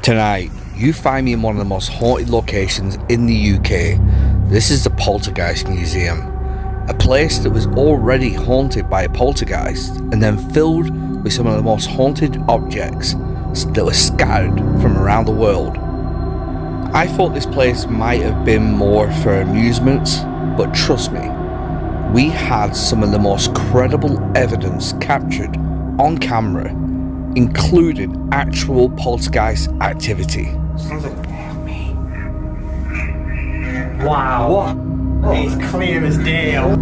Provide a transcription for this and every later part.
Tonight, you find me in one of the most haunted locations in the UK. This is the Poltergeist Museum, a place that was already haunted by a poltergeist and then filled with some of the most haunted objects that were scattered from around the world. I thought this place might have been more for amusements, but trust me, we had some of the most credible evidence captured on camera, including actual poltergeist activity. Sounds like me. Wow. What? Oh. It's clear as day. Whoa!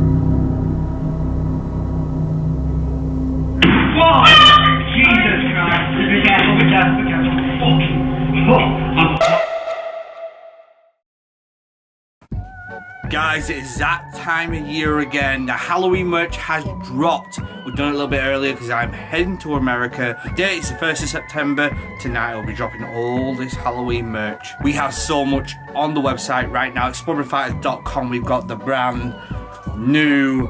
Jesus Christ! Be careful, fucking... Oh. Guys, it is that time of year again. The Halloween merch has dropped. We've done it a little bit earlier because I'm heading to America. The date is the 1st of September. Tonight I'll be dropping all this Halloween merch. We have so much on the website right now. Explorerfighters.com. We've got the brand new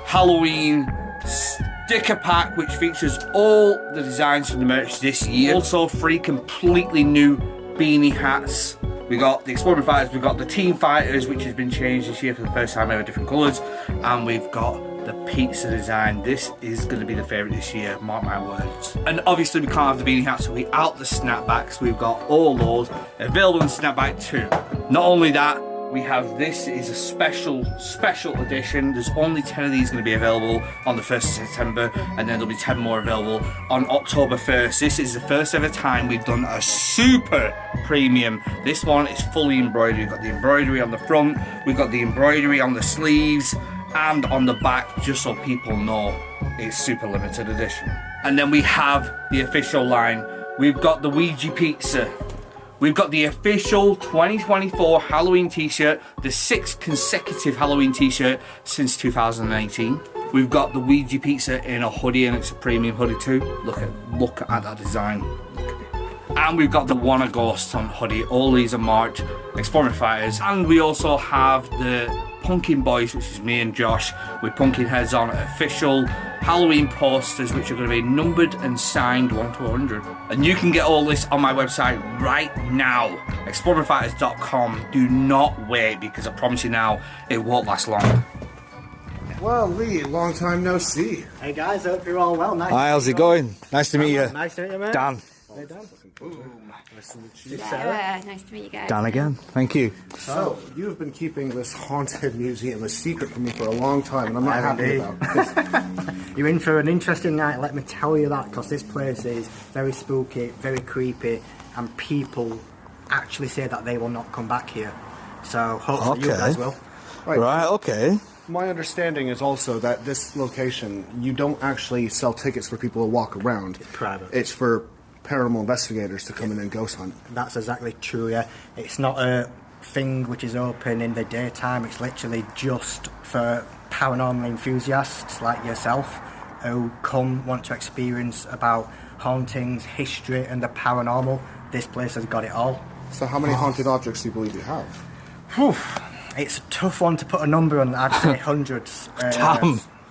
Halloween sticker pack, which features all the designs from the merch this year. Also 3 completely new beanie hats. We got the Explorer Fighters, we've got the Team Fighters, which has been changed this year for the first time ever, different colours, and we've got the pizza design. This is going to be the favourite this year, mark my words. And obviously we can't have the beanie hats, so we out the snapbacks. We've got all those available in snapback too. Not only that, we have this is a special edition. There's only 10 of these going to be available on the 1st of September, and then there'll be 10 more available on October 1st. This is the first ever time we've done a super premium. This one is fully embroidered. We've got the embroidery on the front, we've got the embroidery on the sleeves and on the back, just so people know it's super limited edition. And then we have the official line. We've got the Ouija pizza. We've got the official 2024 Halloween t-shirt, the 6th consecutive Halloween t-shirt since 2018. We've got the Ouija pizza in a hoodie, and it's a premium hoodie too. Look at that design. And we've got the Wanna Ghost on hoodie. All these are marked Explorer Fighters. And we also have the Pumpkin Boys, which is me and Josh, with pumpkin heads on, official Halloween posters, which are going to be numbered and signed 1 to 100. And you can get all this on my website right now, explorerfighters.com. Do not wait, because I promise you now, it won't last long. Well, Lee, long time no see. Hey guys, hope you're all well. Nice. Hi, how's it going? Nice to meet you. Nice to meet you, mate. Dan. Hey, Dan. Nice to meet you. Nice to meet you guys. Dan again. Thank you. So, you've been keeping this haunted museum a secret from me for a long time, and I'm not happy about this. You're in for an interesting night, let me tell you that, because this place is very spooky, very creepy, and people actually say that they will not come back here. So, hopefully you guys will. Right, okay. My understanding is also that this location, you don't actually sell tickets for people to walk around. It's private. It's for paranormal investigators to come in and ghost hunt. That's exactly true, yeah. It's not a thing which is open in the daytime. It's literally just for paranormal enthusiasts like yourself who want to experience about hauntings, history and the paranormal. This place has got it all. So how many haunted objects do you believe you have? Whew. It's a tough one to put a number on. I'd say hundreds.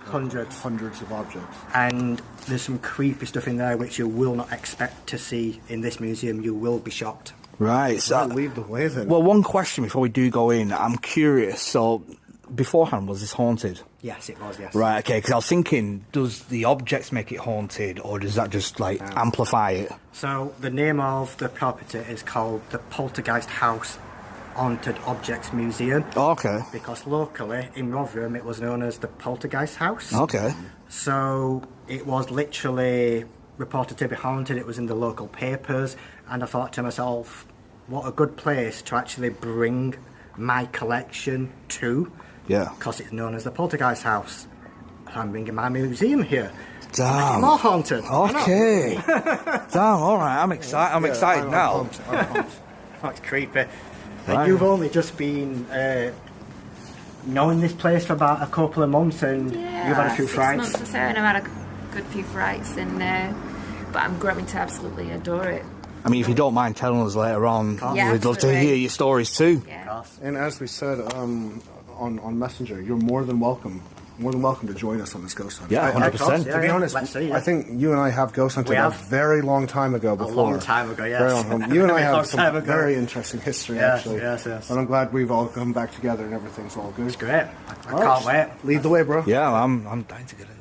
Hundreds of objects. And there's some creepy stuff in there which you will not expect to see in this museum. You will be shocked. Right, so I'll lead the way then. well, one question before we do go in. I'm curious. So, beforehand, was this haunted? Yes, it was, yes. Right, okay, because I was thinking, does the objects make it haunted, or does that just, like, amplify it? So, the name of the property is called the Poltergeist House Haunted Objects Museum. Okay. Because locally, in Rotherham, it was known as the Poltergeist House. Okay. So, it was literally reported to be haunted. It was in the local papers, and I thought to myself, what a good place to actually bring my collection to. Yeah. Because it's known as the Poltergeist House. I'm bringing my museum here. Damn. More haunted. Okay. Damn, alright, I'm excited. I'm excited now. I'm pumped. Oh, it's creepy. Right. You've only just been knowing this place for about a couple of months, and you've had a few 6 frights. months or so, and I've had a good few frights, and but I'm growing to absolutely adore it. I mean, if you don't mind telling us later on, Yeah, we'd love to absolutely. hear your stories too. Yeah. And as we said on Messenger, you're more than welcome more than welcome to join us on this ghost hunt. Yeah, 100%. To be honest, Let's see, yeah. I think you and I have ghost hunted We a have. very long time ago before. A long time ago, yes. Very long time. You and I Very long have some time ago. very interesting history, Yes, actually. yes. And I'm glad we've all come back together and everything's all good. It's great. I All can't right. wait. Lead the way, bro. Yeah, I'm dying to get in there.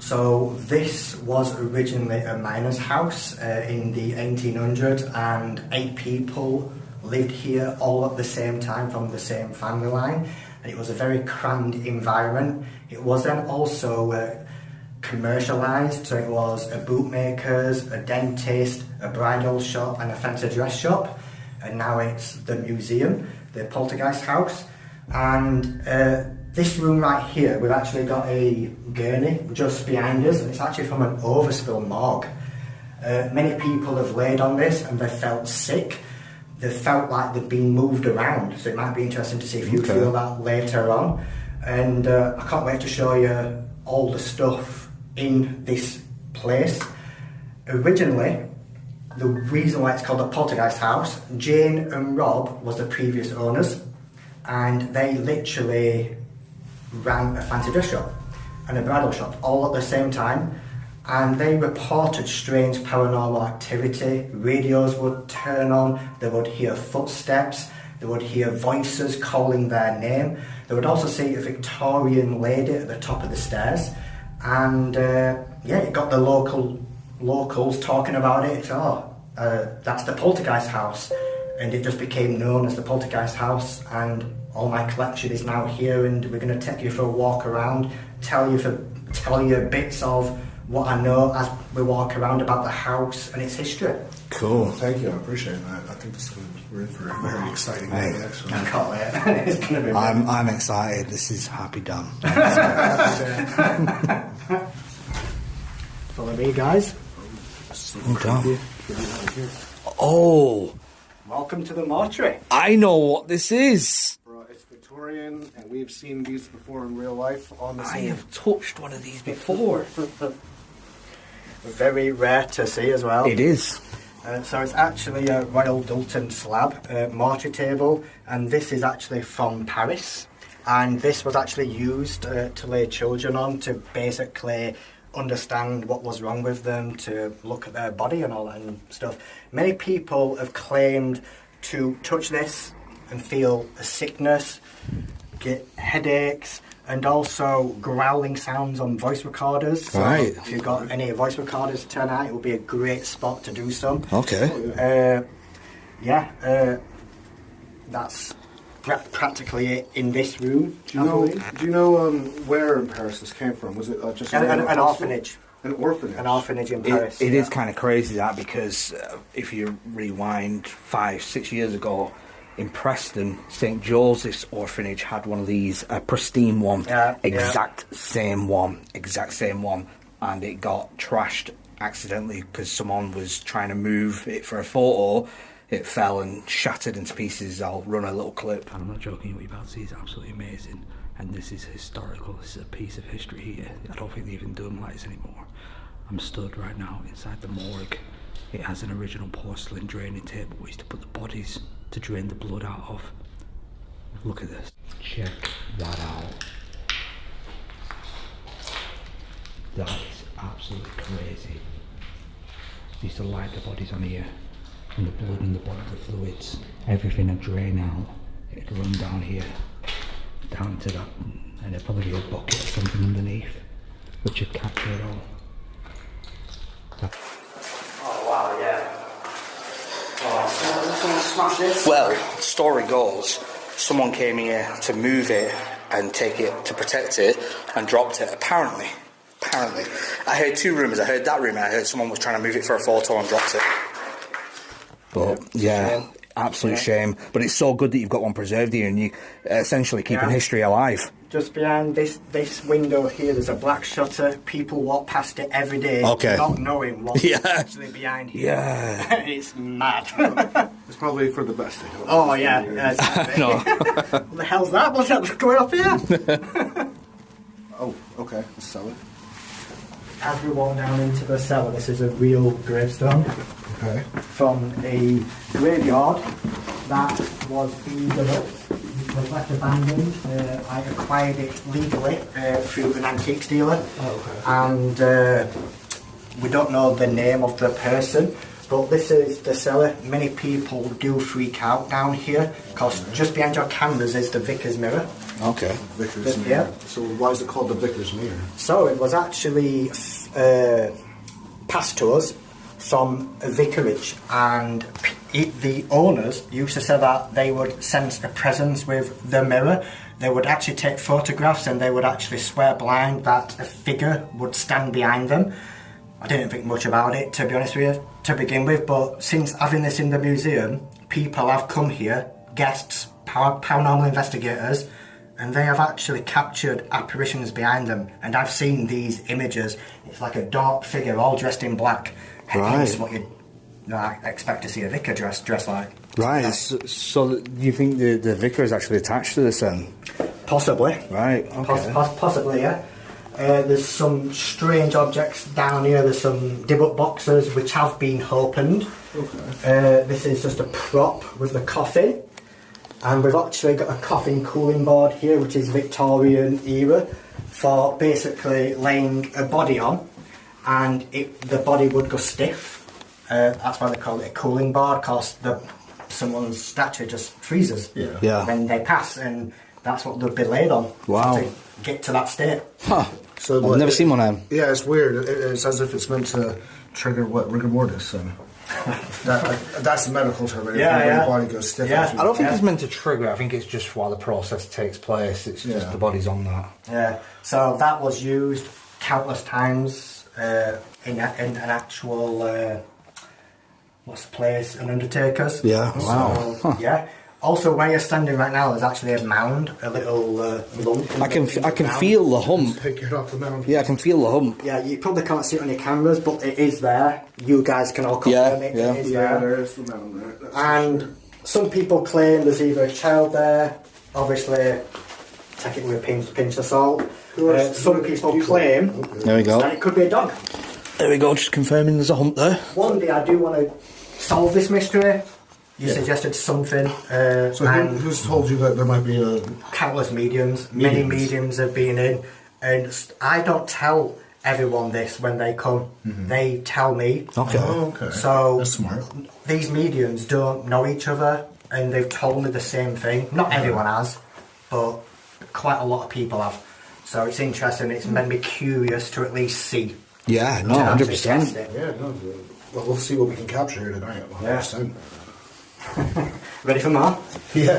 So this was originally a miner's house in the 1800s, and 8 people lived here all at the same time from the same family line, and it was a very crammed environment. It was then also commercialised, so it was a bootmaker's, a dentist, a bridal shop and a fancy dress shop, and now it's the museum, the Poltergeist house. And this room right here, we've actually got a gurney just behind us, and it's actually from an overspill morgue. Many people have laid on this and they felt sick. They felt like they've been moved around, so it might be interesting to see if you feel that later on. And I can't wait to show you all the stuff in this place. Originally, the reason why it's called the Poltergeist house, Jane and Rob was the previous owners, and they literally ran a fancy dress shop and a bridal shop all at the same time, and they reported strange paranormal activity. Radios would turn on, they would hear footsteps, they would hear voices calling their name. They would also see a Victorian lady at the top of the stairs, and it got the locals talking about it. It's, that's the Poltergeist house, and it just became known as the Poltergeist house. And all my collection is now here, and we're going to take you for a walk around, tell you bits of what I know as we walk around about the house and its history. Cool. Thank you, I appreciate that. I think this is we're in for a very exciting day, actually. I can't wait. It's going to be. I'm excited. This is happy done. Follow me, guys. Okay. Oh, Welcome to the mortuary. I know what this is. It's Victorian, and we've seen these before in real life on the I scene. have touched one of these before. Very rare to see as well. It is. So it's actually a Royal Doulton slab mortuary table, and this is actually from Paris. And this was actually used to lay children on, to basically understand what was wrong with them, to look at their body and all that and stuff. Many people have claimed to touch this and feel a sickness, get headaches, and also growling sounds on voice recorders. So Right. if you've got any voice recorders tonight, it will be a great spot to do some. Okay. That's practically it in this room. Do you know where in Paris this came from? Was it just An orphanage. An orphanage. An orphanage in Paris. It is kind of crazy that, because if you rewind 5-6 years ago, in Preston, St Joseph's Orphanage had one of these, a pristine one, exact same one, and it got trashed accidentally because someone was trying to move it for a photo. It fell and shattered into pieces. I'll run a little clip. I'm not joking, what you're about to see is absolutely amazing, and this is historical. This is a piece of history here. I don't think they even do them like this anymore. I'm stood right now inside the morgue. It has an original porcelain draining table we used to put the bodies to drain the blood out of. Look at this. Check that out. That is absolutely crazy. They used to light the bodies on here, and the blood and the bodily fluids, everything would drain out. It'd run down here, down to that, and there'd probably be a bucket or something underneath, which would capture it all. Oh wow, yeah. Smash this. Well, story goes, someone came here to move it and take it to protect it and dropped it. Apparently, I heard 2 rumours. I heard that rumour. I heard someone was trying to move it for a photo and dropped it. But yeah, absolute shame. But it's so good that you've got one preserved here, and you essentially keeping history alive. Just behind this window here, there's a black shutter. People walk past it every day, not knowing what's actually behind here. Yeah. It's mad. It's probably for the best. Oh yeah. No. What the hell's that? What's that going up here? Oh, okay. Let's sell it. As we walk down into the cellar, this is a real gravestone. Okay. From a graveyard that was beaded up. It was left abandoned. I acquired it legally through an antiques dealer. And we don't know the name of the person, but this is the cellar. Many people do freak out down here because just behind your cameras is the Vicar's mirror. Okay. Vicar's mirror. Yeah. So why is it called the Vicar's mirror? So it was actually passed to us from a vicarage, and the owners used to say that they would sense a presence with the mirror. They would actually take photographs and they would actually swear blind that a figure would stand behind them. I didn't think much about it, to be honest with you, to begin with, but since having this in the museum, people have come here, guests, paranormal investigators, and they have actually captured apparitions behind them. And I've seen these images. It's like a dark figure all dressed in black. Hence what you'd expect to see a vicar dressed like. Right, so you think the vicar is actually attached to this then? Possibly. Right, okay. Possibly, yeah. There's some strange objects down here. There's some dibbuck boxes which have been opened. Okay. This is just a prop with the coffin. And we've actually got a coffin cooling board here, which is Victorian era, for basically laying a body on, and the body would go stiff. That's why they call it a cooling board, because someone's statue just freezes when they pass, and that's what they'll be laid on. Wow. To get to that state. Huh. So I've never seen one of them. Yeah, it's weird. It's as if it's meant to trigger rigor mortis. And that's the medical term. When your body goes stiff. Yeah. I don't think it's meant to trigger. I think it's just while the process takes place. It's just the body's on that. Yeah. So that was used countless times in an actual what's the place? An Undertaker's. Yeah. Wow. So, yeah. Also, where you're standing right now is actually a mound, a little lump. I can feel the hump. Take it off the mound. Yeah, I can feel the hump. Yeah, you probably can't see it on your cameras, but it is there. You guys can all confirm it. Yeah, it is there. There is the mound there. And some people claim there's either a child there. Obviously, take it with a pinch of salt. Some people claim There we go. that it could be a dog. There we go, just confirming there's a hump there. One day I do want to solve this mystery. You suggested something. So who's told you that there might be a... Countless mediums. Many mediums have been in. And I don't tell everyone this when they come. Mm-hmm. They tell me. Okay. Oh, okay. So that's smart. These mediums don't know each other, and they've told me the same thing. Not everyone has, but quite a lot of people have. So it's interesting. It's made me curious to at least see. Yeah, no, 100%. Yeah, no. Well, we'll see what we can capture here tonight. 100%. Ready for more? Yeah.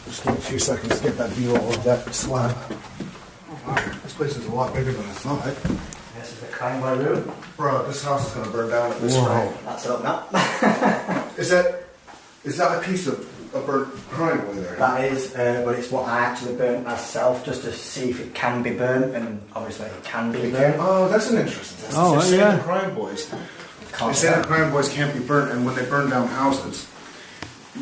Just give me a few seconds to get that view all of that slab. Oh, wow. This place is a lot bigger than I thought. This is the crime room. Bro, this house is going to burn down at this rate. That's up now. Is that a piece of a burnt crime boy there? That is, but it's what I actually burnt myself just to see if it can be burnt, and obviously it can be burnt. Oh, that's an interesting test. Oh, They say yeah. the crime boys. They say the crime boys can't be burnt, and when they burn down houses,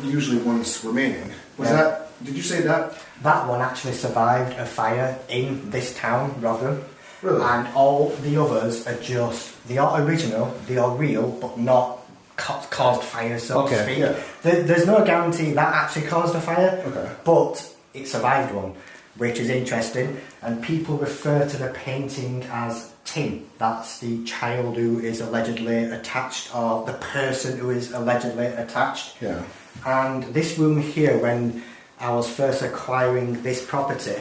usually one's remaining. Did you say that? That one actually survived a fire in this town, Rotherham. Really? And all the others are just, they are original, they are real, but not caused fire, so to speak. Yeah. There's no guarantee that actually caused a fire, but it survived one, which is interesting. And people refer to the painting as Tim. That's the child who is allegedly attached, or the person who is allegedly attached. Yeah. And this room here, when I was first acquiring this property,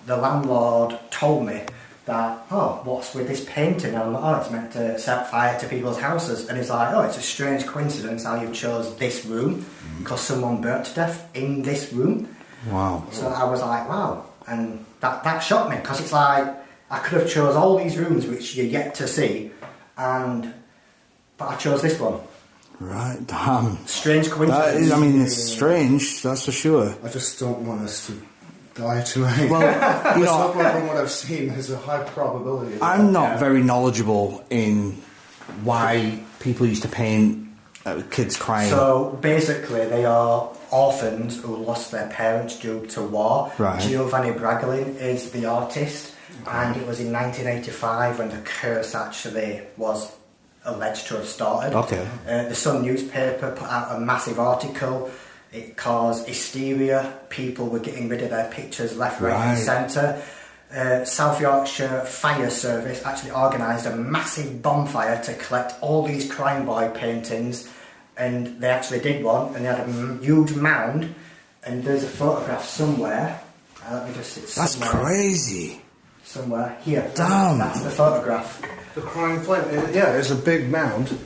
the landlord told me that, oh, what's with this painting? And I'm like, oh, it's meant to set fire to people's houses. And he's like, oh, it's a strange coincidence how you chose this room, because someone burnt to death in this room. Wow. So I was like, wow. And that shocked me, because it's like, I could have chose all these rooms which you're yet to see, but I chose this one. Right, damn. Strange coincidence. It's strange, that's for sure. I just don't want us to die tonight. Well, from what I've seen, there's a high probability. I'm not very knowledgeable in why people used to paint kids crying. So basically, they are orphans who lost their parents due to war. Right. Giovanni Bragolin is the artist, and it was in 1985 when the curse actually was alleged to have started. Okay. The Sun newspaper put out a massive article. It caused hysteria. People were getting rid of their pictures left, right, and centre. South Yorkshire Fire Service actually organised a massive bonfire to collect all these crime boy paintings, and they actually did one, and they had a huge mound, and there's a photograph somewhere. Let me just see. That's crazy. Somewhere here. Damn. That's the photograph. The crime flame. Yeah, there's a big mound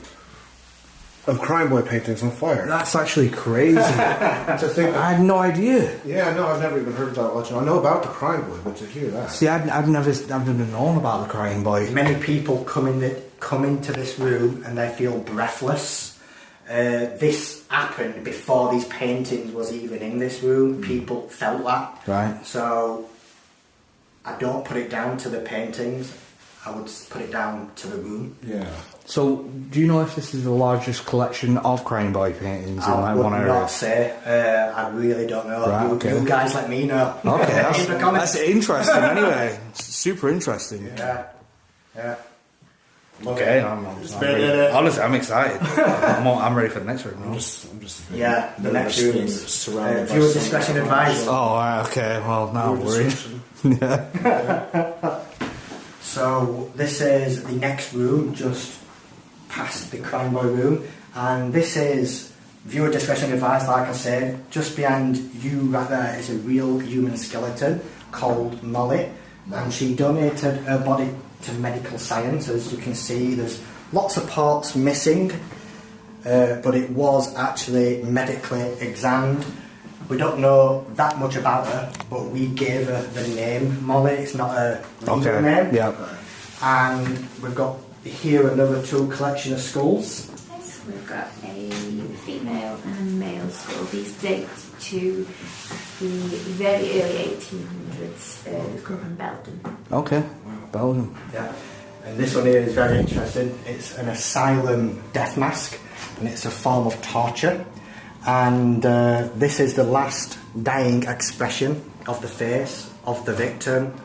of crime boy paintings on fire. That's actually crazy. To think I had no idea. Yeah, no, I've never even heard of that legend. I know about the crime boy, but to hear that. See, I've never known about the crying boy. Many people come into this room and they feel breathless. This happened before these paintings was even in this room. People felt that. Right. So I don't put it down to the paintings. I would put it down to the room. Yeah. So, do you know if this is the largest collection of crying boy paintings in I would one area? not say. I really don't know. Right, okay. You guys let me know. Okay, In the comments. that's interesting anyway. It's super interesting. Yeah. Okay, I'm ready. Honestly, I'm excited. I'm ready for the next room. I'm just Yeah, the next room is surrounded by viewer discretion advised. Oh, right, okay. Well, now I'm worried. Yeah. So this is the next room, just past the crime boy room, and this is viewer discretion advised. Like I said, just behind you right there is a real human skeleton called Molly, and she donated her body to medical science. As you can see, there's lots of parts missing, but it was actually medically examined. We don't know that much about her, but we gave her the name Molly. It's not a legal name. Yeah. And we've got here another tool collection of skulls. Yes, we've got a female and a male skull. These date to the very early 1800s. They come from Belgium. Okay. Belgium. Yeah. And this one here is very interesting. It's an asylum death mask, and it's a form of torture. And this is the last dying expression of the face of the victim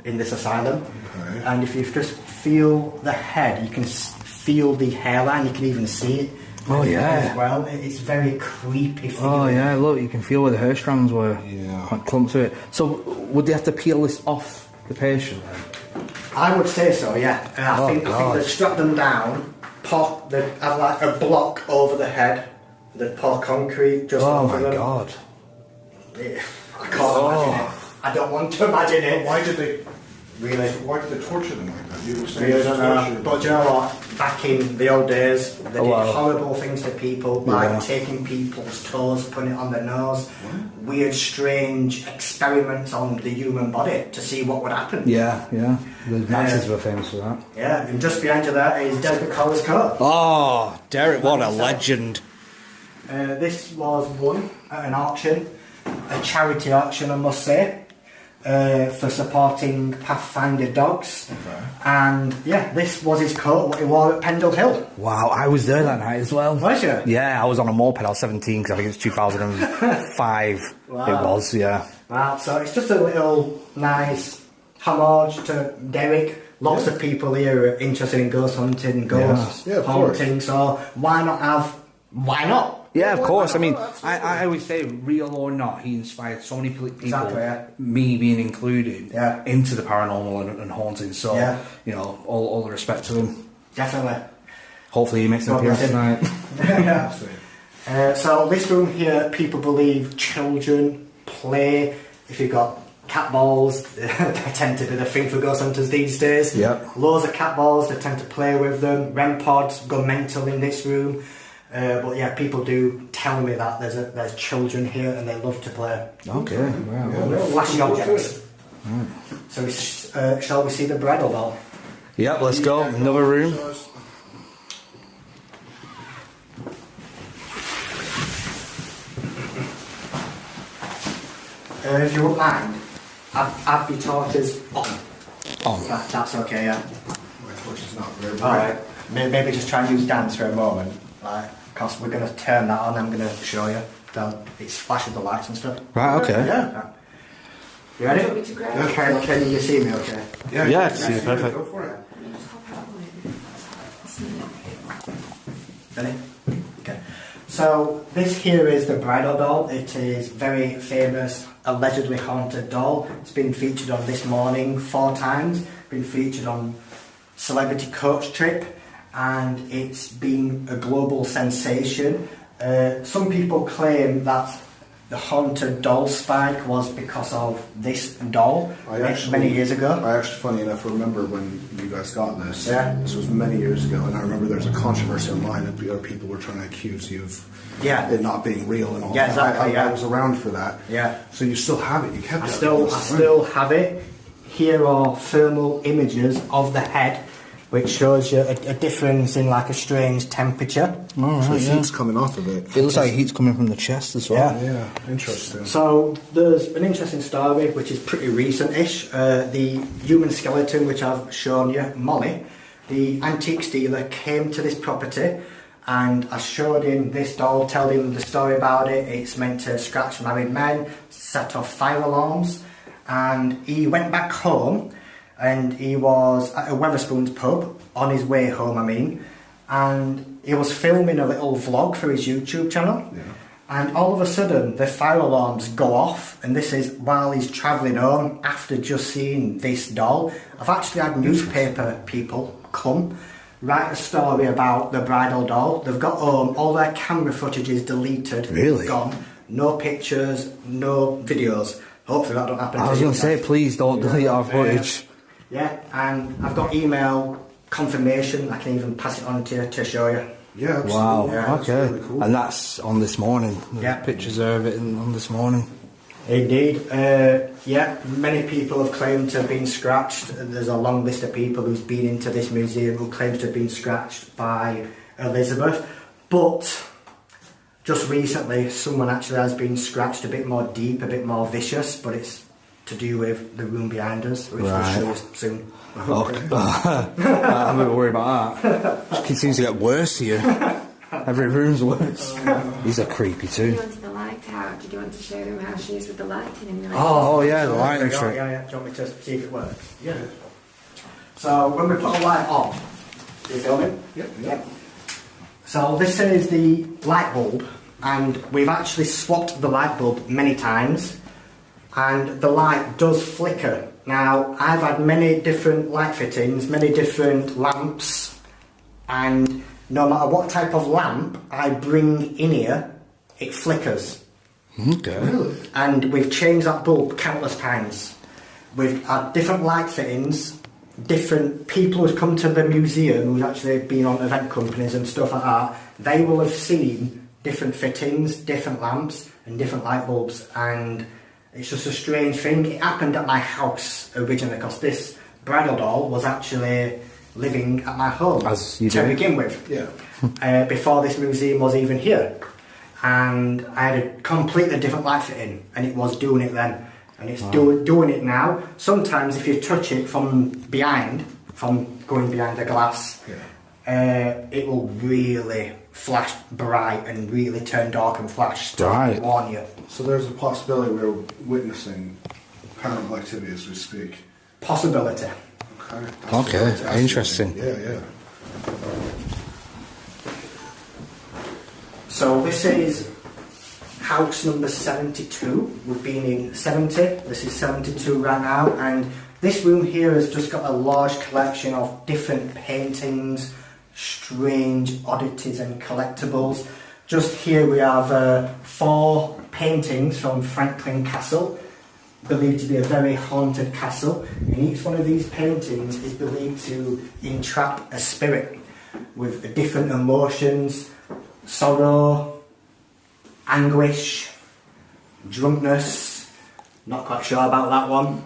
in this asylum. Okay. And if you just feel the head, you can feel the hairline. You can even see it. Oh yeah. As well, it's very creepy feeling. Oh yeah. Look, you can feel where the hair strands were. Yeah. Like clumps of it. So would they have to peel this off the patient then? I would say so. Yeah. I think they'd strap them down. They'd have like a block over the head. They'd pour concrete just over them. God. I can't imagine it. I don't want to imagine it. Why did they torture them like that? You were saying Really don't know. But you know what? Back in the old days, they did horrible things to people, like taking people's toes, putting it on their nose. Weird, strange experiments on the human body to see what would happen. Yeah. The Nazis were famous for that. Yeah, and just behind you there is Derek Collar's coat. Oh, Derek, what a legend. This was won at an auction, a charity auction I must say, for supporting Pathfinder dogs. Okay. And yeah, this was his coat, what he wore at Pendle Hill. Wow, I was there that night as well. Was you? Yeah, I was on a moped, I was 17 because I think it was 2005. Wow. It was, yeah. Wow, so it's just a little nice homage to Derek. Lots of people here are interested in ghost hunting, ghosts, haunting, so why not? Yeah, of course. I mean, I always say, real or not, he inspired so many people, me being included, into the paranormal and haunting. So, you know, all the respect to him. Definitely. Hopefully he makes an appearance tonight. So this room here, people believe children play. If you've got cat balls, they tend to be the thing for ghost hunters these days. Yep. Loads of cat balls, they tend to play with them. REM pods go mental in this room. But yeah, people do tell me that there's children here and they love to play. Okay, wow. Flashy objects. So shall we see the bridal doll? Yep, let's go. Another room. If you wouldn't mind, have your torches on. On. That's okay, yeah. My torch is not very bright. Alright, maybe just try and use dance for a moment. Because we're going to turn that on, I'm going to show you. It's flashing the lights and stuff. Right, okay. Yeah. You ready? Do you want me to grab? Can you see me okay? Yeah, I see you perfect. Go for it. Let me just hop out of the way. Ready? Okay. So this here is the bridal doll. It is very famous, allegedly haunted doll. It's been featured on This Morning 4 times. Been featured on Celebrity Coach Trip, and it's been a global sensation. Some people claim that the haunted doll spike was because of this doll many years ago. I actually, funny enough, remember when you guys got this. Yeah. This was many years ago, and I remember there was a controversy online that people were trying to accuse you of it not being real and all Yeah, that. exactly, I was around for that. Yeah. So you still have it. You kept I it. still have it. Here are thermal images of the head, which shows you a difference in like a strange temperature. Oh, So right, the heat's coming off of it. It looks like heat's coming from the chest as well. Yeah, interesting. So there's an interesting story which is pretty recent-ish. The human skeleton which I've shown you, Molly, the antiques dealer came to this property and I showed him this doll, told him the story about it. It's meant to scratch married men, set off fire alarms, and he went back home and he was at a Wetherspoons pub on his way home, and he was filming a little vlog for his YouTube channel. Yeah. And all of a sudden, the fire alarms go off, and this is while he's travelling home after just seeing this doll. I've actually had newspaper people come, write a story about the bridal doll. They've got home, all their camera footage is deleted, Really? gone, no pictures, no videos. Hopefully that don't happen to I was you going to say, guys. please don't delete our footage. Yeah, and I've got email confirmation. I can even pass it on to you to show you. Yeah, absolutely. Wow, Yeah, that's okay. really cool. And that's on This Morning. There's Yeah. pictures of it on This Morning. Indeed. Yeah, many people have claimed to have been scratched. There's a long list of people who's been into this museum who claims to have been scratched by Elizabeth. But just recently, someone actually has been scratched a bit more deep, a bit more vicious, but it's to do with the room behind us, which we'll Right. show you soon. Okay. I'm a bit worried about that. It seems to get worse here. Every room's worse. These are creepy Do too. you want the light out? Did you want to show them how she is with the lighting in the Oh yeah, the Yeah, lighting trick. yeah. Do you want me to see if it works? Yeah. So when we put a light on, are you filming? Yep. So this is the light bulb, and we've actually swapped the light bulb many times, and the light does flicker. Now, I've had many different light fittings, many different lamps, and no matter what type of lamp I bring in here, it flickers. Okay. And we've changed that bulb countless times. We've had different light fittings, different people who've come to the museum who've actually been on event companies and stuff like that. They will have seen different fittings, different lamps, and different light bulbs. And it's just a strange thing. It happened at my house originally because this bridal doll was actually living at my home As you to do. begin with. Yeah. Before this museum was even here. And I had a completely different light fitting, and it was doing it then. And it's doing it now. Sometimes if you touch it from behind, from going behind the glass, it will really flash bright and really turn dark and flash to Right. warn you. So there's a possibility we're witnessing paranormal activity as we speak. Possibility. Okay. Okay, That's interesting. Yeah. So this is house number 72. We've been in 70. This is 72 right now, and this room here has just got a large collection of different paintings, strange oddities and collectibles. Just here we have 4 paintings from Franklin Castle, believed to be a very haunted castle, and each one of these paintings is believed to entrap a spirit with different emotions: sorrow, anguish, drunkenness. Not quite sure about that one,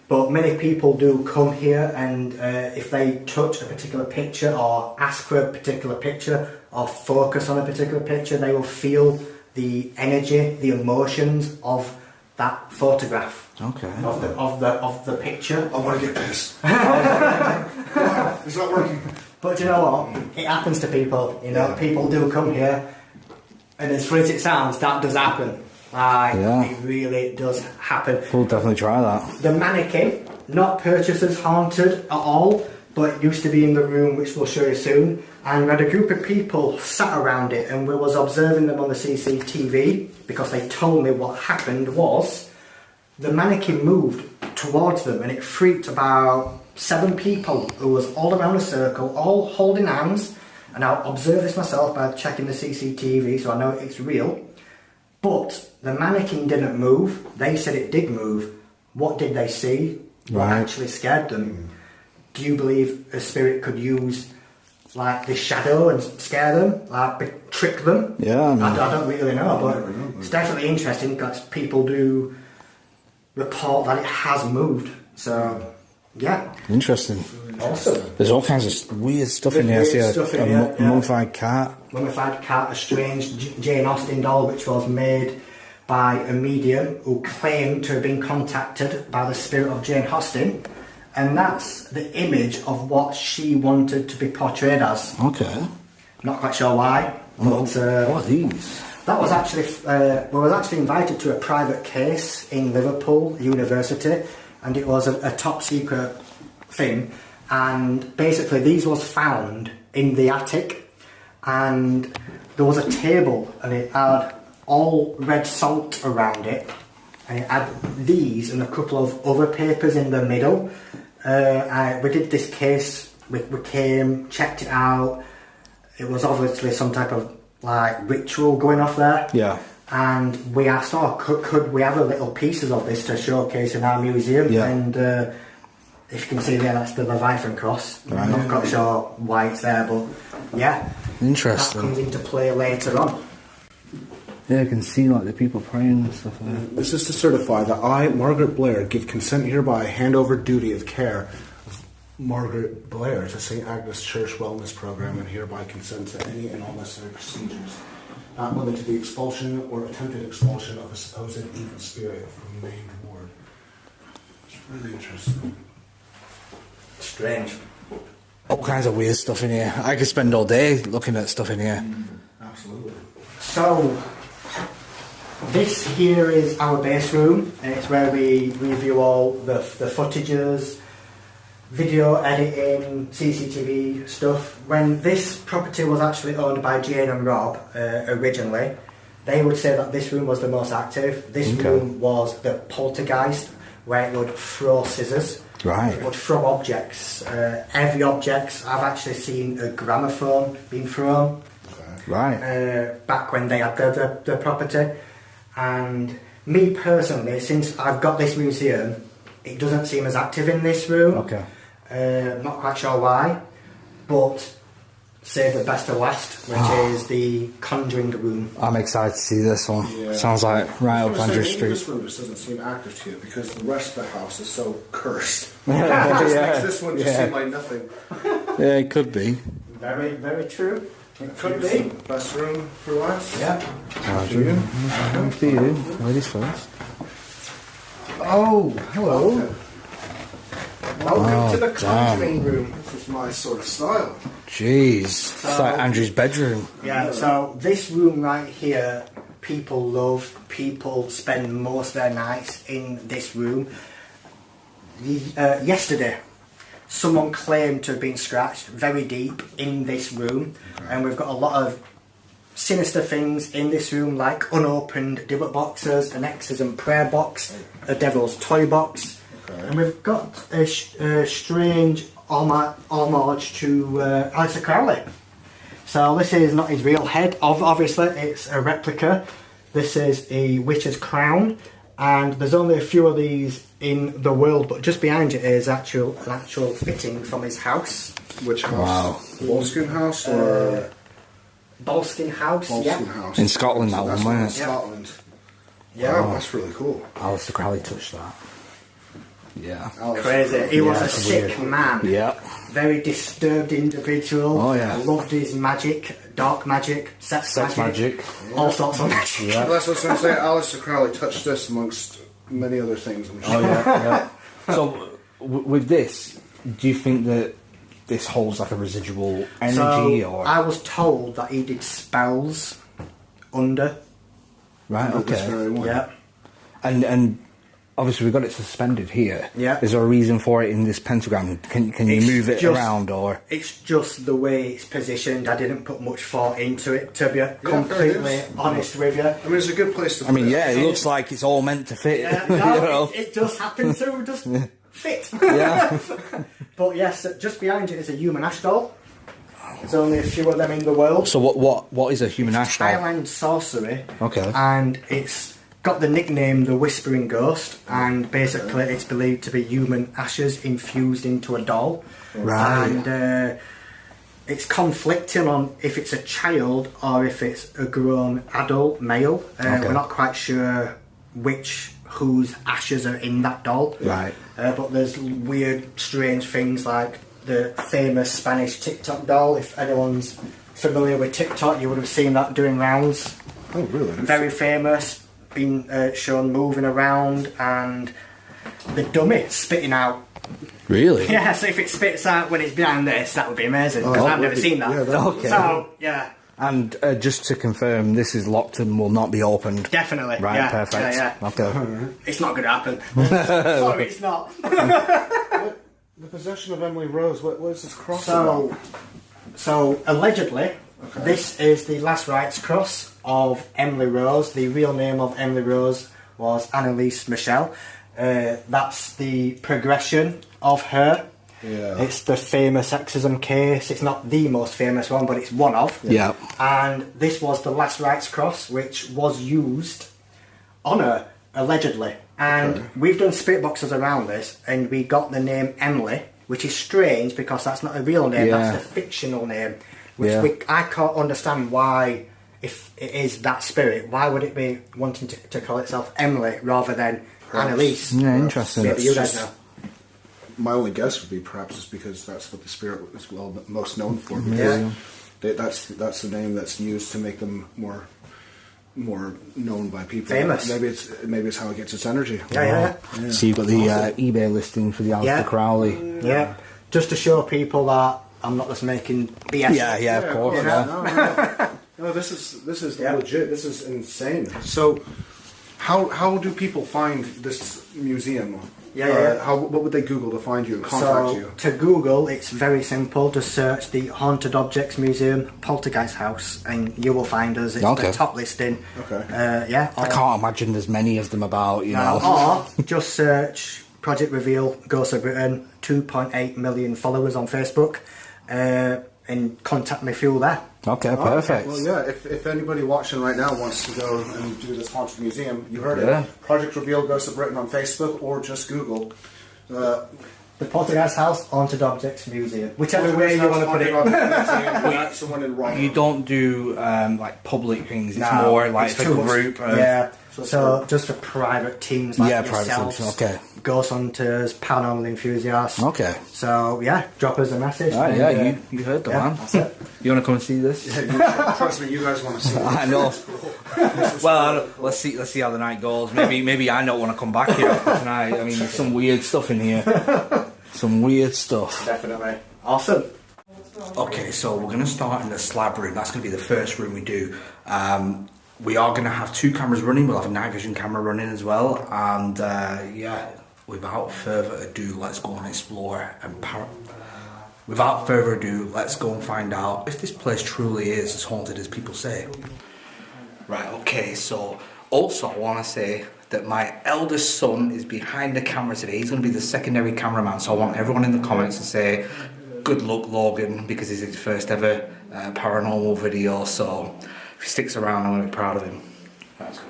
but many people do come here, and if they touch a particular picture or ask for a particular picture or focus on a particular picture, they will feel the energy, the emotions of that photograph. Okay. Of the picture. I want to get pissed. Wow, it's not working. But you know what? It happens to people. You know, people do come here, and as free as it sounds, that does happen. It really does happen. We'll definitely try that. The mannequin, not purchased as haunted at all, but it used to be in the room, which we'll show you soon. And we had a group of people sat around it, and we was observing them on the CCTV because they told me what happened was the mannequin moved towards them, and it freaked about 7 people who was all around a circle, all holding hands. And I observed this myself by checking the CCTV, so I know it's real. But the mannequin didn't move. They said it did move. What did they see? What actually scared them? Do you believe a spirit could use like this shadow and scare them, like trick them? Yeah, I don't really know, but it's definitely interesting because people do report that it has moved. So, yeah. Interesting. Awesome. There's all kinds of weird stuff in here. A mummified cat. Mummified cat, a strange Jane Austen doll which was made by a medium who claimed to have been contacted by the spirit of Jane Austen, and that's the image of what she wanted to be portrayed as. Okay. Not quite sure why, but what are these? that was actually we was actually invited to a private case in Liverpool University, and it was a top secret thing. And basically, these was found in the attic, and there was a table, and it had all red salt around it, and it had these and a couple of other papers in the middle. We did this case. We came, checked it out. It was obviously some type of like ritual going off there. Yeah. And we asked, could we have a little pieces of this to showcase in our museum? Yeah. And if you can see there, that's the Leviathan cross. Right. I'm not quite sure why it's there, but yeah. Interesting. That comes into play later on. Yeah, I can see like the people praying and stuff like that. This is to certify that I, Margaret Blair, give consent hereby, hand over duty of care of Margaret Blair to St. Agnes Church Wellness Program, and hereby consent to any and all necessary procedures, not limited to the expulsion or attempted expulsion of a supposed evil spirit from named ward. It's really interesting. Strange. All kinds of weird stuff in here. I could spend all day looking at stuff in here. Absolutely. So, this here is our base room, and it's where we review all the footages, video editing, CCTV stuff. When this property was actually owned by Jane and Rob originally, they would say that this room was the most active. This room was the Poltergeist, where it would throw scissors. Right. It would throw objects. Every object. I've actually seen a gramophone being thrown. Right. Back when they had the property. And me personally, since I've got this museum, it doesn't seem as active in this room. Okay. Not quite sure why, but save the best to last, which is the conjuring room. I'm excited to see this one. Yeah. Sounds like right up Andrew Street. This room just doesn't seem active to you because the rest of the house is so cursed. Yeah. It just makes this one just Yeah. seem like nothing. Yeah, it could be. Very, very true. It could be. Best room for last. Yeah. Andrew. After you. Ladies first. Oh, hello. Welcome to the damn. conjuring room. This is my sort of style. Jeez. It's like Andrew's bedroom. Yeah, so this room right here, people love. People spend most of their nights in this room. Yesterday, someone claimed to have been scratched very deep in this room, and we've got a lot of sinister things in this room, like unopened dibble boxes, an exorcism prayer box, a devil's toy box, and we've got a strange homage to Alistair Crowley. So this is not his real head, obviously, it's a replica. This is a witch's crown, and there's only a few of these in the world, but just behind it is an actual fitting from his house. Which house? Wow. Boleskine House or Boleskine House, Boleskine yeah. House? In Scotland, that That's one, in wasn't it? Scotland. Yeah. Wow, that's really cool. Alistair Crowley touched that. Yeah. Crazy. He was a that's sick weird. man. Yeah. Very disturbed individual. Oh, yeah. Loved his magic, dark magic, sex magic. all sorts of magic. Yeah. That's what I was going to say. Alistair Crowley touched this amongst many other things. I'm sure. Oh, yeah. So, with this, do you think that this holds like a residual energy, So or I was told that he did spells under Right, This okay. very one. Yeah. And obviously we've got it suspended here. Yeah. Is there a reason for it in this pentagram? Can you It's move it just- around or? It's just the way it's positioned. I didn't put much thought into it, to be fair completely dues. honest with you. I mean, it's a good place to. I mean, put yeah, it. it looks like it's all meant to fit. Yeah, you no, know? it does happen to just fit. Yeah. But yes, just behind it is a human ash doll. There's only a few of them in the world. So what is a human ash doll? Thailand sorcery. Okay. And it's got the nickname the Whispering Ghost, and basically it's believed to be human ashes infused into a doll. Right. And it's conflicting on if it's a child or if it's a grown adult male. Okay. We're not quite sure whose ashes are in that doll. Right. But there's weird, strange things like the famous Spanish TikTok doll. If anyone's familiar with TikTok, you would have seen that doing rounds. Oh, really? Very famous, been shown moving around, and the dummy spitting out. Really? Yeah, so if it spits out when it's behind this, that would be amazing, because Oh, I've that never would be- seen that. yeah, that would be- So, yeah, And just to confirm, this is locked and will not be opened. definitely. Right, yeah, perfect. Yeah, yeah. Okay. It's not going to happen. Sorry, it's not. The possession of Emily Rose. What is this cross So, about? so allegedly, this is the last rites cross of Emily Rose. The real name of Emily Rose was Annalise Michelle. That's the progression of her. Yeah. It's the famous exorcism case. It's not the most famous one, but it's one of. Yeah. And this was the last rites cross, which was used on her, allegedly. And we've done spirit boxes around this, and we got the name Emily, which is strange because that's not a real name, Yeah. that's the fictional name. Which Yeah. I can't understand why, if it is that spirit, why would it be wanting to call itself Emily rather than Annalise? Yeah, interesting. Maybe you guys Just- know. My only guess would be perhaps just because that's what the spirit is most known for. Yeah. Because that's the name that's used to make them more known by people. Famous. Maybe it's how it gets its energy. Yeah. So you've got the eBay listing for the Aleister Yeah. Crowley. Yeah. Just to show people that I'm not just making BS. Yeah, of course. you know? Yeah. No, this is Yeah. legit. This is insane. So, how do people find this museum? Yeah. What would they Google to find you and contact So you? to Google, it's very simple. Just search the Haunted Objects Museum Poltergeist House, and you will find us. It's Okay. the top listing. Okay. Yeah. I can't imagine there's many of them about, you know. Or just search Project Reveal Ghosts of Britain. 2.8 million followers on Facebook, and contact me through there. Okay, perfect. Well, yeah. If anybody watching right now wants to go and do this haunted museum, you heard Yeah. it. Project Reveal Ghosts of Britain on Facebook, or just Google. The Poltergeist House Haunted Objects Museum, whichever way you want to put it. That's the one in Rotherham. You don't do like public things. It's No, more like it's for too much. group. Yeah. So just for private teams like Yeah, private yourselves, teams, okay. ghost hunters, paranormal enthusiasts. Okay. So yeah, drop us a message. Right, and, yeah, you heard the yeah, man. that's it. You want to come and see this? Trust me, you guys want to see. I know. Well, let's see how the night goes. Maybe I don't want to come back here after tonight. I mean, there's some weird stuff in here. Some weird stuff. Definitely. Awesome. Okay, so we're going to start in the slab room. That's going to be the first room we do. We are going to have 2 cameras running. We'll have a night vision camera running as well. And yeah, without further ado, let's go and explore. Without further ado, let's go and find out if this place truly is as haunted as people say. Right, okay, so also I want to say that my eldest son is behind the camera today. He's going to be the secondary cameraman, so I want everyone in the comments to say good luck, Logan, because this is his first ever paranormal video. So if he sticks around, I'm going to be proud of him. Let's go.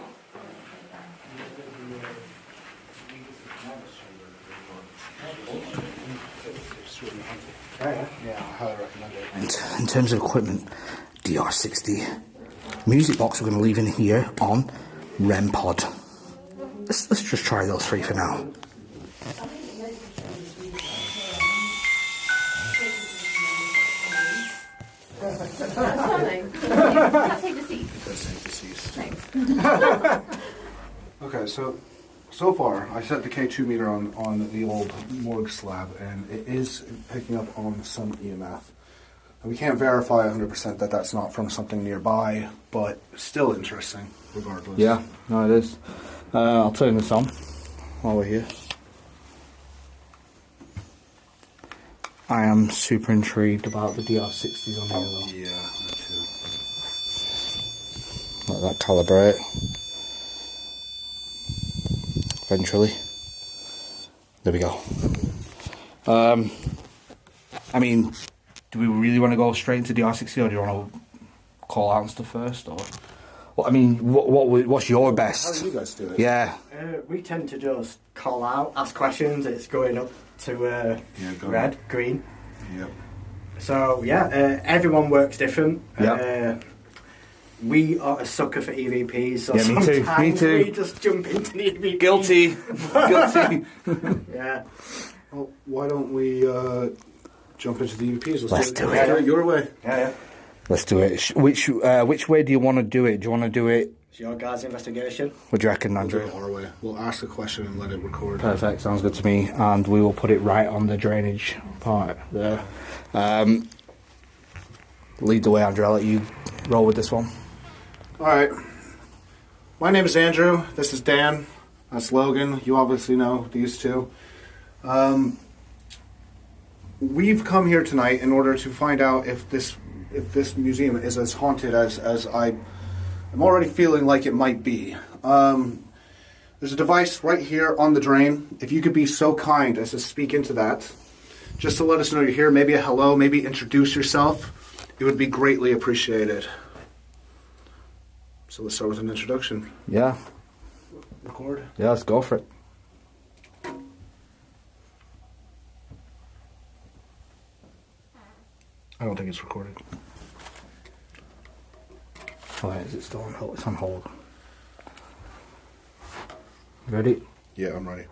Yeah, I highly recommend it. And in terms of equipment, DR60 music box we're going to leave in here on REM pod. Let's just try those 3 for now. Take the seat. Thanks. Okay, so far I set the K2 meter on the old morgue slab, and it is picking up on some EMF. And we can't verify 100% that that's not from something nearby, but still interesting. regardless. Yeah, no, it is. I'll turn this on while we're here. I am super intrigued about the DR60s on here, though. Yeah, me too. Let that calibrate. Eventually. There we go. I mean, do we really want to go straight into DR60, or do you want to call out and stuff first, or? Well, I mean, what's your best? How do you guys do it? Yeah. We tend to just call out, ask questions. It's going up to red, green. Yep. So yeah, everyone works different. Yep. We are a sucker for EVPs, so Yeah, me too, me sometimes too. we just jump into the EVP. Guilty. Guilty. Yeah. Well, why don't we jump into the EVPs? Let's do it. Your way. Yeah. Let's do it. Which way do you want to do it? Do you want to do it? It's your guys' investigation. What do you reckon, We'll do Andrew? it our way. We'll ask a question and let it record. Perfect, sounds good to me. And we will put it right on the drainage part there. Lead the way, Andrew. I'll let you roll with this one. All right. My name is Andrew. This is Dan. That's Logan. You obviously know these two. We've come here tonight in order to find out if this museum is as haunted as I'm already feeling like it might be. There's a device right here on the drain. If you could be so kind as to speak into that, just to let us know you're here, maybe a hello, maybe introduce yourself, it would be greatly appreciated. So let's start with an introduction. Yeah. Record. Yeah, let's go for it. I don't think it's recorded. Oh, is it still on hold? It's on hold. Ready? Yeah, I'm ready.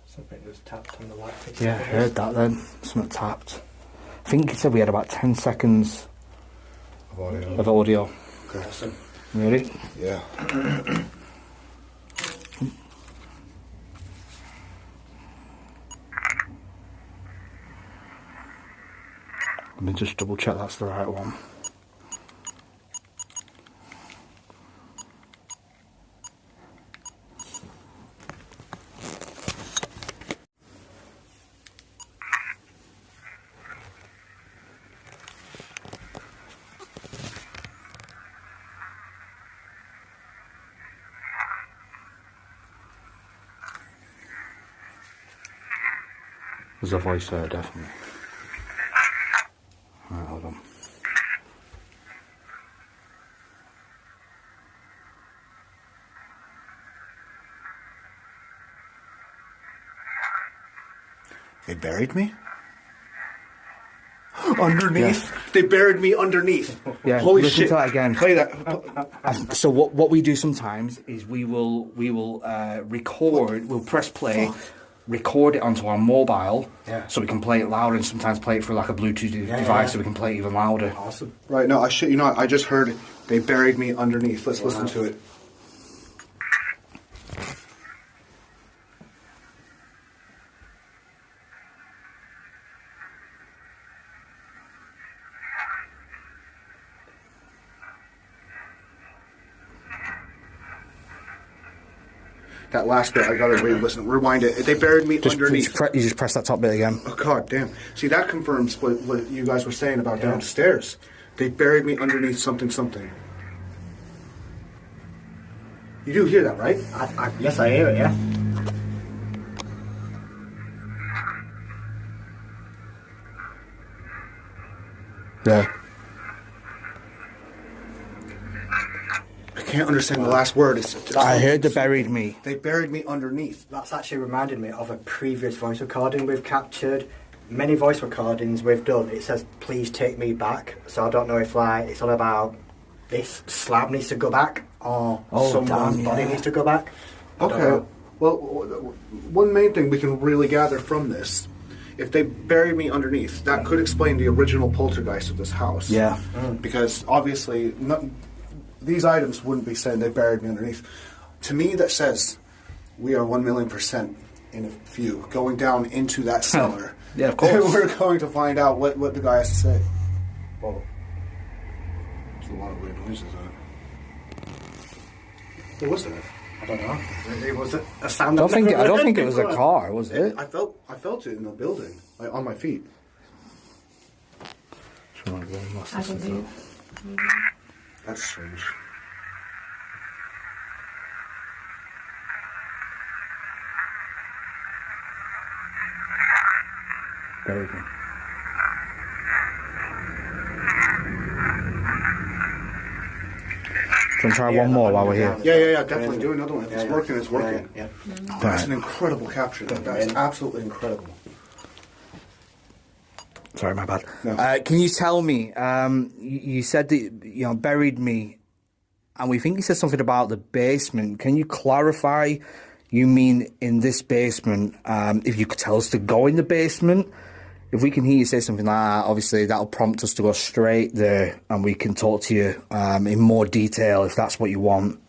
Something just tapped on the light fixture. Yeah, I heard that then. Something tapped. I think he said we had about 10 seconds Of audio. of audio. Okay. Awesome. You ready? Yeah. Let me just double check that's the right one. There's a voice there, definitely. Alright, hold on. They buried me? Underneath? Yeah. They buried me underneath. Yeah, Holy listen shit. to that again. Play that. So what we do sometimes is we will record. We'll press play, record it onto our mobile, Yeah. so we can play it louder, and sometimes play it through like a Bluetooth device, yeah. so we can play it even louder. Awesome. Right, no, I shit you not. I just heard they buried me underneath. Let's listen to it. That last bit, I gotta re-listen. Rewind it. They buried me underneath. You just press that top bit again. Oh god damn. See, that confirms what you guys were saying about downstairs. They buried me underneath something. You do hear that, right? Yes, I hear it, yeah. Yeah. I can't understand the last word. It's I heard they buried me. They buried me underneath. That's actually reminded me of a previous voice recording we've captured. many voice recordings we've done, it says, please take me back. So I don't know if like it's all about this slab needs to go back or someone's body needs to go back. Okay. Well, one main thing we can really gather from this, if they buried me underneath, that could explain the original poltergeist of this house. Yeah. Because obviously, these items wouldn't be saying they buried me underneath. To me, that says we are 1,000,000% in a few going down into that cellar. Yeah, of course. We're going to find out what the guy has to say. Well, there's a lot of weird noises on it. What was that? I don't know. It was a sound. I don't think it was a car, was it? I felt it in the building, like on my feet. I don't know. That's strange. Bear with me. Can we try one more while we're here? Yeah, definitely do another one. If it's working, it's working. Yeah. That's an incredible capture. That's absolutely incredible. Sorry, my bad. No. Can you tell me? You said that buried me, and we think you said something about the basement. Can you clarify? You mean in this basement? If you could tell us to go in the basement. If we can hear you say something like that, obviously that'll prompt us to go straight there and we can talk to you in more detail if that's what you want.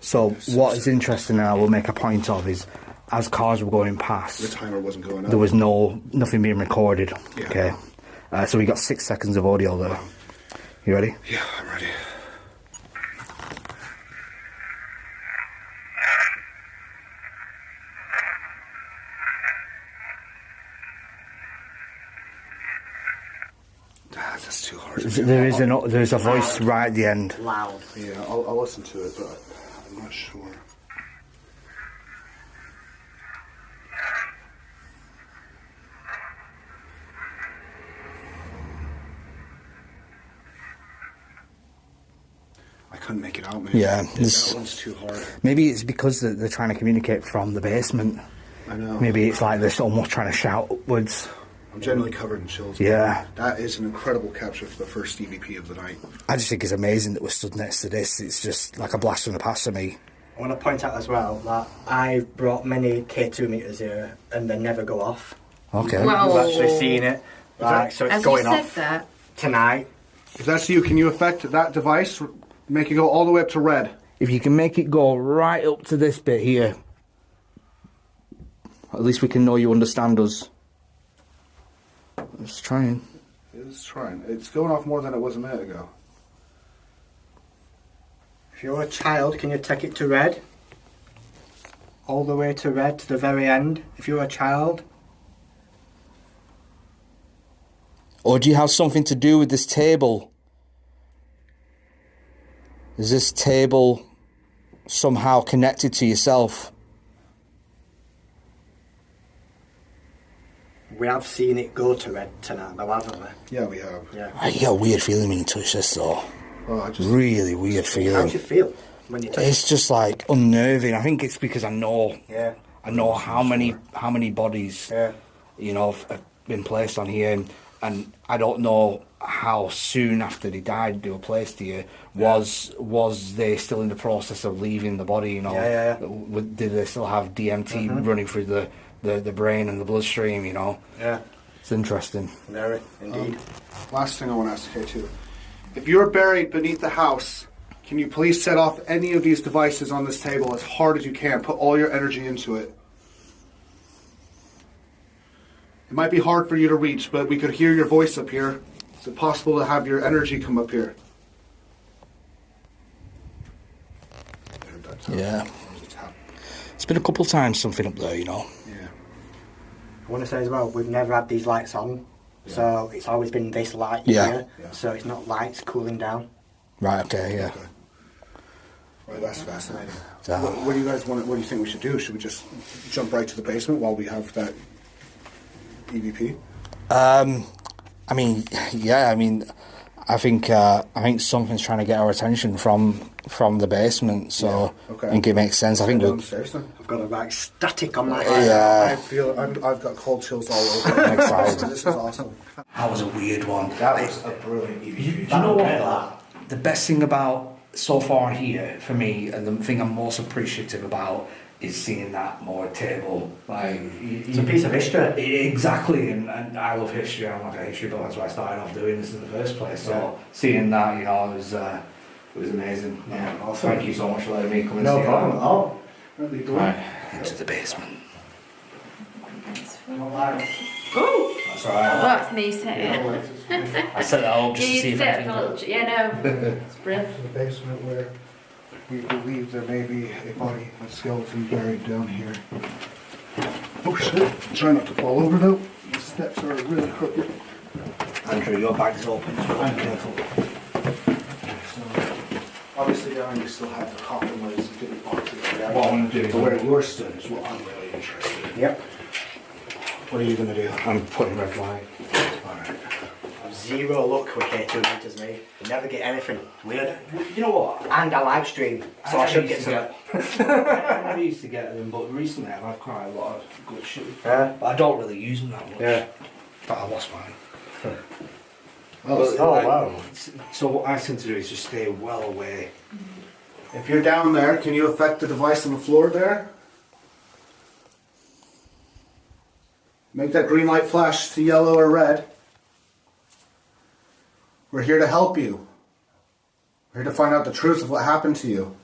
So what is interesting, and I will make a point of, is as cars were going past, The timer wasn't going up. there was nothing being recorded. Yeah. Okay, so we got 6 seconds of audio there. You ready? Yeah, I'm ready. That's too hard. There's a voice right at the end. Loud. Yeah, I'll listen to it, but I'm not sure. I couldn't make it out, man. Yeah, that one's too hard. Maybe it's because they're trying to communicate from the basement. I know. Maybe it's like they're almost trying to shout upwards. I'm generally covered in chills. Yeah. That is an incredible capture for the first EVP of the night. I just think it's amazing that we're stood next to this. It's just like a blast from the past for me. I want to point out as well that I've brought many K2 meters here and they never go off. Okay. Wow. You've actually seen it. Like, so it's As going you said off that, tonight. If that's you, can you affect that device? Make it go all the way up to red. If you can make it go right up to this bit here, at least we can know you understand us. Let's try and... It's trying. It's going off more than it was a minute ago. If you're a child, can you take it to red? All the way to red to the very end. If you're a child. Or do you have something to do with this table? Is this table somehow connected to yourself? We have seen it go to red tonight, though, haven't we? Yeah, we have. Yeah. I get a weird feeling when you touch this, though. Oh, I just... Really weird How feeling. do you feel when you touch It's just like unnerving. I think it's because I know Yeah. how many bodies Yeah. have been placed on here, and I don't know how soon after they died they were placed here. Was they still in the process of leaving the body? Yeah. Did they still have DMT running through the brain and the bloodstream? Yeah. It's interesting. Very, indeed. Last thing I want to ask K2. If you're buried beneath the house Can you please set off any of these devices on this table as hard as you can? Put all your energy into it. It might be hard for you to reach, but we could hear your voice up here. Is it possible to have your energy come up here? Yeah. It's been a couple of times something up there, you know. Yeah. I want to say as well, we've never had these lights on, so it's always been this light here, so it's not lights cooling down. Right, okay, yeah. Okay. Right, that's fascinating. So- What do you guys want? What do you think we should do? Should we just jump right to the basement while we have that EVP? I mean, yeah, I mean, I think something's trying to get our attention from the basement, so okay. I think it makes sense. I think we'll... Downstairs then? I've got a like static on my head. Yeah. I've got cold chills all over. Next slide. This is awesome. That was a weird one. That was a brilliant EVP. Do you know what, though? The best thing about so far here, for me, and the thing I'm most appreciative about, is seeing that morgue table. Like, It's a piece of history. Exactly, and I love history. I'm like a history buff. That's why I started off doing this in the first place. So seeing that, you know, it was amazing. Yeah, awesome. Thank you so much for letting me come and No see problem that. at all. Right, into the basement. Oh, That's alright. that's me saying. I set that up just to see You if set anything up a little. Yeah, no. It's brilliant. The basement where we believe there may be a body, a skeleton buried down here. Oh shit! Try not to fall over though. The steps are really crooked. Andrew, your bag's open. I'm careful. So, obviously, down you still have the coffin lids and different boxes. What I want to do is where yours stood is what I'm really interested in. Yep. What are you gonna do? I'm putting red light. Alright. I've zero luck with K2 meters, me. We never get anything. Weird. You know what? And I live stream, so I should get some. I never used to get them, but recently I've had quite a lot of good shit. Yeah. But I don't really use them that much. Yeah. But I lost mine. Oh, wow. So what I tend to do is just stay well away. If you're down there, can you affect the device on the floor there? Make that green light flash to yellow or red. We're here to help you. We're here to find out the truth of what happened to you.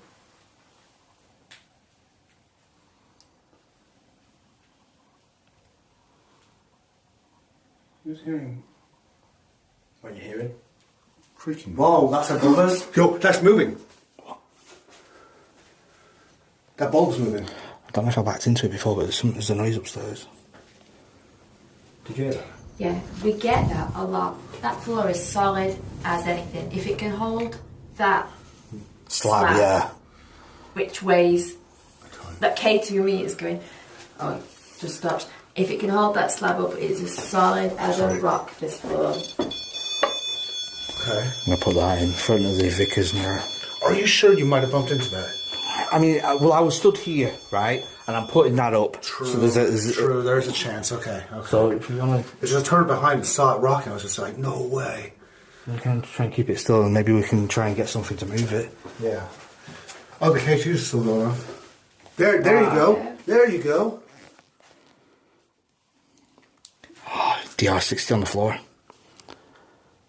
Who's hearing What are you hearing? creaking? Whoa, that's a brothers. Yo, that's moving. That bulb's moving. I don't know if I backed into it before, but there's a noise upstairs. Did you hear that? Yeah, we get that a lot. That floor is solid as anything. If it can hold that Slab, yeah. which weighs that K2 meters going, oh, it just stops. If it can hold that slab up, it's as solid as a rock, this floor. Okay. I'm going to put that in front of the vicar's mirror. Are you sure you might have bumped into that? I mean, well, I was stood here, right? And I'm putting that up. True. So there's True, there's a chance. Okay. So if you want to... It's just I turned behind and saw it rocking. I was just like, no way. We can try and keep it still, and maybe we can try and get something to move it. Yeah. Oh, the K2's still going on. There you go. There you go. Oh, DR60 on the floor.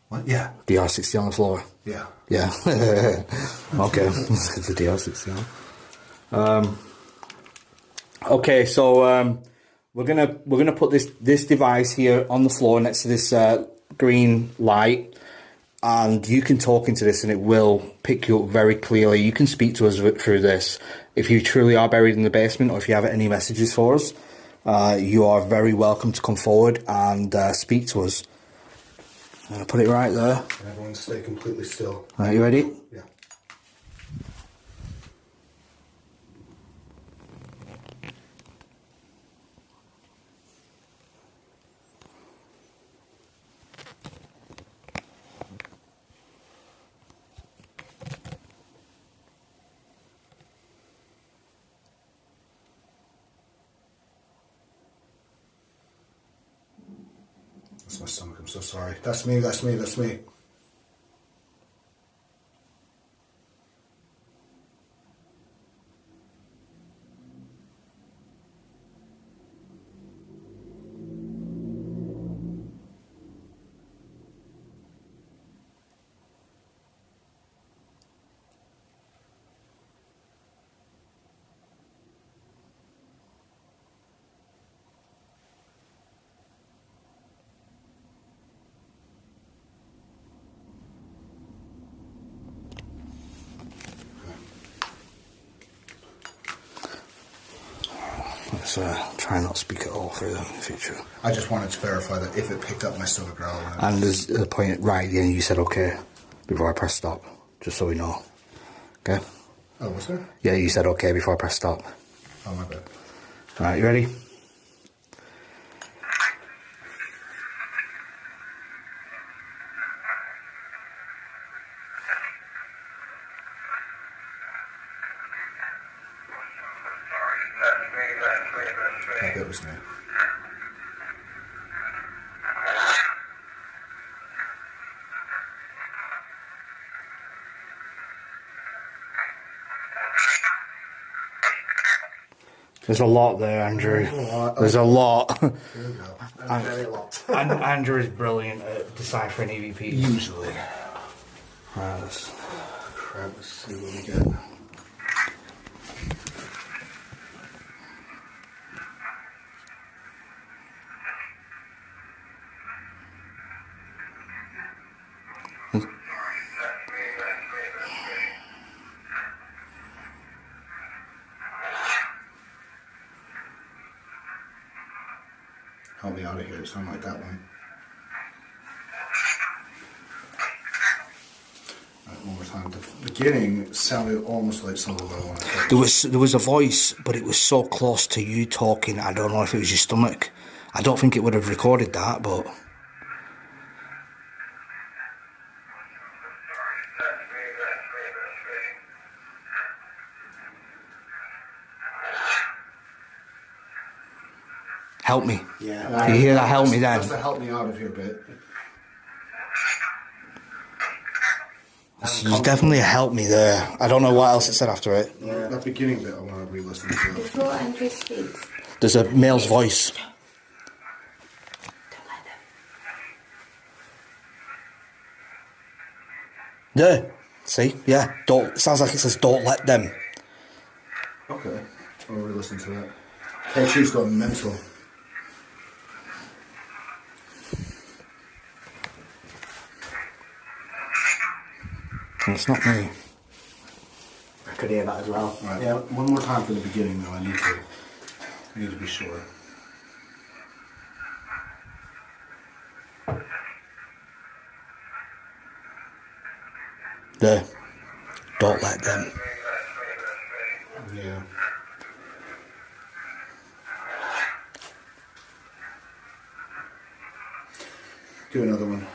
What? Yeah. DR60 on the floor. Yeah. Yeah. Okay. Let's get the DR60 on. Okay, so we're gonna put this device here on the floor next to this green light, and you can talk into this, and it will pick you up very clearly. You can speak to us through this. If you truly are buried in the basement, or if you have any messages for us, you are very welcome to come forward and speak to us. I'm gonna put it right there. Everyone stay completely still. Are you ready? Yeah. That's my stomach. I'm so sorry. That's me. That's me. That's me. So try not to speak at all through the future. I just wanted to verify that if it picked up my stomach growl. And there's a point right at the end you said okay before I press stop, just so we know. Okay? Oh, was there? Yeah, you said okay before I press stop. Oh, my bad. Right, you ready? That bit was me. There's a lot there, Andrew. There's a lot. Here we go. Very lot. And Andrew is brilliant at deciphering EVPs. Usually. Right, let's... Crap, let's see what we get. Help me out of here, it sounded like that one. Right, one more time. The beginning sounded almost like something that I wanted to There was a voice, but it was so close to you talking, I don't know if it was your stomach. I don't think it would have recorded that, but... Help me. Yeah. Can you hear that? Help me then. Just to help me out of here a bit. There's definitely a help me there. I don't know what else it said after it. Yeah. That beginning bit I want to re-listen to. Before Andrew speaks, There's a male's voice. don't let them. Yeah. See? Yeah. Don't. It sounds like it says don't let them. Okay. I'll re-listen to that. Hey, she's gone mental. It's not me. I could hear that as well. Alright, yeah. One more time for the beginning though, I need to be sure. There. Don't let them. Yeah. Do another one.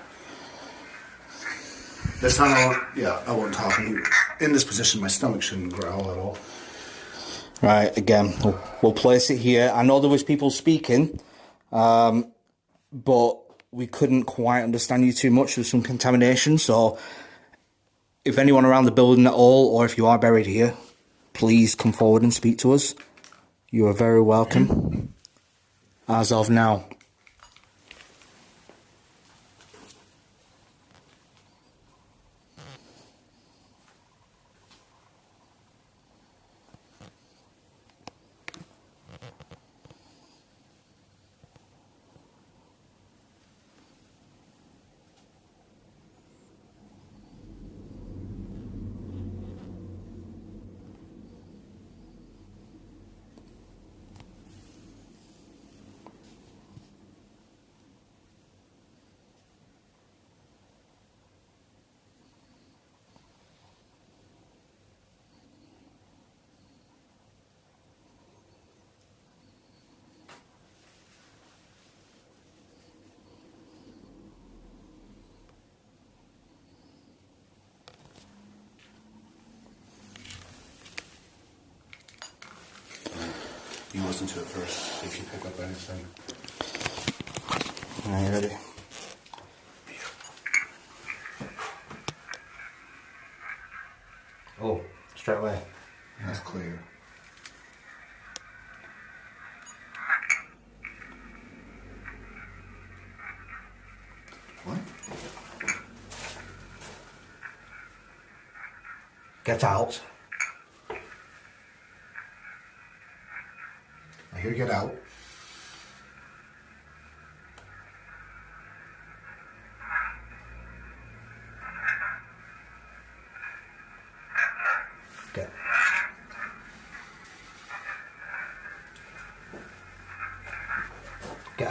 This time I won't talk. In this position, my stomach shouldn't growl at all. Right, again, we'll place it here. I know there was people speaking, but we couldn't quite understand you too much. There's some contamination, so if anyone around the building at all, or if you are buried here, please come forward and speak to us. You are very welcome. As of now. You listen to it first, see if you pick up anything. Are you ready? Oh, straight away. That's clear. What? Get out. I hear get out. Get.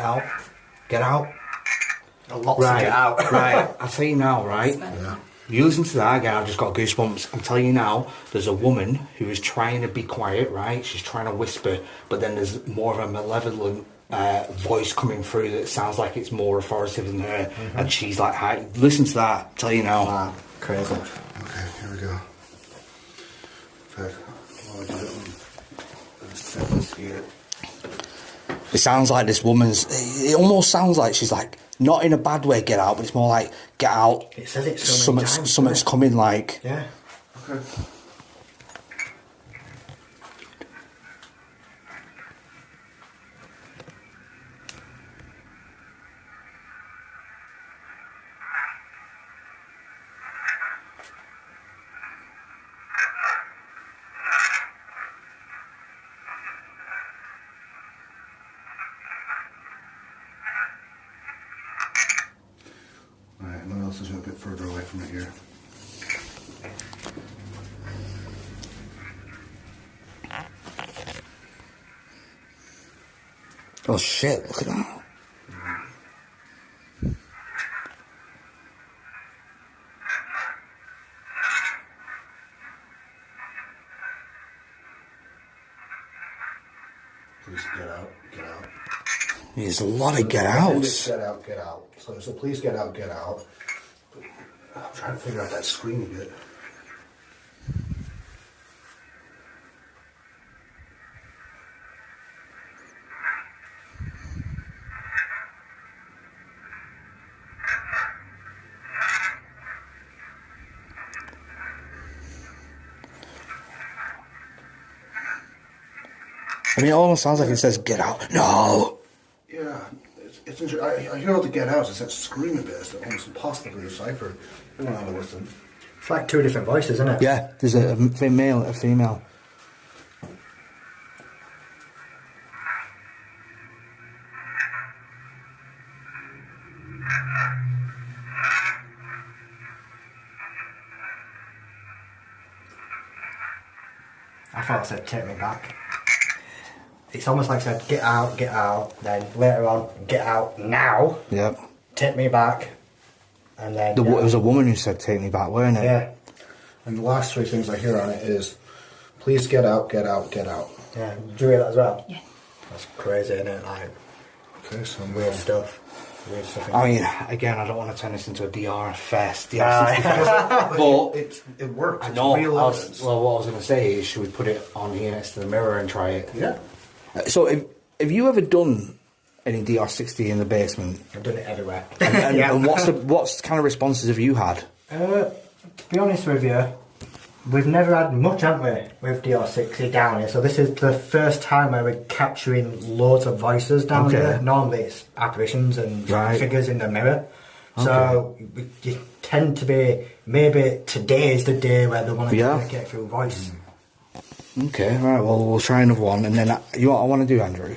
hell? Get out. Lots to get out. Right. I'll tell you now, right? Yeah. You listen to that again, I've just got goosebumps. I'm telling you now, there's a woman who is trying to be quiet, right? She's trying to whisper, but then there's more of a malevolent voice coming through that sounds like it's more authoritative than her. And she's like, hi. Listen to that, I'm telling you now. Wow, crazy. Okay, here we go. In fact, while I do it, let's set this here. It sounds like this woman's, it almost sounds like she's like, not in a bad way, get out, but it's more like, get out. It says it so many times, something's doesn't it? coming, like. Yeah. Okay. Alright, what else is a bit further away from it here? Oh shit, look at that. Please get out, get out. There's a lot of get It's outs. get out, get out. So please get out, get out. I'm trying to figure out that screen a bit. I mean, it almost sounds like it says get out. No! Yeah, it's interesting. I hear all the get outs. It's that scream a bit. It's almost impossible to decipher. I don't know how to listen. It's like two different voices, isn't it? Yeah, there's a male, a female. I thought it said take me back. It's almost like it said get out, then later on, get out now, Yep. take me back, and then... It was a woman who said take me back, weren't it? Yeah, And the last three things I hear on it is, please get out, get out, get out. yeah. Did you hear that as well? Yeah. That's crazy, isn't it? Like, Okay, so weird stuff. Weird stuff. I mean, again, I don't want to turn this into a DR fest, DR60 fest, but it works. I It's know. real evidence. Well, what I was going to say is, should we put it on here next to the mirror and try it? Yeah. So, have you ever done any DR60 in the basement? I've done it everywhere. And, Yeah. and what's kind of responses have you had? To be honest with you, we've never had much, haven't we, with DR60 down here. So this is the first time where we're capturing loads of voices down Okay. here. Normally it's apparitions and Right. figures in the mirror. So you tend to be, maybe today is the day where they want to Yeah. get through voice. Okay, right. Well, we'll try another one, and then you know what I want to do, Andrew?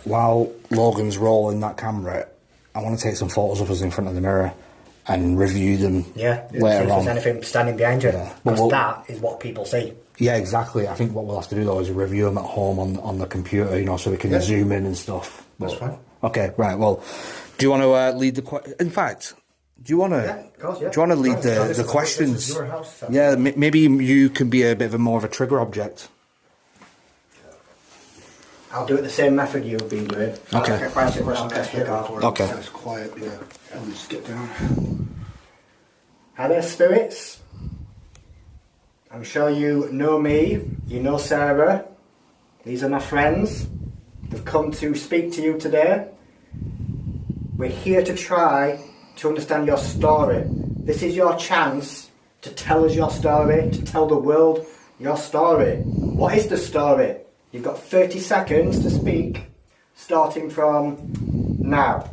While Logan's rolling that camera, I want to take some photos of us in front of the mirror and review them Yeah. See if later there's on. anything standing behind you. Yeah. Because Well, that is what people see. Yeah, exactly. I think what we'll have to do though is review them at home on the computer, you know, so we can Yeah. zoom in and stuff. That's But- fine. Okay, right. Well, do you want to lead the? In fact, do you want to? Yeah, of course, yeah. Do you want to lead Right, the this is questions? this is your house, so- Yeah, maybe you can be a bit of a more of a trigger object. I'll do it the same method you've been doing. Okay. Like a question where I'll get Hit it off. record. Okay. It's quiet, yeah. And just get down. Hi there, spirits. I'm sure you know me, you know Sarah. These are my friends. They've come to speak to you today. We're here to try to understand your story. This is your chance to tell us your story, to tell the world your story. What is the story? You've got 30 seconds to speak, starting from now.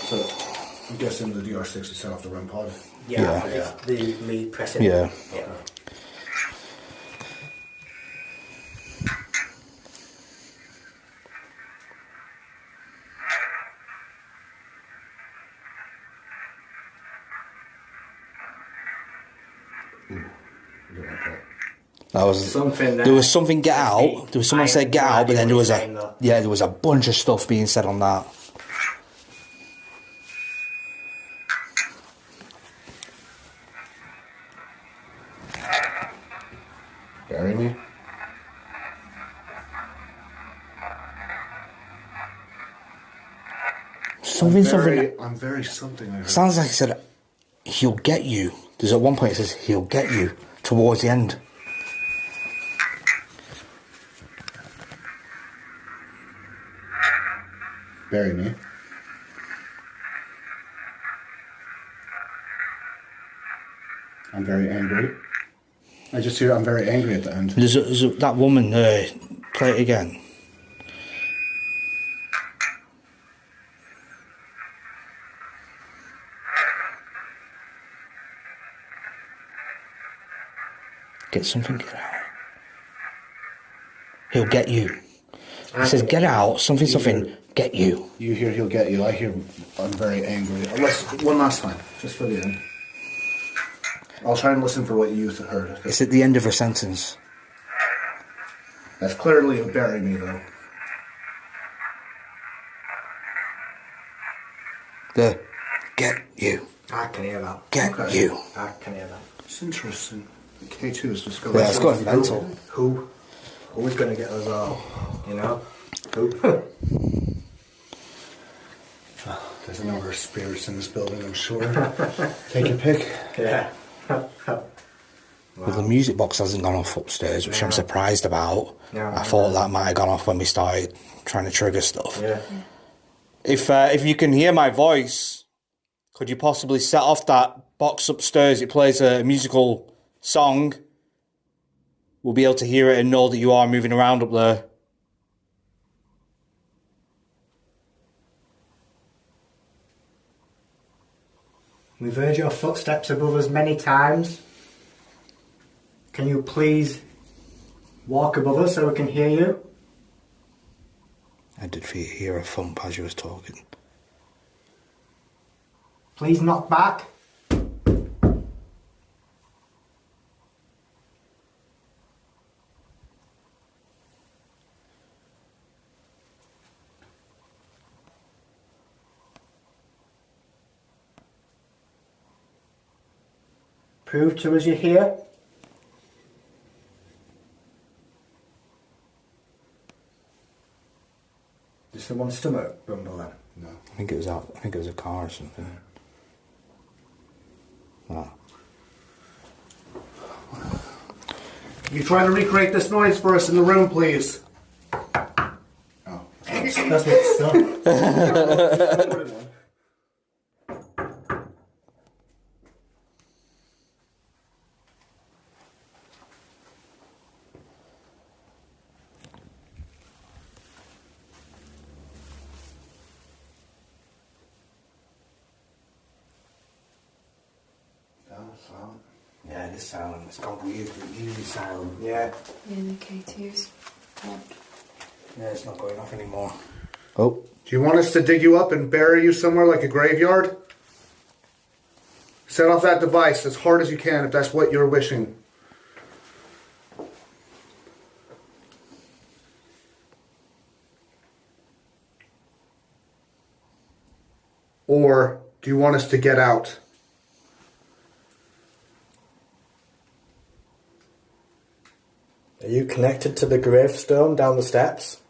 So, I'm guessing the DR6 is set off the REM pod. Yeah. Yeah. It's me pressing. Yeah. Yeah. That was Something there was something get out. There was someone I said get have no out, but idea then there what was he's a saying, though. there was a bunch of stuff being said on that. Bury me? Something. I'm very something. I heard. Sounds like he said he'll get you. There's at one point it says he'll get you towards the end. Bury me. I'm very angry. I just hear I'm very angry at the end. There's that woman. Play it again. Get something. Get out. He'll get you. It says get out. Something. Get you. You hear he'll get you. I hear I'm very angry. One last time, just for the end. I'll try and listen for what you heard. It's at the end of her sentence. That's clearly a bury me, though. The get you. I can hear that. Get Okay. you. I can hear that. It's interesting. The K2 is just going. Yeah, it's going mental. Who? Who's going to get us all? You know? Who? There's a number of spirits in this building, I'm sure. Take your pick. Yeah. Well, the music box hasn't gone off upstairs, which I'm surprised about. Yeah, I thought that might have gone off when we started trying to trigger stuff. Yeah. If you can hear my voice, could you possibly set off that box upstairs? It plays a musical song. We'll be able to hear it and know that you are moving around up there. We've heard your footsteps above us many times. Can you please walk above us so we can hear you? I did hear a thump as you was talking. Please knock back. Prove to us you're here. Did someone's stomach rumble then? No. I think it was out. I think it was a car or something. Ah. Can you try to recreate this noise for us in the room, please? Oh. That's what it's done. Silent. Yeah, it is silent. It's gone weird, but usually silent. Yeah. Yeah, the K2's dead. Yeah, it's not going off anymore. Oh. Do you want us to dig you up and bury you somewhere like a graveyard? Set off that device as hard as you can if that's what you're wishing. Or do you want us to get out? Are you connected to the gravestone down the steps?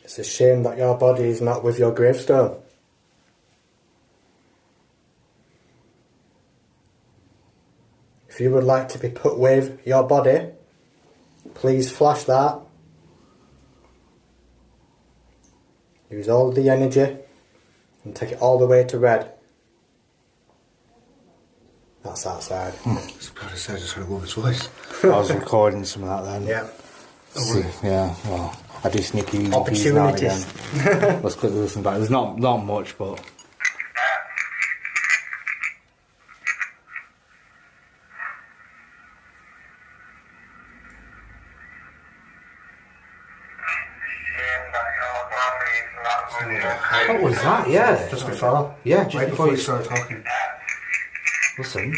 It's a shame that your body is not with your gravestone. If you would like to be put with your body, please flash that. Use all the energy and take it all the way to red. That's outside. I was about to say, I just heard a woman's voice. I was recording some of that then. Yeah. See, yeah, well, I do sneaky EPs now and again. Opportunities. Let's quickly listen back. There's not much, but... What was that? Yeah. Just before? Yeah, just Right before you you... started talking. Listen.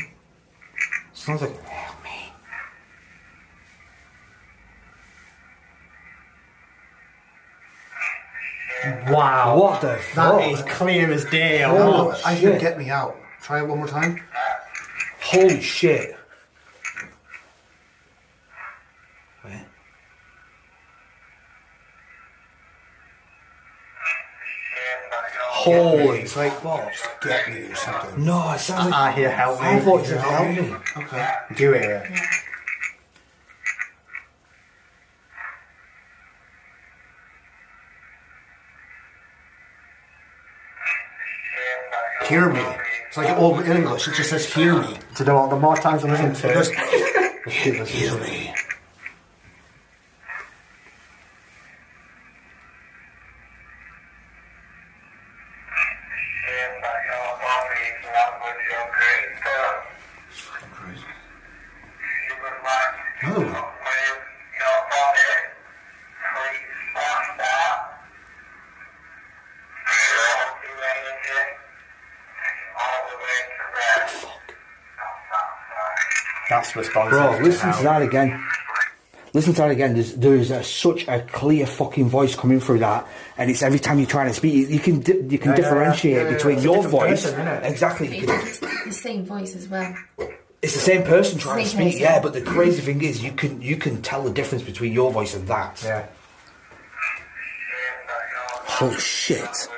Sounds like... Help me. Wow. What the fuck? That is clear as day. Oh, Oh, I shit. can get me out. Try it one more time. Holy shit. Wait. Holy It's like, fuck. get me or something. No, it sounds like... I hear help me. I thought it said help me. Okay. Do you hear it? Hear me. It's like old in English. It just says hear me. Do you know what? The more times I listen to Just it, hear me. It's fucking crazy. Another one. that's responsive. Bro, listen to that again. Listen to that again. There's such a clear fucking voice coming through that, and it's every time you're trying to speak, you can differentiate between It's a your different voice. person, isn't it? Exactly. You can- It's the same voice as well. It's the same person trying to Same speak, person. yeah. But the crazy thing is, you can tell the difference between your voice and that. Yeah. Oh shit.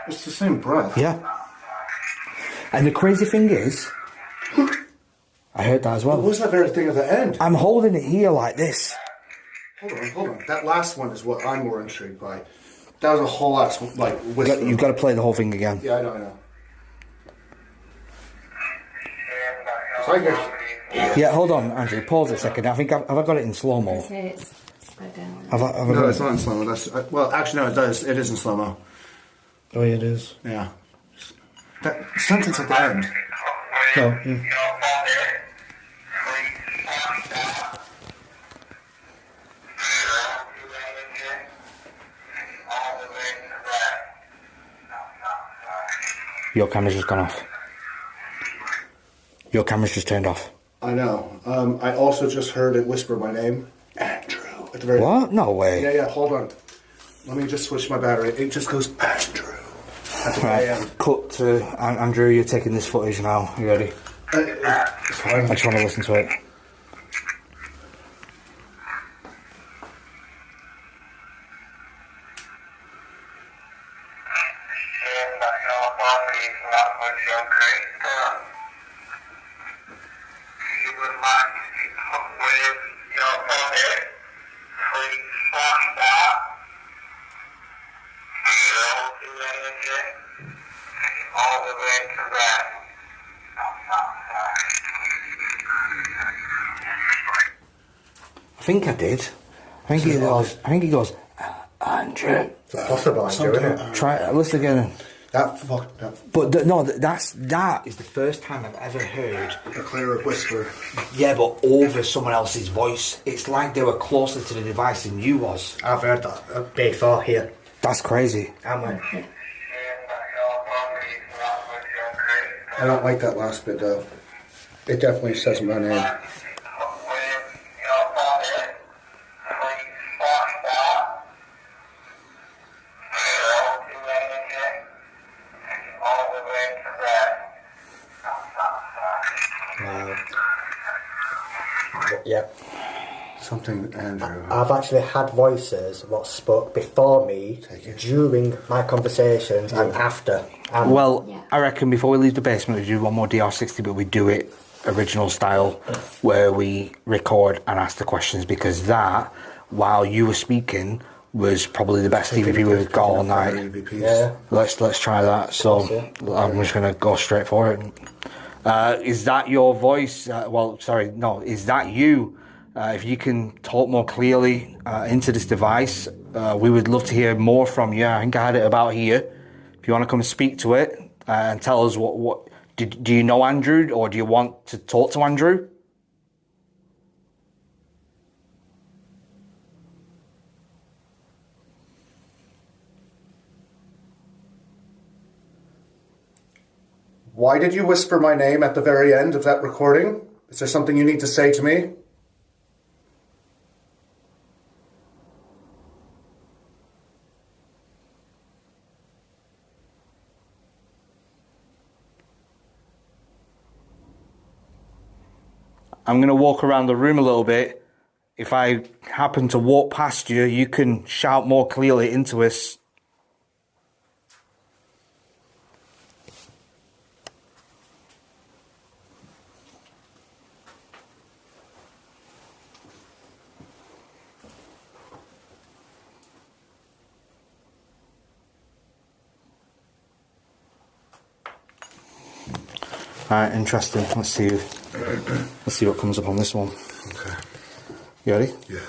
It's the same breath. Yeah. And the crazy thing is, I heard that as What well. was that very thing at the end? I'm holding it here like this. Hold on. That last one is what I'm more intrigued by. That was a whole ass, like, whisper. You've got to play the whole thing again. Yeah, I know. So I guess... Yeah, hold on, Andrew. Pause a second. I think have I got it in slow mo? Say it's spread down. Have I No, got it's not in slow-mo. Well, actually, no, it does. It is in slow-mo. Oh, yeah, it is. Yeah. That sentence at the end. No. Yeah. Your camera's just gone off. Your camera's just turned off. I know. I also just heard it whisper my name. Andrew. At the very What? No way. Yeah, hold on. Let me just switch my battery. It just goes, Andrew. At the very Right, end. cut to Andrew. You're taking this footage now. You ready? It's fine. I just want to listen to it. I think I did. I think he goes, Andrew. It's possible, Andrew, isn't it? Try listen again. That But that is the first time I've ever heard. a clearer whisper. Yeah, but over someone else's voice. It's like they were closer to the device than you was. I've heard that before here. That's crazy. Am I? I don't like that last bit though. It definitely says my name. Yep. Something, Andrew. I've actually had voices what spoke before me, during my conversations, and after. Well, Yeah. I reckon before we leave the basement, we do one more DR60, but we do it original style, where we record and ask the questions, because that, while you were speaking, was probably the best EVP we've got all night. Yeah. Let's try that. So I'm just gonna go straight for it. Is that your voice? Is that you? If you can talk more clearly into this device, we would love to hear more from you. I think I had it about here. If you want to come and speak to it and tell us what do you know Andrew, or do you want to talk to Andrew? Why did you whisper my name at the very end of that recording? Is there something you need to say to me? I'm going to walk around the room a little bit. If I happen to walk past you, you can shout more clearly into us. Alright, interesting. Let's see what comes up on this one. Okay. You ready? Yeah.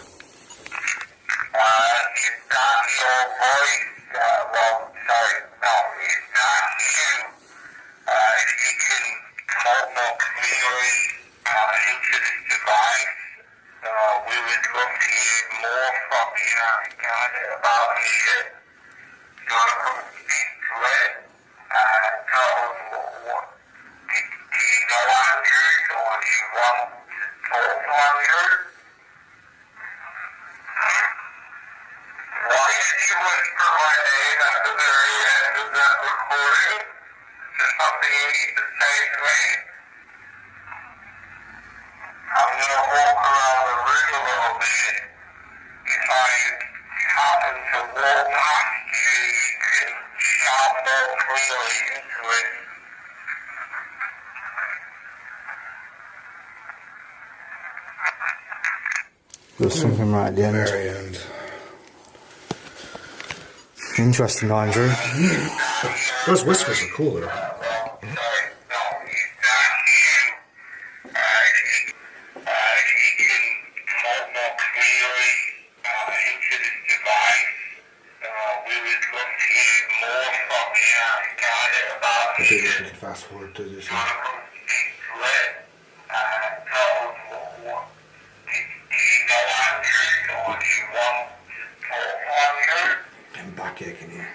There's something right at the end. Very end. Interesting, Andrew. Those whispers are cooler. I think we should fast forward to this one. I'm back aching here.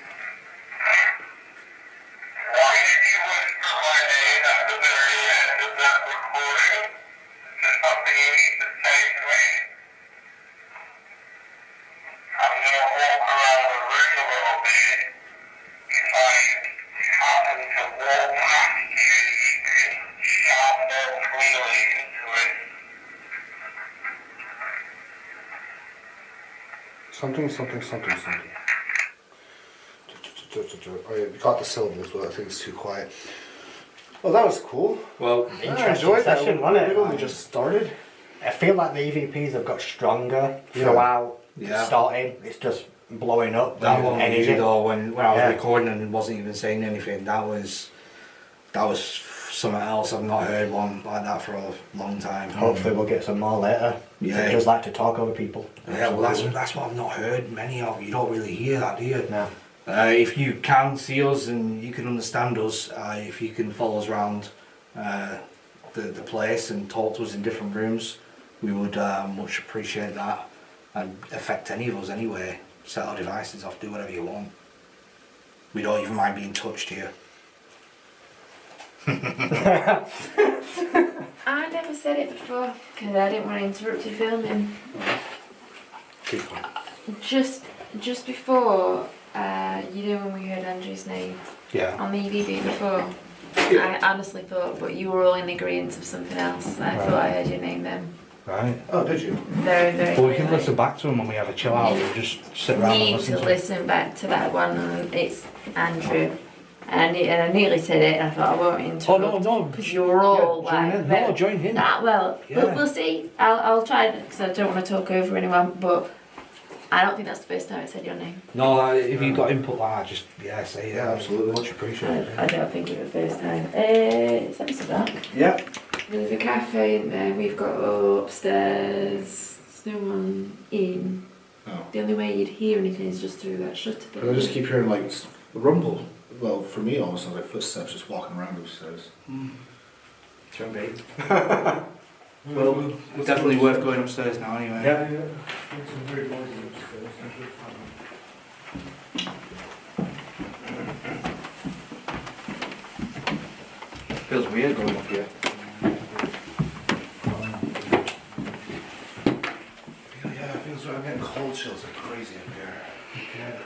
Something. Oh, yeah, we got the syllables, but I think it's too quiet. Well, that was cool. Well, I enjoyed that. session, wasn't it? We only just started. I feel like the EVPs have got stronger throughout starting. It's just blowing up. that one energy. though, when I was recording and wasn't even saying anything, that was something else. I've not heard one like that for a long time. Hopefully we'll get some more later. Yeah. They just like to talk over people. Yeah, well that's what I've not heard many of. You don't really hear that, do you? No. If you can see us and you can understand us, if you can follow us around the place and talk to us in different rooms, we would much appreciate that. And affect any of us anyway. Set our devices off, do whatever you want. We don't even mind being touched here. I never said it before because I didn't want to interrupt you filming. Keep on. Just before, you know, when we heard Andrew's name on the EVP before, I honestly thought, but you were all in agreement of something else. I thought I heard your name then. Right. Oh, did you? Very, very. Well, we can clearly. listen back to them when we have a chill out. We'll just sit around and Need listen to to them. listen back to that one. It's Andrew. And I nearly said it, and I thought I won't interrupt. Oh, no. Because you're all Yeah, join like... in. No, join in. Ah, well, Yeah. we'll see. I'll try, because I don't want to talk over anyone, but I don't think that's the first time I said your name. No, if you've got input like that, just, say it. Yeah, absolutely. Much appreciated. I don't think it's the first time. It's nice of that. Yeah. There's a cafe in there. We've got upstairs. There's no one in. Oh. The only way you'd hear anything is just through that shutter. But I just keep hearing like rumble. Well, for me, almost sounds like footsteps just walking around upstairs. Can be. Well, it's definitely worth going upstairs now anyway. Yeah. Feels weird going up here. Yeah, it feels right. I'm getting cold chills like crazy up here. Yeah,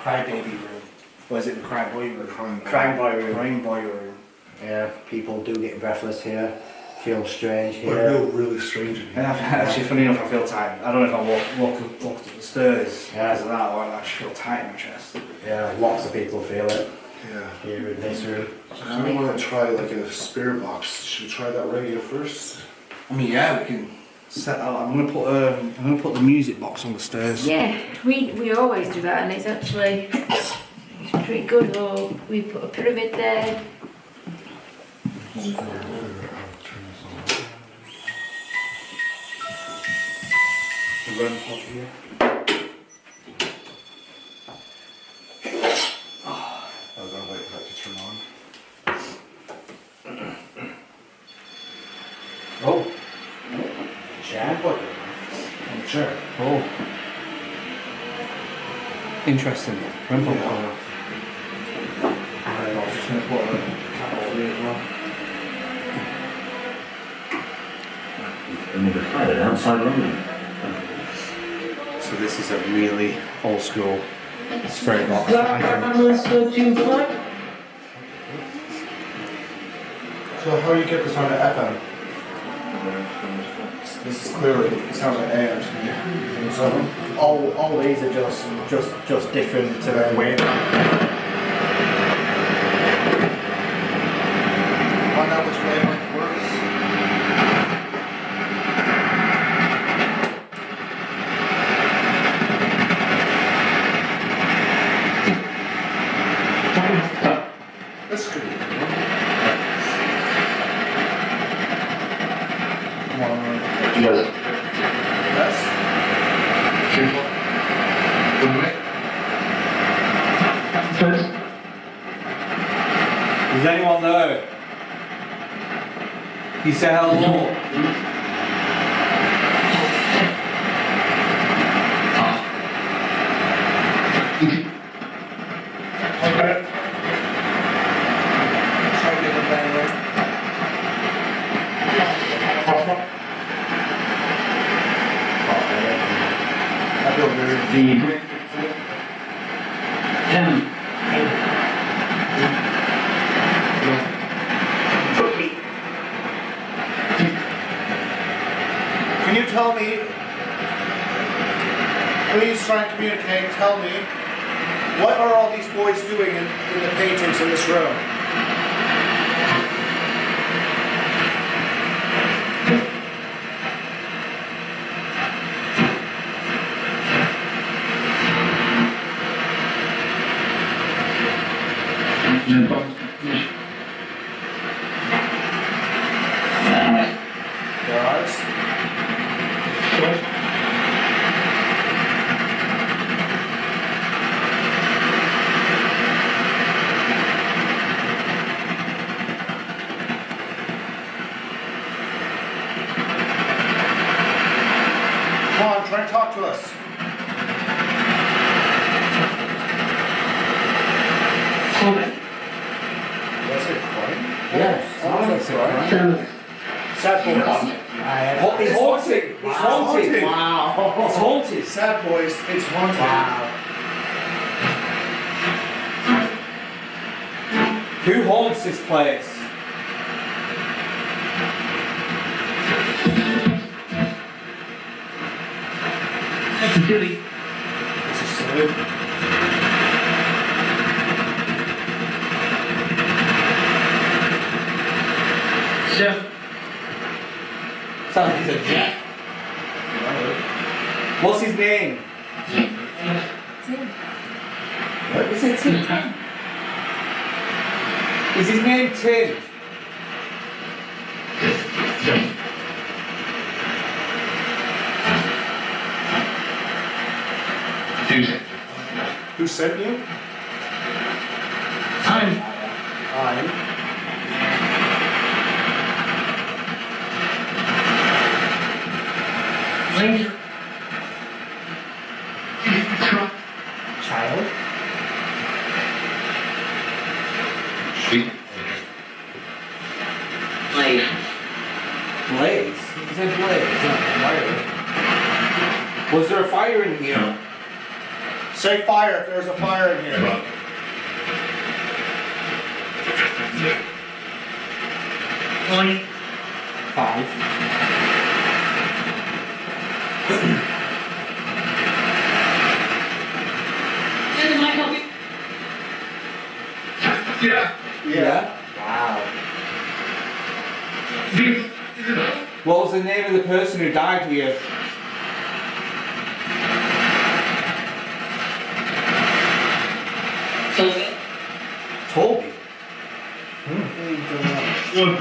crybaby room. Or is it the cry boy room? Crying boy room. Crying boy room. Yeah, people do get breathless here, feel strange But here. really strange in here. And actually, funny enough, I feel tight. I don't know if I walk up the stairs because of that, or I actually feel tight in my chest. Yeah, lots of people feel it Yeah. here in this room. I kind of want to try like a spirit box. Should we try that radio first? I mean, yeah, we can set out. I'm gonna put the music box on the stairs. Yeah, we always do that, and it's actually pretty good. Or we put a pyramid there. The run plug here. I'm gonna wait for that to turn on. Oh, Chair? On the chair. oh. Interesting. Run plug. Yeah. I was just gonna put a cat over here as well. And we've decided outside London. So this is a really old school spirit box. So how do you get this on the FM? This is clearly, it sounds like AM to me. So, All these are just different wavelengths. find out which wavelength works. This could be a good one. Come on, Yes. Does anyone know? Can you say hello? Try to get the band I feel weird. Can you tell me, please try and communicate, tell me, what are all these boys doing in the paintings in this room? Their eyes? Come on, try and talk to us. That's it, crying? Yes, That's crying. sad boys. It's haunted! It's haunted! Wow. It's haunted! Sad boys, it's haunted. Wow. Who haunts this place? silly. This is silly. Jeff. Sounds like he's a Jeff. What's his name? Tim. What is it, Tim? Is his name Tim? Tuesday. Who sent you? I'm. Later. Truck. Child. Sweet. Later. Blaze? He said Blaze, not fire. Was there a fire in here? Say fire if there's a fire in here. One. 5. Then might not be. Yeah. Yeah. Wow. What was the name of the person who died here? Toby. One.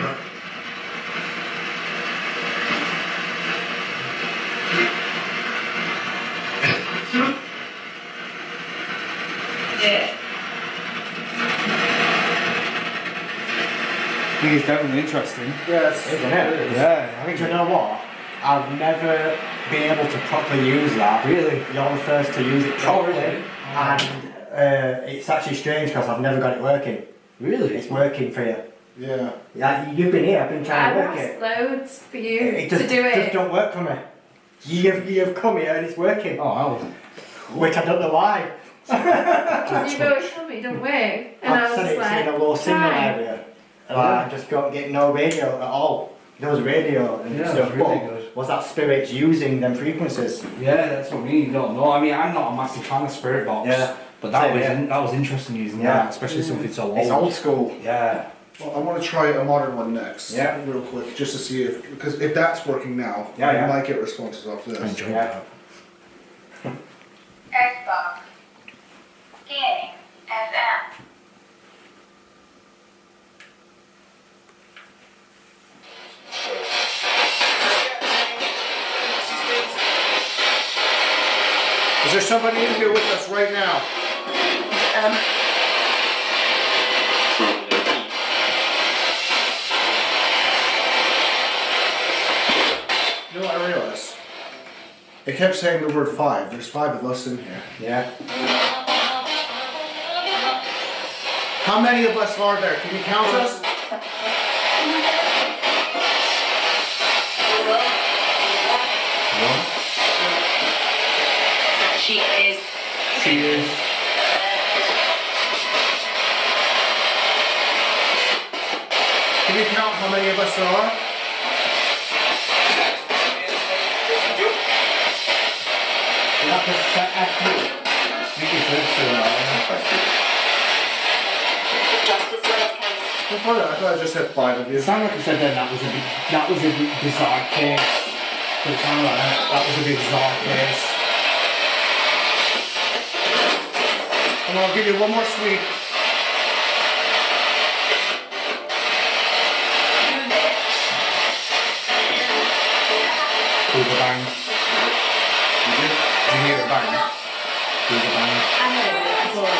Yeah. I think it's definitely interesting. Yes. Isn't it? Yeah, I Do think you know what? I've never been able to properly use that. Really? You're the first to use it properly. really? And it's actually strange because I've never got it working. Really? It's working for you. Yeah. Yeah, you've been here, I've been trying to I've work asked it. loads for you It just, to do just it. don't work for me. You've come here and it's working. Oh, hell. Which I don't know why. You've always told me it don't work. And I I've was said just it's like, in a low signal "Fine." area. And I just got get no radio at all. There was radio and Yeah, stuff, it's really but good. was that spirits using them frequencies? Yeah, that's what I mean. You don't know. I mean, I'm not a massive fan of Spirit Box. Yeah. But that Same, was yeah. that was interesting using Yeah. that, especially something so old. It's old school. Yeah. Well, I want to try a modern one next. Yeah. Real quick, just to see because if that's working now, Yeah, I yeah. might get responses off this. Enjoy Yeah. Xbox. Scanning. FM. Is there somebody in here with us right now? You know what I realized? It kept saying the word 5. There's 5 of us in here. Yeah. How many of us are there? Can you count us? She is. She is. Can you count how many of us there are? You have to set F you. Justice Letters Council. I thought I just said 5 of you. It sounded like you said then that was a bizarre case. But it sounded like that was a bizarre case. And I'll give you one more sweet. Through the bang. Did you hear a bang? Through the bang. I heard it before.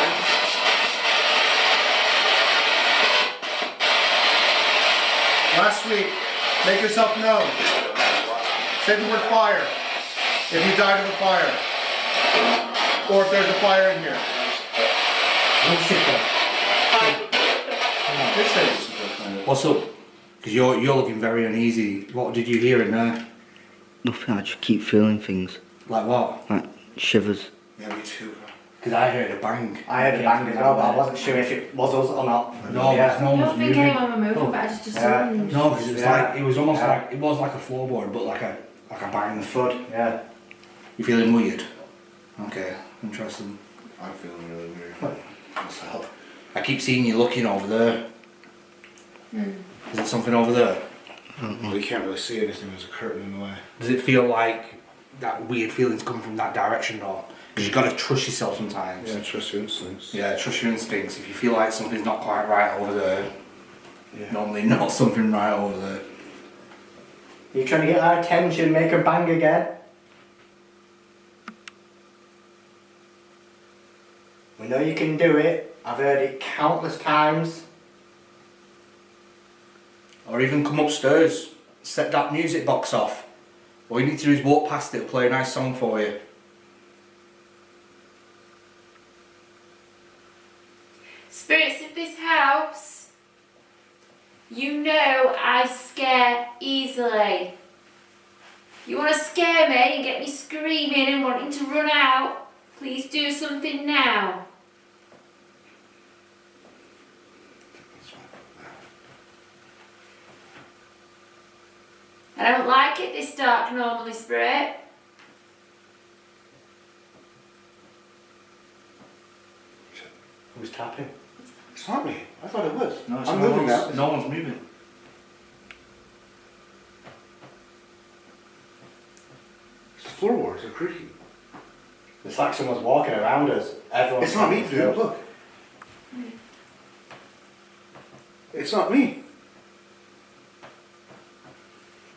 Last week, make yourself known. Say the word fire. If you died of a fire. Or if there's a fire in here. Let's sit there. Just say this. What's up? Because you're looking very uneasy. What did you hear in there? Nothing, I just keep feeling things. Like what? Like shivers. Yeah, me too. Because I heard a bang. I heard a bang as well, but I wasn't sure if it was us or not. No, Yeah. no I one don't was think moving. anyone were moving, but I just assumed. No, because it was Yeah. like it was almost Yeah. like it was like a floorboard, but like a bang. Thud, yeah. You feeling weird? Okay, interesting. I'm feeling really weird myself. I keep seeing you looking over there. Is it something over there? Well, you can't really see anything. There's a curtain in the way. Does it feel like that weird feeling's coming from that direction though? Because you've got to trust yourself sometimes. Yeah, trust your instincts. Yeah, trust your instincts. If you feel like something's not quite right over there, normally not something right over there. You trying to get our attention, make her bang again? We know you can do it. I've heard it countless times. Or even come upstairs, set that music box off. All you need to do is walk past it, play a nice song for you. Spirits of this house, you know I scare easily. You want to scare me and get me screaming and wanting to run out? Please do something now. I don't like it this dark normally, Spirit. Who's tapping? It's not me. I thought it was. No, I'm moving now. No one's moving. The floorboards are creaky. It's like someone's walking around us. Everyone's It's not me, dude. Look. It's not me.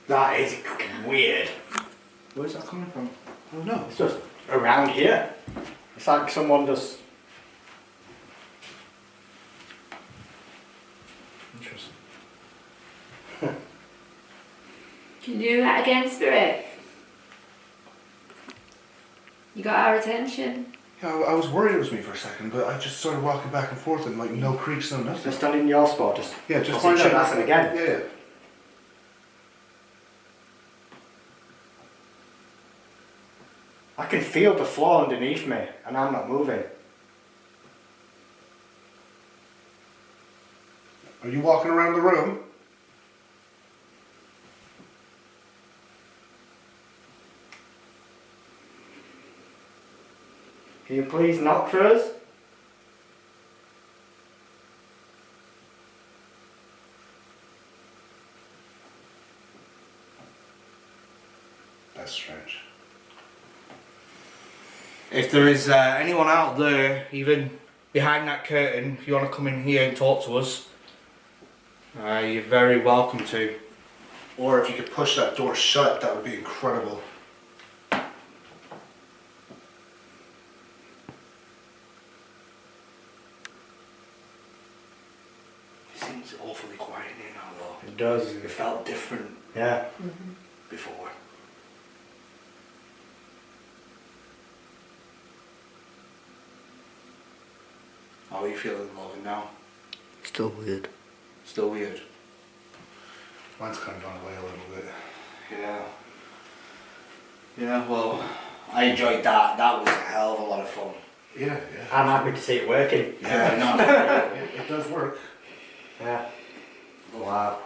That is fucking weird. Where's that coming from? I don't know. It's just around here. It's like someone just... Interesting. Can you do that again, Spirit? You got our attention. Yeah, I was worried it was me for a second, but I just started walking back and forth and like no creaks, no nothing. Just stand in your spot, just... Yeah, just What's find it out. should happen again? Yeah. I can feel the floor underneath me, and I'm not moving. Are you walking around the room? Can you please knock for us? That's strange. If there is anyone out there, even behind that curtain, if you want to come in here and talk to us, you're very welcome to. Or if you could push that door shut, that would be incredible. It seems awfully quiet here now though. It does. It felt different Yeah. before. How are you feeling, Logan, now? Still weird. Still weird? Mine's kind of gone away a little bit. Yeah. Yeah, well, I enjoyed that. That was a hell of a lot of fun. Yeah, I'm happy to see it working. Yeah, no. It does work. Yeah. Wow.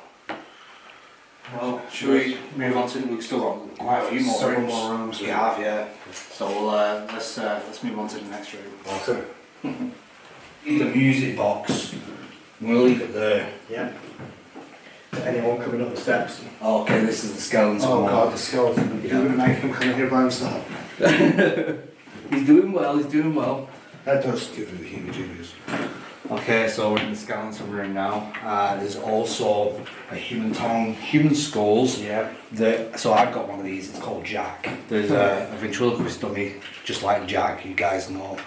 Well, should we move on to? We've still got quite a few more Several rooms. more rooms. We have, yeah. So let's move on to the next room. Awesome. The music box. We'll leave it there. Yeah. Anyone coming up the steps? Oh, okay, this is the skeleton. Oh god, the skeleton. Yeah. You would make him come in here by himself. He's doing well. He's doing well. That does give me the heebie-jeebies. Okay, so we're in the skeleton room now. There's also a human tongue, human skulls. Yeah. So I've got one of these. It's called Jack. There's a ventriloquist dummy, just like Jack. You guys know.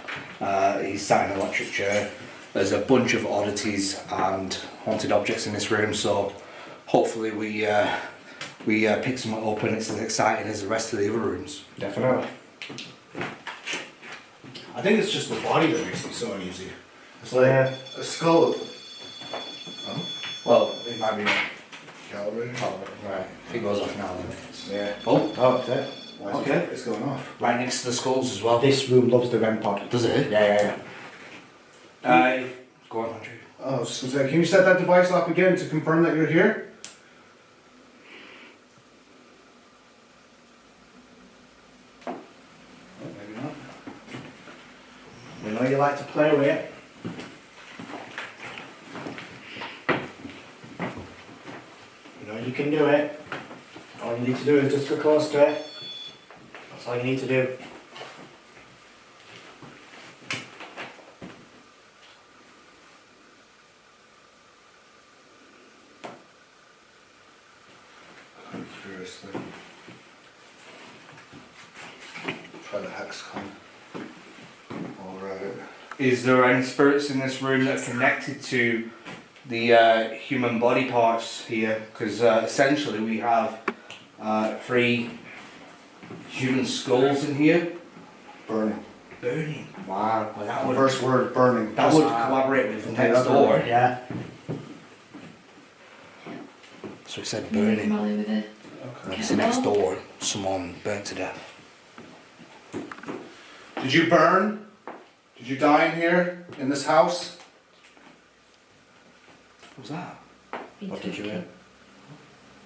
He's sat in an electric chair. There's a bunch of oddities and haunted objects in this room. So hopefully we pick some up and it's as exciting as the rest of the other rooms. Definitely. I think it's just the body that makes me so uneasy. It's like a skull. Oh? Well, I mean, Gallery. right. If it goes off now, then it's Yeah. oh, Oh, that's it. Why is Okay. It's going off. right next to the skulls as well. This room loves the REM pod. Does it? Yeah. Go on, Andrew. Oh, I was just gonna say, can you set that device up again to confirm that you're here? Oh, maybe not. know you like to play with it. You know you can do it. All you need to do is just go close to it. That's all you need to do. Seriously. Try the hex con. Alright. Is there any spirits in this room that are connected to the human body parts here? Because essentially we have 3 human skulls in here. Burning. Burning. Wow. Well, that would, First word, burning. that would collaborate with the next door. Yeah. So it said Burning. burning. Molly with it. Okay. It's the next door. Someone burnt to death. Did you burn? Did you die in here? In this house? What was that? Been What did you talking. hear?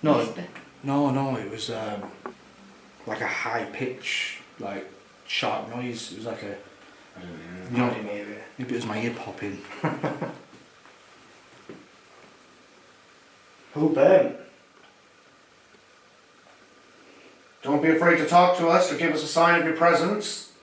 No, Whisper. no, it was like a high pitch, like sharp noise. It was like a. I didn't hear it. No, Maybe. maybe it was my ear popping. Who burnt? Don't be afraid to talk to us or give us a sign of your presence.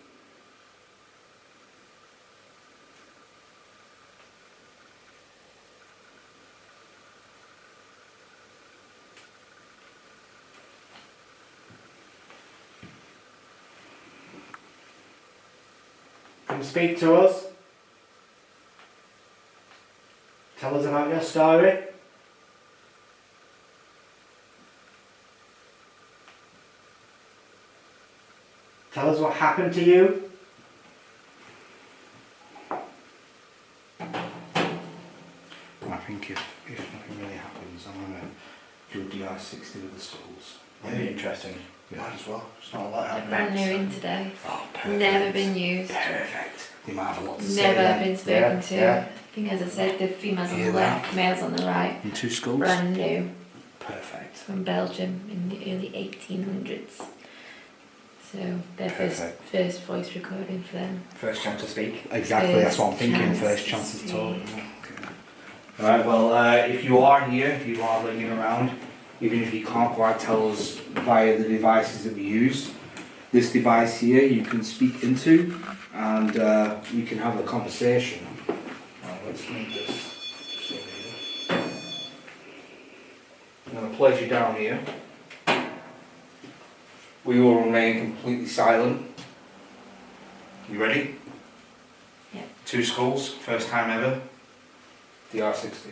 Come speak to us. Tell us about your story. Tell us what happened to you. I think if nothing really happens, I'm gonna do a DR60 with the skulls. Very interesting. Might as well. It's not a lot happening. Brand new in today. Oh, perfect. Never been used. Perfect. They might have a lot to say. Never then. been spoken Yeah, to. yeah. I think, as I said, the females on Hear the that? left, males on the right. And 2 skulls. Brand new Perfect. from Belgium in the early 1800s. So their Perfect. first voice recording for them. First chance to speak. Exactly. That's what I'm thinking. Chance First to chances speak. talk. Right, well, if you are here, if you are looking around, even if you can't quite tell us via the devices that we use, this device here you can speak into and we can have a conversation. Right, let's move this just over here. I'm going to place you down here. We will remain completely silent. You ready? Yeah. 2 skulls, first time ever. DR60.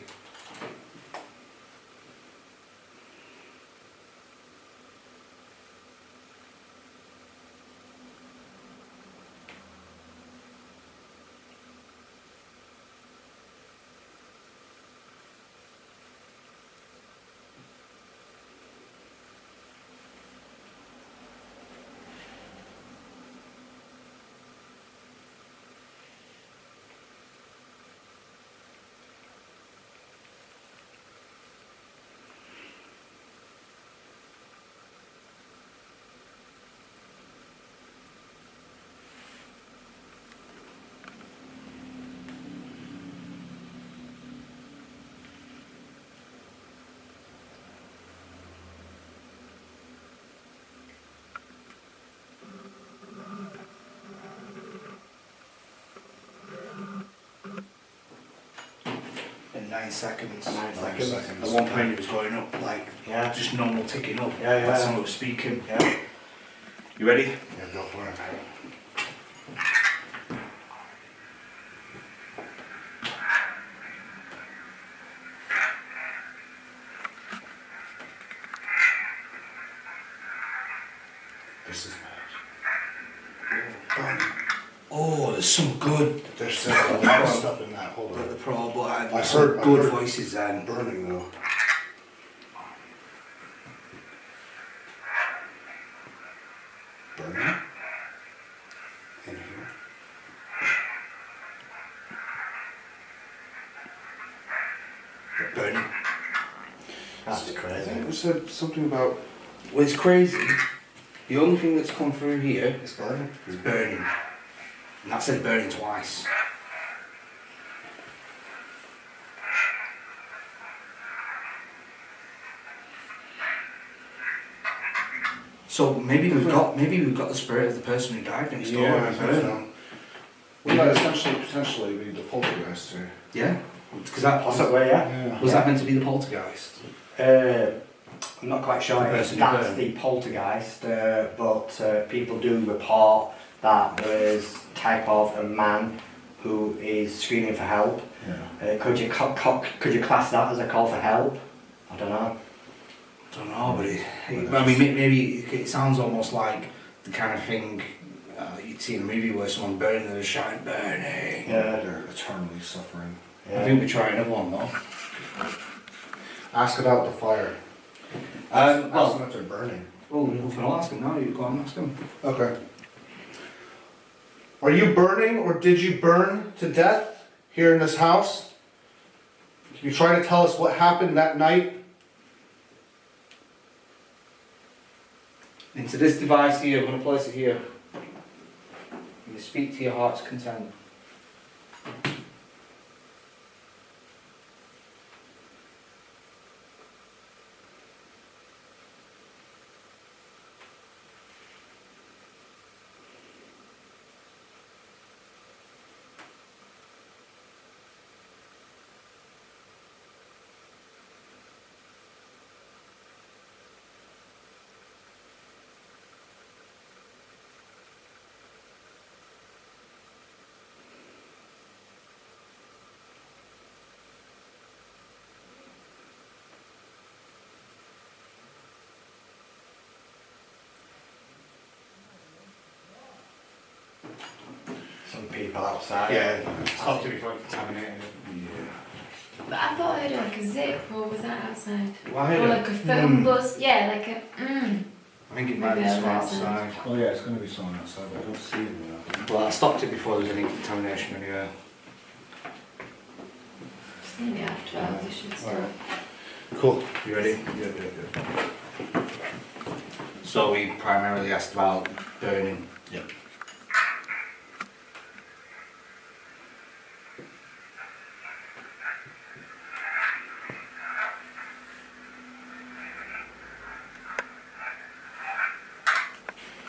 In 9 seconds. 9 seconds. At one point it was going up, like, Yeah. just normal ticking up. Yeah, yeah. Like someone was speaking. Yeah. You ready? Yeah, go for it. This is bad. Oh, there's some good. There's a lot of stuff in that. Hold The on. pro, but I there's some heard- I good heard- voices then. Burning though. Burning. In here. Burning. That's I crazy. think it said something about Well, it's crazy. The only thing that's come through here it's burning. is burning. And that said burning twice. So maybe we've got the spirit of the person who died next door. Yeah, I think so. Would that potentially be the poltergeist here? Yeah. Because that Possibly, yeah. was that meant to be the poltergeist? I'm not quite sure The if person who that's burned. the poltergeist, but people do report that there's type of a man who is screaming for help. Yeah. Could you class that as a call for help? I don't know. I don't know, but I mean, maybe it sounds almost like the kind of thing you'd see in a movie where someone burning and they're shouting, burning. Yeah. They're eternally suffering. Yeah. I think we try another one though. Ask about the fire. Ask them if they're burning. Well, we can all ask him now. You go and ask him. Okay. Are you burning or did you burn to death here in this house? Can you try to tell us what happened that night? Into this device here, I'm going to place it here. You speak to your heart's content. Some people outside. Yeah, stop to before it's contaminated. But I thought I heard like a zip, or was that outside? Well, I Or like a phone buzz, yeah, like a I think it might be Maybe someone outside. outside. Oh yeah, it's going to be someone outside, but I don't see them now. Well, I stopped it before there was any contamination anywhere. It's nearly after 12, we should start. Cool. You ready? Yeah. So we primarily asked about burning. Yep.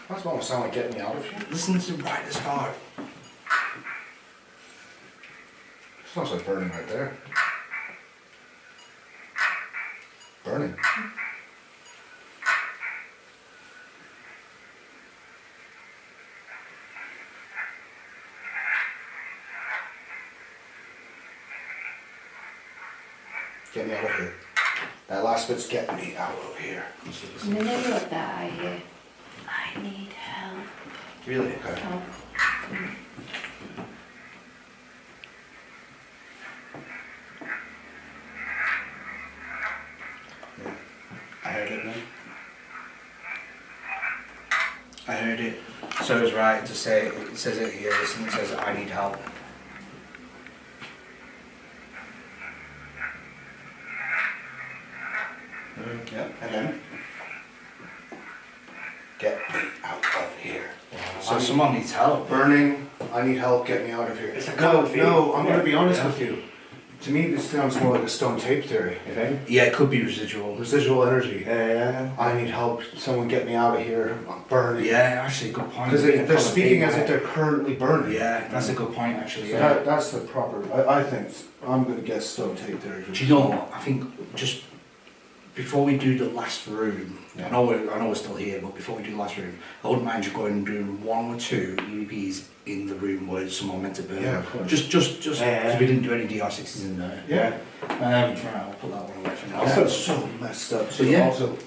That's what sound like getting me out of here. Listen to right at the start. Sounds like burning right there. Burning. Get me out of here. That last bit's getting me out of here. In the middle of that, I hear, I need help. Really? Okay. Help. I heard it, man. I heard it. So it was right to say, it says it here, listen, it says, I need help. Yeah, and then get me out of here. So someone needs help. Burning, I need help, get me out of here. It's a No, common theme. no, I'm going to be honest Yeah. with you. To me, this sounds more like a stone tape theory. You think? Yeah, it could be residual. Residual energy. Yeah. I need help, someone get me out of here. I'm burning. Yeah, actually, good point. Because they're speaking as if they're currently burning. Yeah, that's a good point, actually. So Yeah. that's the proper. I think I'm going to guess stone tape theory. Do you know what? I think just before we do the last room, Yeah. I know we're still here, but before we do the last room, I wouldn't mind you going and doing one or two EVPs in the room where someone meant to burn. Yeah, of course. Just because Yeah. we didn't do any DR6s in there. Yeah. Right, I'll put that one away for now. Also, so messed up. So But yeah. also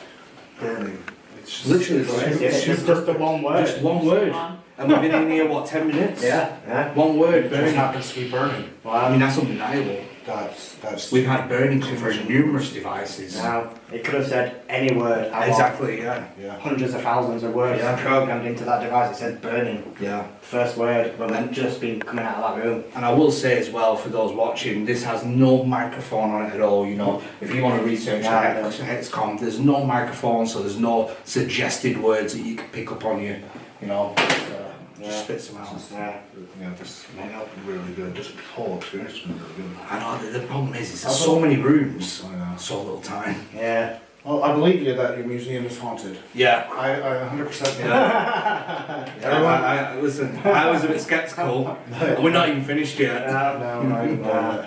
burning. It's just, Literally, It's just the one word. Just one word. And we've been in here, what, 10 minutes? Yeah. One word, It just burning. happens to be burning. Well, I mean, that's undeniable. That's. We've had burning covering numerous devices. Now, it could have said any word. out of Exactly, yeah. Yeah. Hundreds of thousands of words Yeah. programmed into that device. It said burning. Yeah. First word when we've just been coming out of that room. And I will say as well, for those watching, this has no microphone on it at all. You know, if you want to research XCOM, there's no microphone, so there's no suggested words that you can pick up on you. You know, just spits them out. Yeah, this is really good. This whole experience has been really good. I know, the problem is there's so many rooms, I know. so little time. Yeah. Well, I believe you that your museum is haunted. Yeah. I 100%. Listen, I was a bit sceptical. We're not even finished yet. No.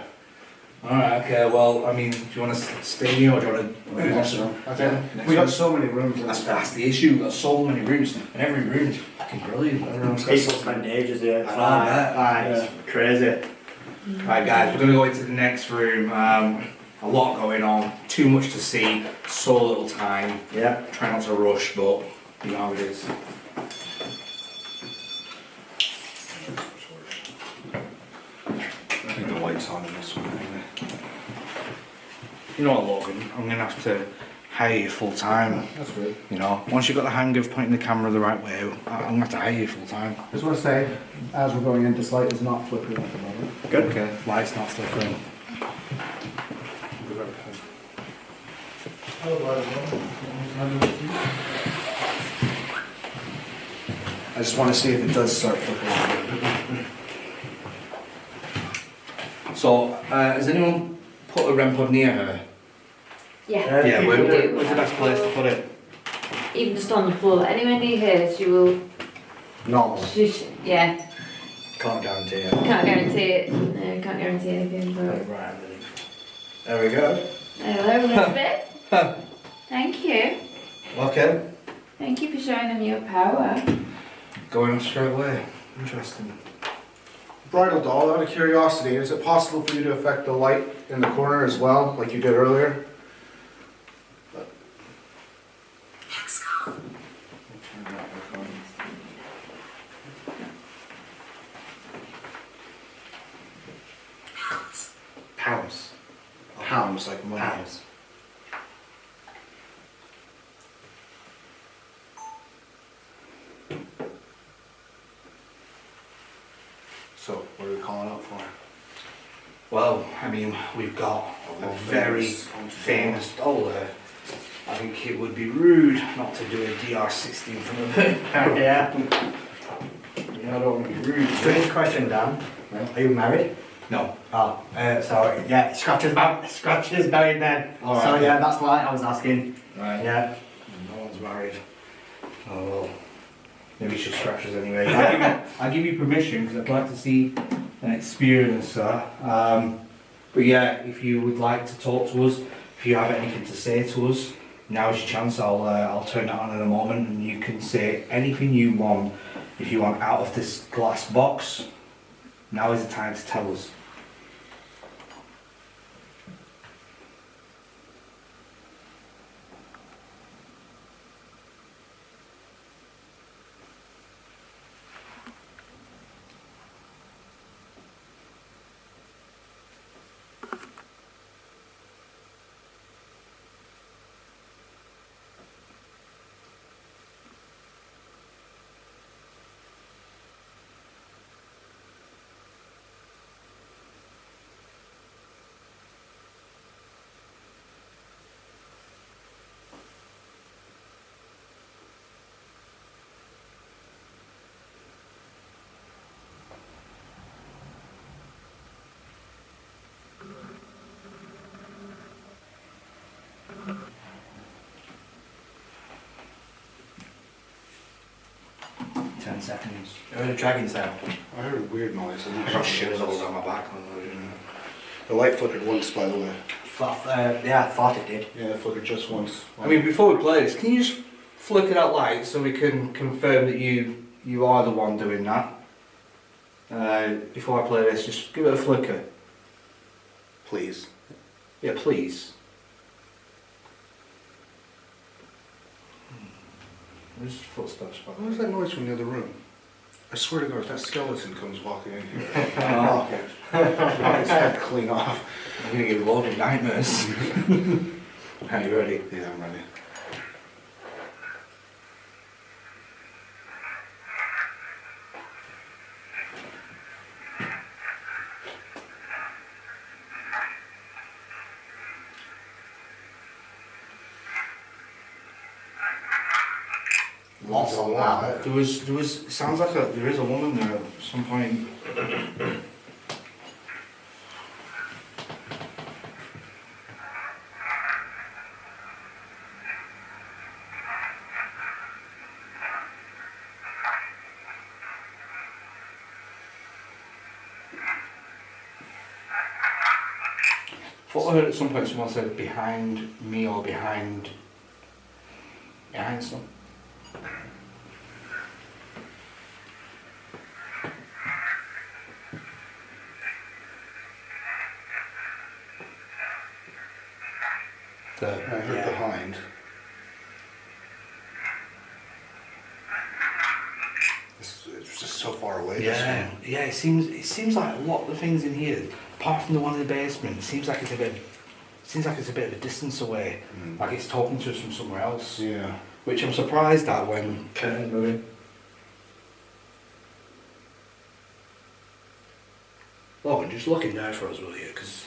Alright, okay, well, I mean, do you want to stay here or do you want to do next room? I think we got so many rooms. That's the issue, we've got so many rooms, and every room is fucking brilliant. Everyone's got People spend ages here. I bet. It's crazy. Right guys, we're going to go into the next room. A lot going on, too much to see, so little time. Yeah. Try not to rush, but you know how it is. I think the light's on in this one anyway. You know what, Logan, I'm going to have to hire you full time. That's good. You know, once you've got the hang of pointing the camera the right way, I'm going to have to hire you full time. Just want to say, as we're going in, this light is not flickering at the moment. Good. Okay, light's not flickering. I just want to see if it does start flickering. So, has anyone put a REM pod near her? Yeah. Yeah, people do. where's the best place to put it? Even just on the floor. Anywhere near her, she will. Normal. Yeah. Can't guarantee it. Can't guarantee it. No, can't guarantee anything. But Right, there we go. hello, Elizabeth. Thank you. Okay. Thank you for showing them your power. Going on straight away. Interesting. Bridal doll, out of curiosity, is it possible for you to affect the light in the corner as well, like you did earlier? Pounds. Pounds, like money. Pounds. So, what are we calling out for? Well, I mean, we've got a very famous doll there. I think it would be rude not to do a DR16 from a bit. Yeah. I don't want to be rude. Strange question, Dan. Are you married? No. Oh, so yeah, scratches married then. All right. So yeah, that's why I was asking. Right. Yeah. No one's married. Oh well. Maybe she scratches anyway. I'll give you permission because I'd like to see and experience that. But yeah, if you would like to talk to us, if you have anything to say to us, now's your chance. I'll turn that on in a moment, and you can say anything you want. If you want out of this glass box, now is the time to tell us. Seconds. I heard a dragon sound. I heard a weird noise. I got shivers all down my back. The light flickered once, by the way. Yeah, I thought it did. Yeah, it flickered just once. I mean, before we play this, can you just flicker that light so we can confirm that you are the one doing that? Before I play this, just give it a flicker. Please. Yeah, please. There's footsteps back What was that noise from the other room? I swear to God, if that skeleton comes walking in here, Oh. knock his head clean off. I'm gonna give Logan nightmares. Are you ready? Yeah, I'm ready. Lots of that. There was. Sounds like there is a woman there at some point. I thought I heard at some point someone said behind me or behind some. I heard behind. It's just so far away. Yeah, yeah. It seems like a lot of the things in here, apart from the one in the basement, it seems like it's a bit of a distance away. Like it's talking to us from somewhere else. Yeah. Which I'm surprised at when curtains moving. Logan, just look in there for us, will you? Because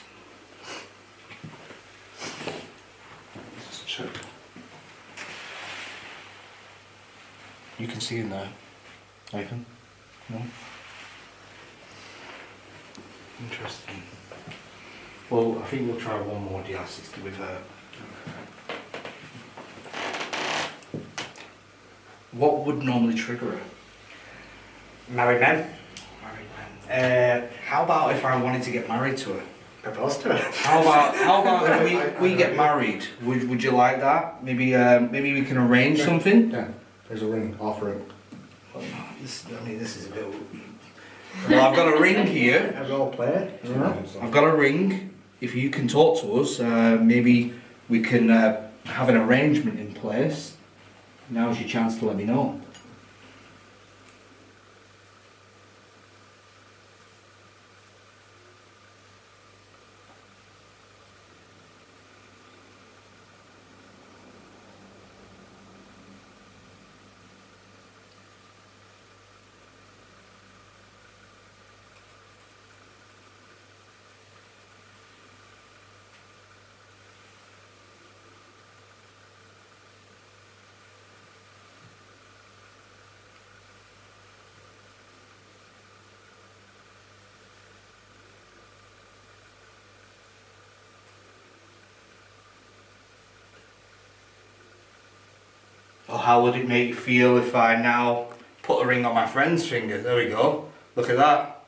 Just check. you can see in there. Nathan? No? Interesting. Well, I think we'll try one more DR60 with her. What would normally trigger her? Married men. How about if I wanted to get married to her? Propose to her. How about if we get married? Would you like that? Maybe we can arrange something. Yeah. There's a ring. Offer it. This is a bit. Well, I've got a ring here. A role play. I've got a ring. If you can talk to us, maybe we can have an arrangement in place. Now's your chance to let me know. Or how would it make you feel if I now put a ring on my friend's finger? There we go. Look at that.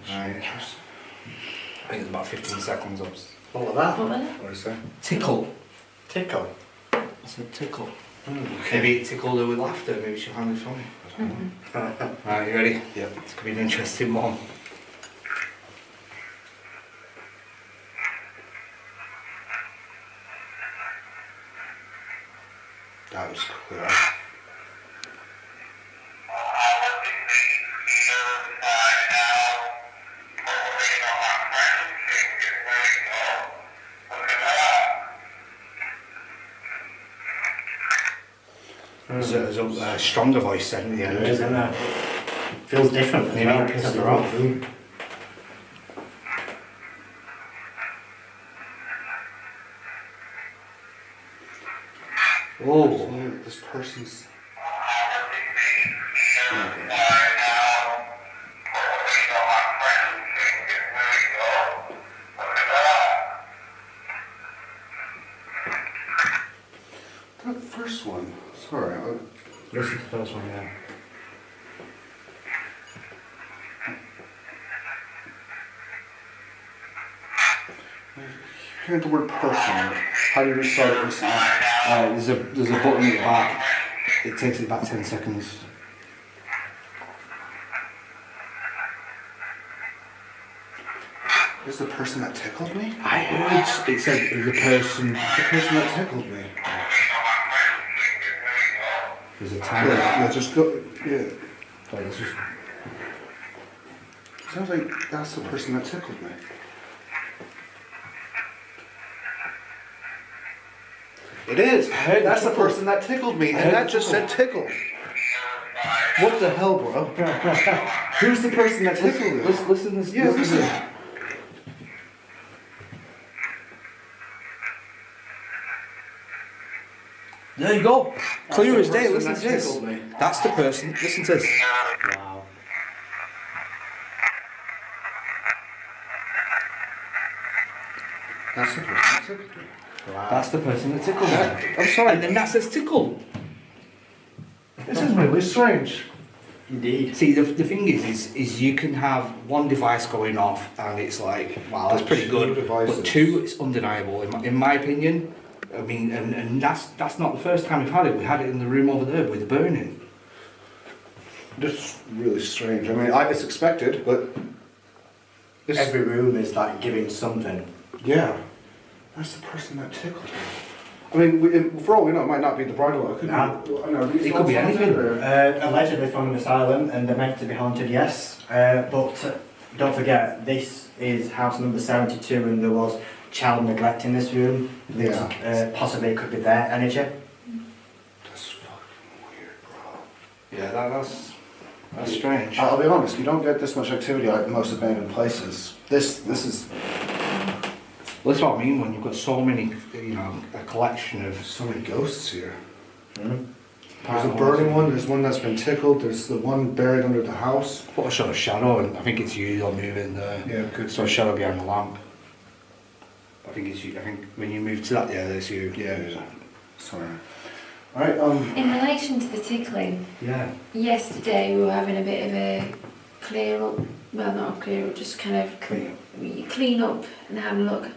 Right. I think it's about 15 seconds up. What was that? What was it? What do you say? Tickle. Tickle. I said tickle. Maybe it tickled her with laughter. Maybe she'll find it funny. Right, you ready? Yep. It's going to be an interesting one. That was clear. There's a stronger voice then at the end. There is, isn't there? Feels different. Maybe it pissed her off. Oh, This person's. That first one. Sorry. listen to the first one, yeah. Hearing the word person. How do you restart it this time? There's a button at the back. It takes it about 10 seconds. Is the person that tickled me? I heard it said the person that tickled me. There's a timer. Yeah, just go. Yeah. Wait, let's just... Sounds like that's the person that tickled me. It is. That's the person that tickled me, and that just said tickled. What the hell, bro? Who's the person that tickled me? Listen to this. Yeah, listen. There you go. Clear as day. Listen that to this. tickled me. That's the person. Listen to this. Wow. That's the person that tickled me. Wow. That's the person that tickled me. I'm sorry. And then that says tickle. This is really strange. Indeed. See, the thing is you can have one device going off and it's like, wow, that's pretty good. Devices. But two, it's undeniable, in my opinion. I mean, and that's not the first time we've had it. We had it in the room over there with the burning. This is really strange. I mean, it's expected, but... It's, Every room is like giving something. yeah. That's the person that tickled me. I mean, for all we know, it might not be the bridal. It could be... It could be anything. Allegedly from an asylum, and they're meant to be haunted, yes. But don't forget, this is house number 72, and there was child neglect in this room. Yeah. Possibly it could be their energy. That's fucking weird, bro. Yeah, that's strange. I'll be honest, you don't get this much activity at most abandoned places. This is Well, that's what I mean when you've got so many, a collection of... so many ghosts here. Mm-hmm. There's a burning one, there's one that's been tickled, there's the one buried under the house. Put a sort of shadow, and I think it's you or moving there. Yeah, good. So a shadow behind the lamp. I think it's you. I think when you move to that, yeah, there's you. Yeah. Sorry. Alright, In relation to the tickling, Yeah. yesterday we were having a bit of a clear up, well not a clear up, just kind of clean up and have a look.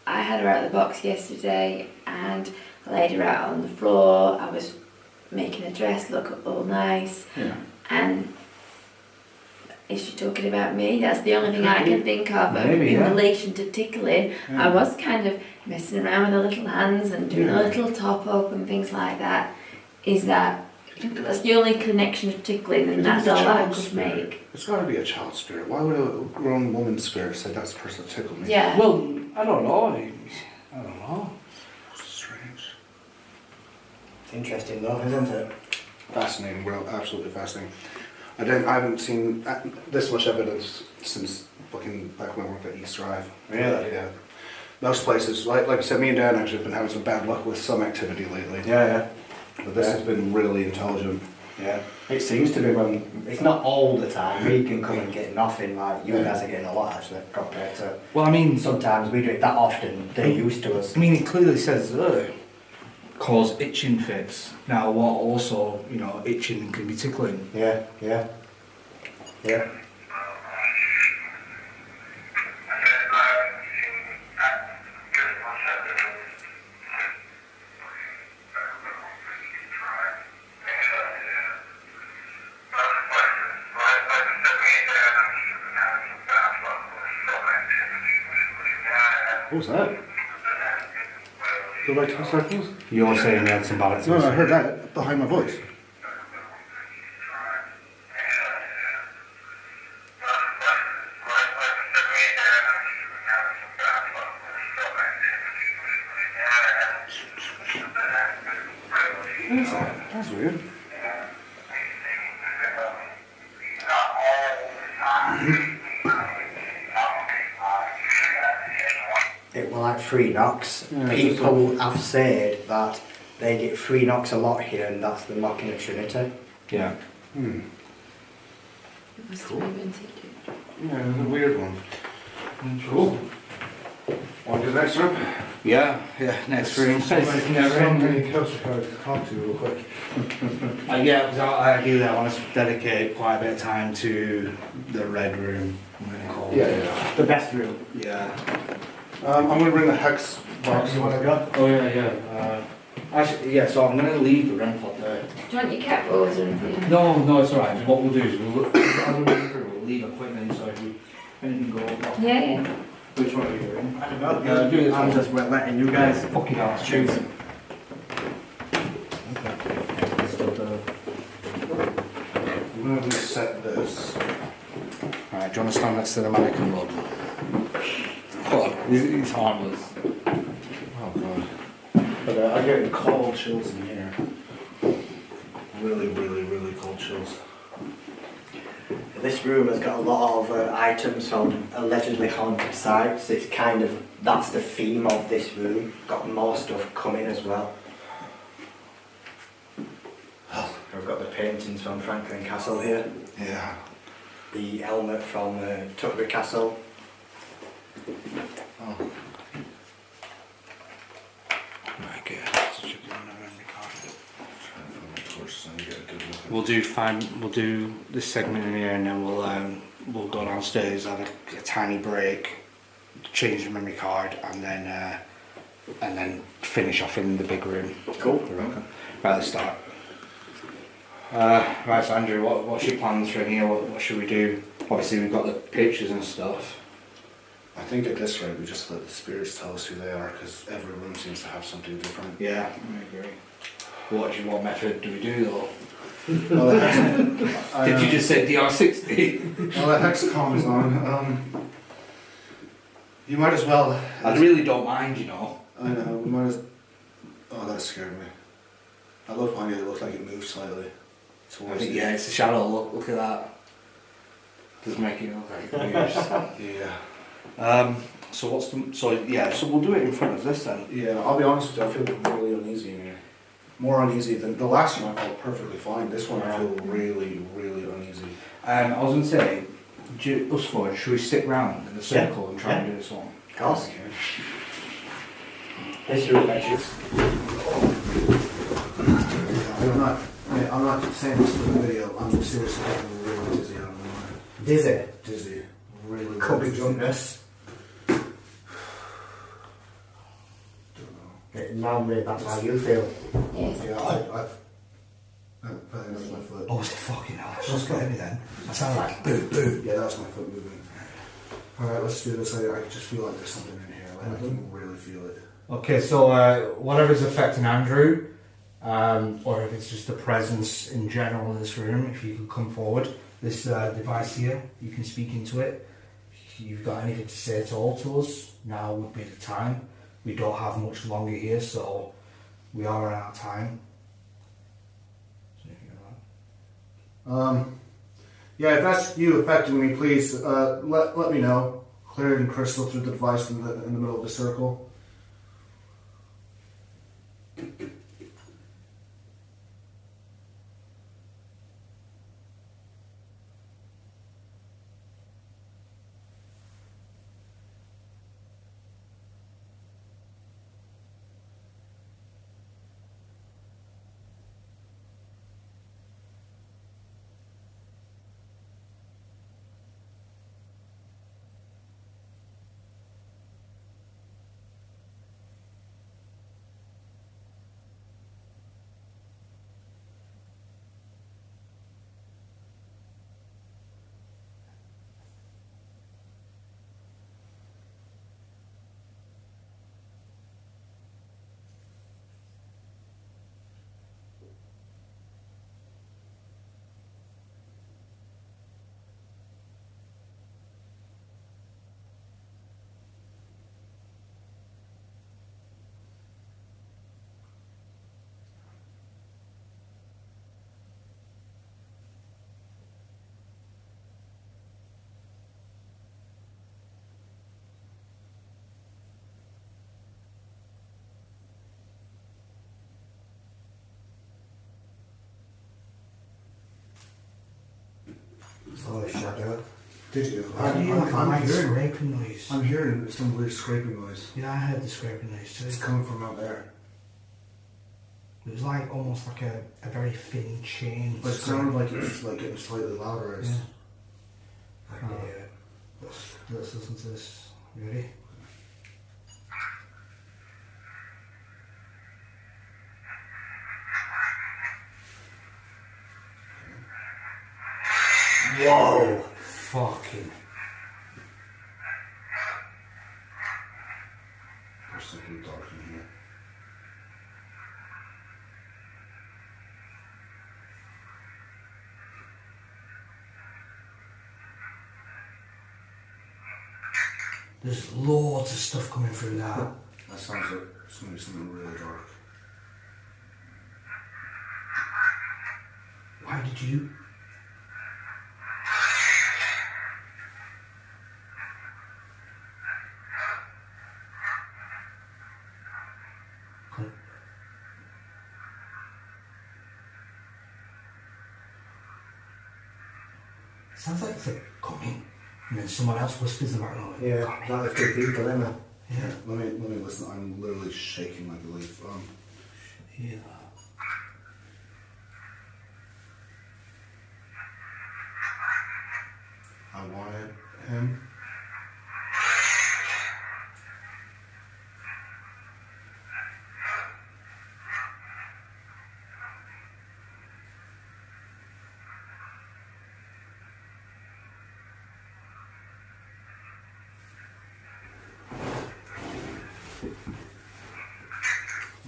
I had her out of the box yesterday and I laid her out on the floor. I was making her dress look all nice. Yeah. And is she talking about me? That's the only thing I can think of Maybe, in yeah. relation to tickling. Yeah. I was kind of messing around with her little hands and doing a little top up and things like that. Is that's the only connection of tickling, and that's all I could make. It's got to be a child spirit. Why would a grown woman's spirit say that's the person that tickled me? Yeah. Well, I don't know. I don't know. Strange. It's interesting though, isn't it? Fascinating, bro. Absolutely fascinating. I haven't seen this much evidence since fucking back when I worked at East Drive. Really? Yeah. Most places, like I said, me and Dan actually have been having some bad luck with some activity lately. Yeah. But this has been really intelligent. Yeah. It seems to be when it's not all the time. We can come and get nothing like you guys are getting a lot actually compared to. Well, I mean, Sometimes we do it that often. They're used to us. I mean, it clearly says cause itching fits. Now, what also, itching can be tickling. Yeah. What was that? Go back 2 seconds. You're saying you had some bad No, I heard that behind my voice. What is that? That's weird. It was like 3 knocks. Yeah, People have said that they get 3 knocks a lot here, and that's the mocking of Trinity. Yeah. Hmm. It must have been tickling. Yeah, it's a weird one. Cool. On to the next room. Yeah, next room. So many ghosts to talk to real quick. Yeah, because ideally I want to dedicate quite a bit of time to the red room. I'm going to call it. Yeah. The best room. Yeah. I'm going to bring the hex box. You want to go? Oh yeah. Actually, yeah. So I'm going to leave the REM pod there. Do you want your cat balls or anything? No, it's alright. What we'll do is as we're going through, we'll leave equipment so if anything goes off. Yeah. Which one are you doing? I don't know. Yeah, do this I'm one. just letting you guys Fucking ass. choose. I'm going to reset this. Right. do you want to stand next to the mannequin, bud? Come on, he's harmless. Oh god. But I'm getting cold chills in here. Really, really, really cold chills. This room has got a lot of items from allegedly haunted sites. It's kind of, that's the theme of this room. Got more stuff coming as well. I've got the paintings from Franklin Castle here. Yeah. The helmet from Tutbury Castle. Oh. Right, good. Let's check it on the memory card. Trying to find my torch so I can get a good look. We'll do this segment in here, and then we'll go downstairs, have a tiny break, change the memory card, and then finish off in the big room. Cool. Right, let's start. Right, so Andrew, what's your plans for in here? What should we do? Obviously, we've got the pictures and stuff. I think at this rate we just let the spirits tell us who they are, because every room seems to have something different. Yeah, I agree. What method do we do though? Well, Did you just say DR60? Well, the hexacom is on. You might as well. I really don't mind, you know. I know. We might as. Oh, that scared me. I love finding it looked like it moved slightly. I think, yeah, it's a shadow. Look at that. Does make it look like it moves. Yeah. So so we'll do it in front of this then. Yeah, I'll be honest with you, I feel really uneasy in here. More uneasy than the last one. I felt perfectly fine. This one I feel really, really uneasy. I was going to say, us four, should we sit round in a circle and try and do this one? Of course. Okay. This room measures. I'm not saying this for the video. I'm seriously getting really dizzy out of my mind. Dizzy. Dizzy. Really. Could be dizzy. drunkenness. Normally that's how you feel. Yeah, I think that's my foot. Oh, it's the fucking hell. Just got me then. I sound like boo boo. Yeah, that's my foot moving. Alright, let's do this. I just feel like there's something in here. Like, I can really feel it. Okay, so whatever's affecting Andrew, or if it's just the presence in general in this room, if you could come forward. This device here, you can speak into it. If you've got anything to say at all to us, now would be the time. We don't have much longer here, so we are out of time. Yeah, if that's you affecting me, please let me know. Clear it and crystal through the device in the middle of the circle. Oh, shadow. Did you? I'm hearing scraping noise. I'm hearing some weird scraping noise. Yeah, I heard the scraping noise too. It's coming from out there. It was like almost like a very thin chain. But it sounded like it's like getting slightly louder. Yeah. I can hear it. Let's listen to this. You ready? Whoa! Fucking. There's something dark in here. There's loads of stuff coming through that. That sounds like something really dark. Why did you? Come. Sounds like it's like coming, and then someone else whispers in the background. Yeah, that was good people, isn't it? Yeah. Let me listen. I'm literally shaking like a leaf. Yeah. I wanted him.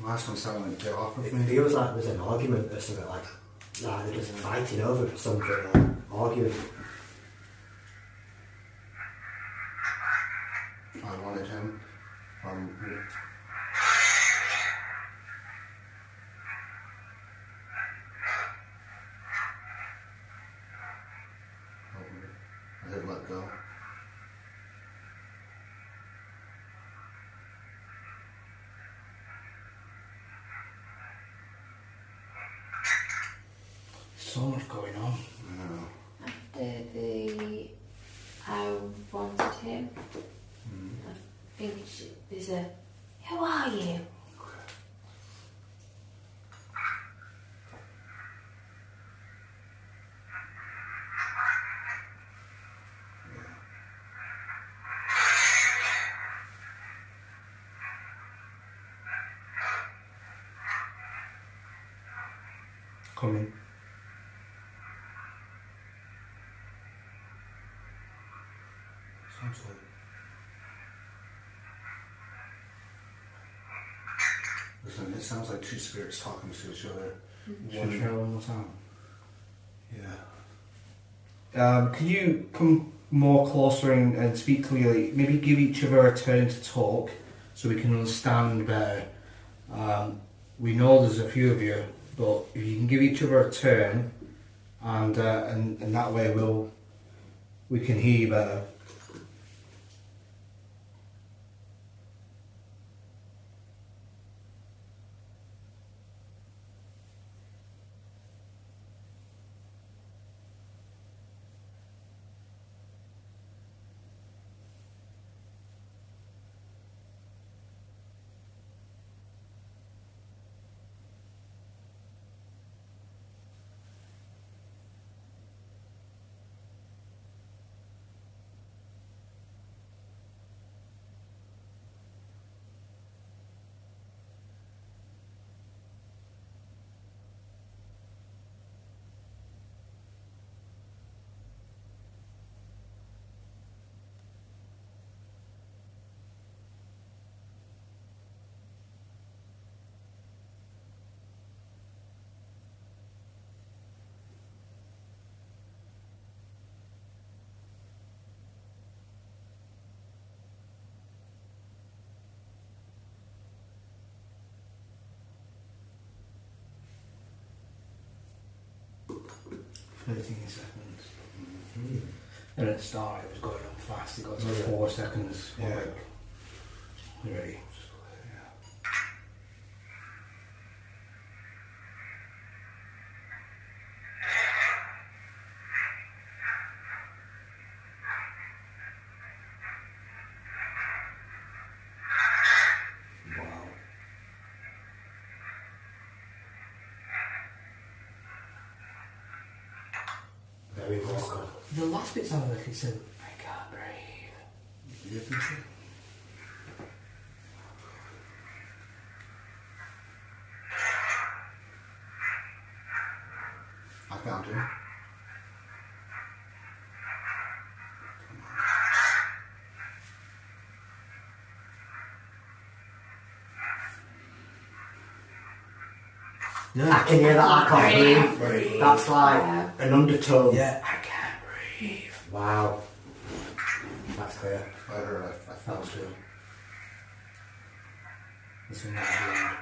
Last one sounded like get off of It me. feels like there's an argument or something, like they're just fighting over something, like arguing. I wanted him. I did let go. So much going on. After I wanted him, I think there's a, who are you? Coming. Sounds like. Listen, it sounds like two spirits talking to each other. Should we try one more time? Yeah. Can you come more closer and speak clearly? Maybe give each other a turn to talk so we can understand better. We know there's a few of you, but if you can give each other a turn, and that way we can hear you better. And at the start it was going on fast, it got to 4 seconds. Yeah. Like, ready. Wow. Very awkward. The last bit sounded like he said, I can't breathe. You think so? I found him. I can hear that, I can't breathe. That's like an undertone. Yeah, I can't breathe. Wow. That's clear. I heard. I felt too. This one might be loud.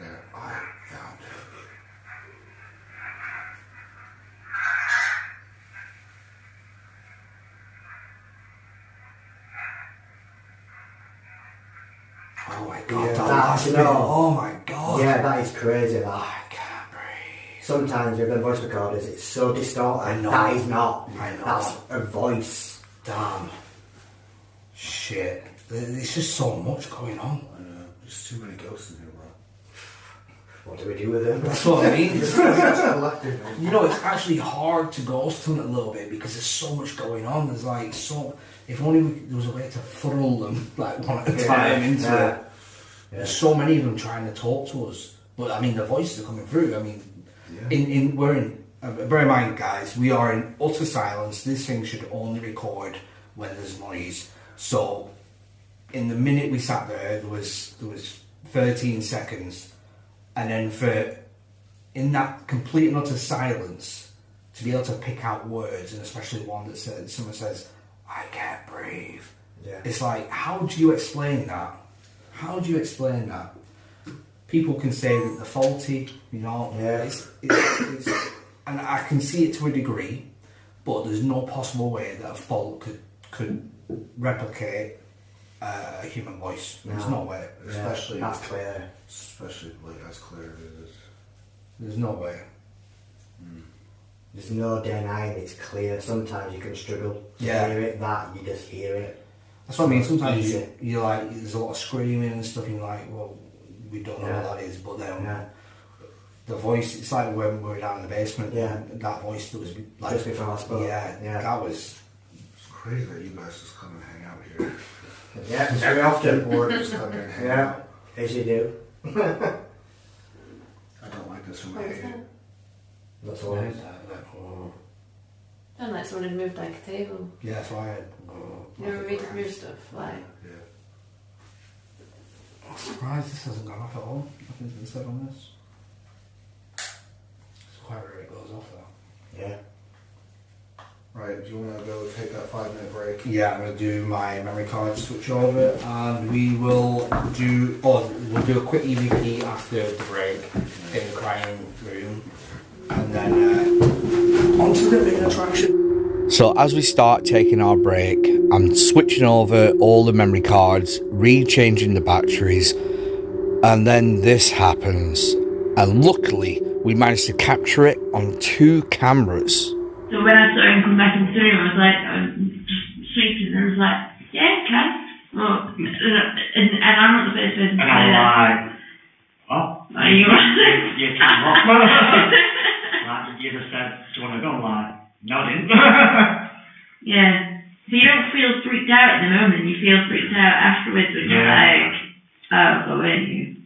Yeah, I found it. Oh my god, Yeah, that that, last you bit. know. Oh my god. Yeah, that is crazy. That. I can't breathe. Sometimes with the voice recorders, it's so distorted. I know. That is not. I know. That's a voice. Damn. Shit. There's just so much going on. I know. There's too many ghosts in here, bro. What do we do with them? That's what I mean. Collective. You know, it's actually hard to ghost hunt a little bit because there's so much going on. There's like so. If only there was a way to funnel them like one at a time into it. Yeah. There's so many of them trying to talk to us, but I mean the voices are coming through. I mean, we're in. Bear in mind, guys, we are in utter silence. This thing should only record when there's noise. So, in the minute we sat there was 13 seconds, and then in that complete and utter silence, to be able to pick out words, and especially one that someone says, "I can't breathe." Yeah. It's like, how do you explain that? How do you explain that? People can say that they're faulty, you know. Yeah. It's, and I can see it to a degree, but there's no possible way that a fault could replicate a human voice. There's no way. Especially, that's clear. Especially like as clear as it is. There's no way. There's no denying it's clear. Sometimes you can struggle to hear it. That you just hear it. That's what I mean. Sometimes you're like, there's a lot of screaming and stuff, and you're like, well, we don't know what that is, but then the voice, it's like when we were down in the basement, that voice that was like just before I spoke. Yeah, that was. It's crazy that you guys just come and hang out here. Yeah, very often. Or just come here and hang out. As you do. I don't like this room. I hate it. That's all it is. Sound like someone had moved like a table. Yeah, that's why You know, when we move stuff, like. I'm surprised this hasn't gone off at all. Nothing's been said on this. It's quite rare it goes off though. Yeah. Right, do you want to go take that 5-minute break? Yeah, I'm going to do my memory card switch over, and we will do a quick EVP after the break in the crying room, and then onto the main attraction. So as we start taking our break, I'm switching over all the memory cards, re-changing the batteries, and then this happens. And luckily, we managed to capture it on 2 cameras. So when I saw him come back into the room, I was like, I'm just sleeping, and I was like, yeah, can. Well, and I'm not the first person to say that. And I'm like, oh, Are you you can't rock. Like, you just said, do you want to go? I'm like, no, I didn't. Yeah. So you don't feel freaked out at the moment, you feel freaked out afterwards when you're like, oh, go in you.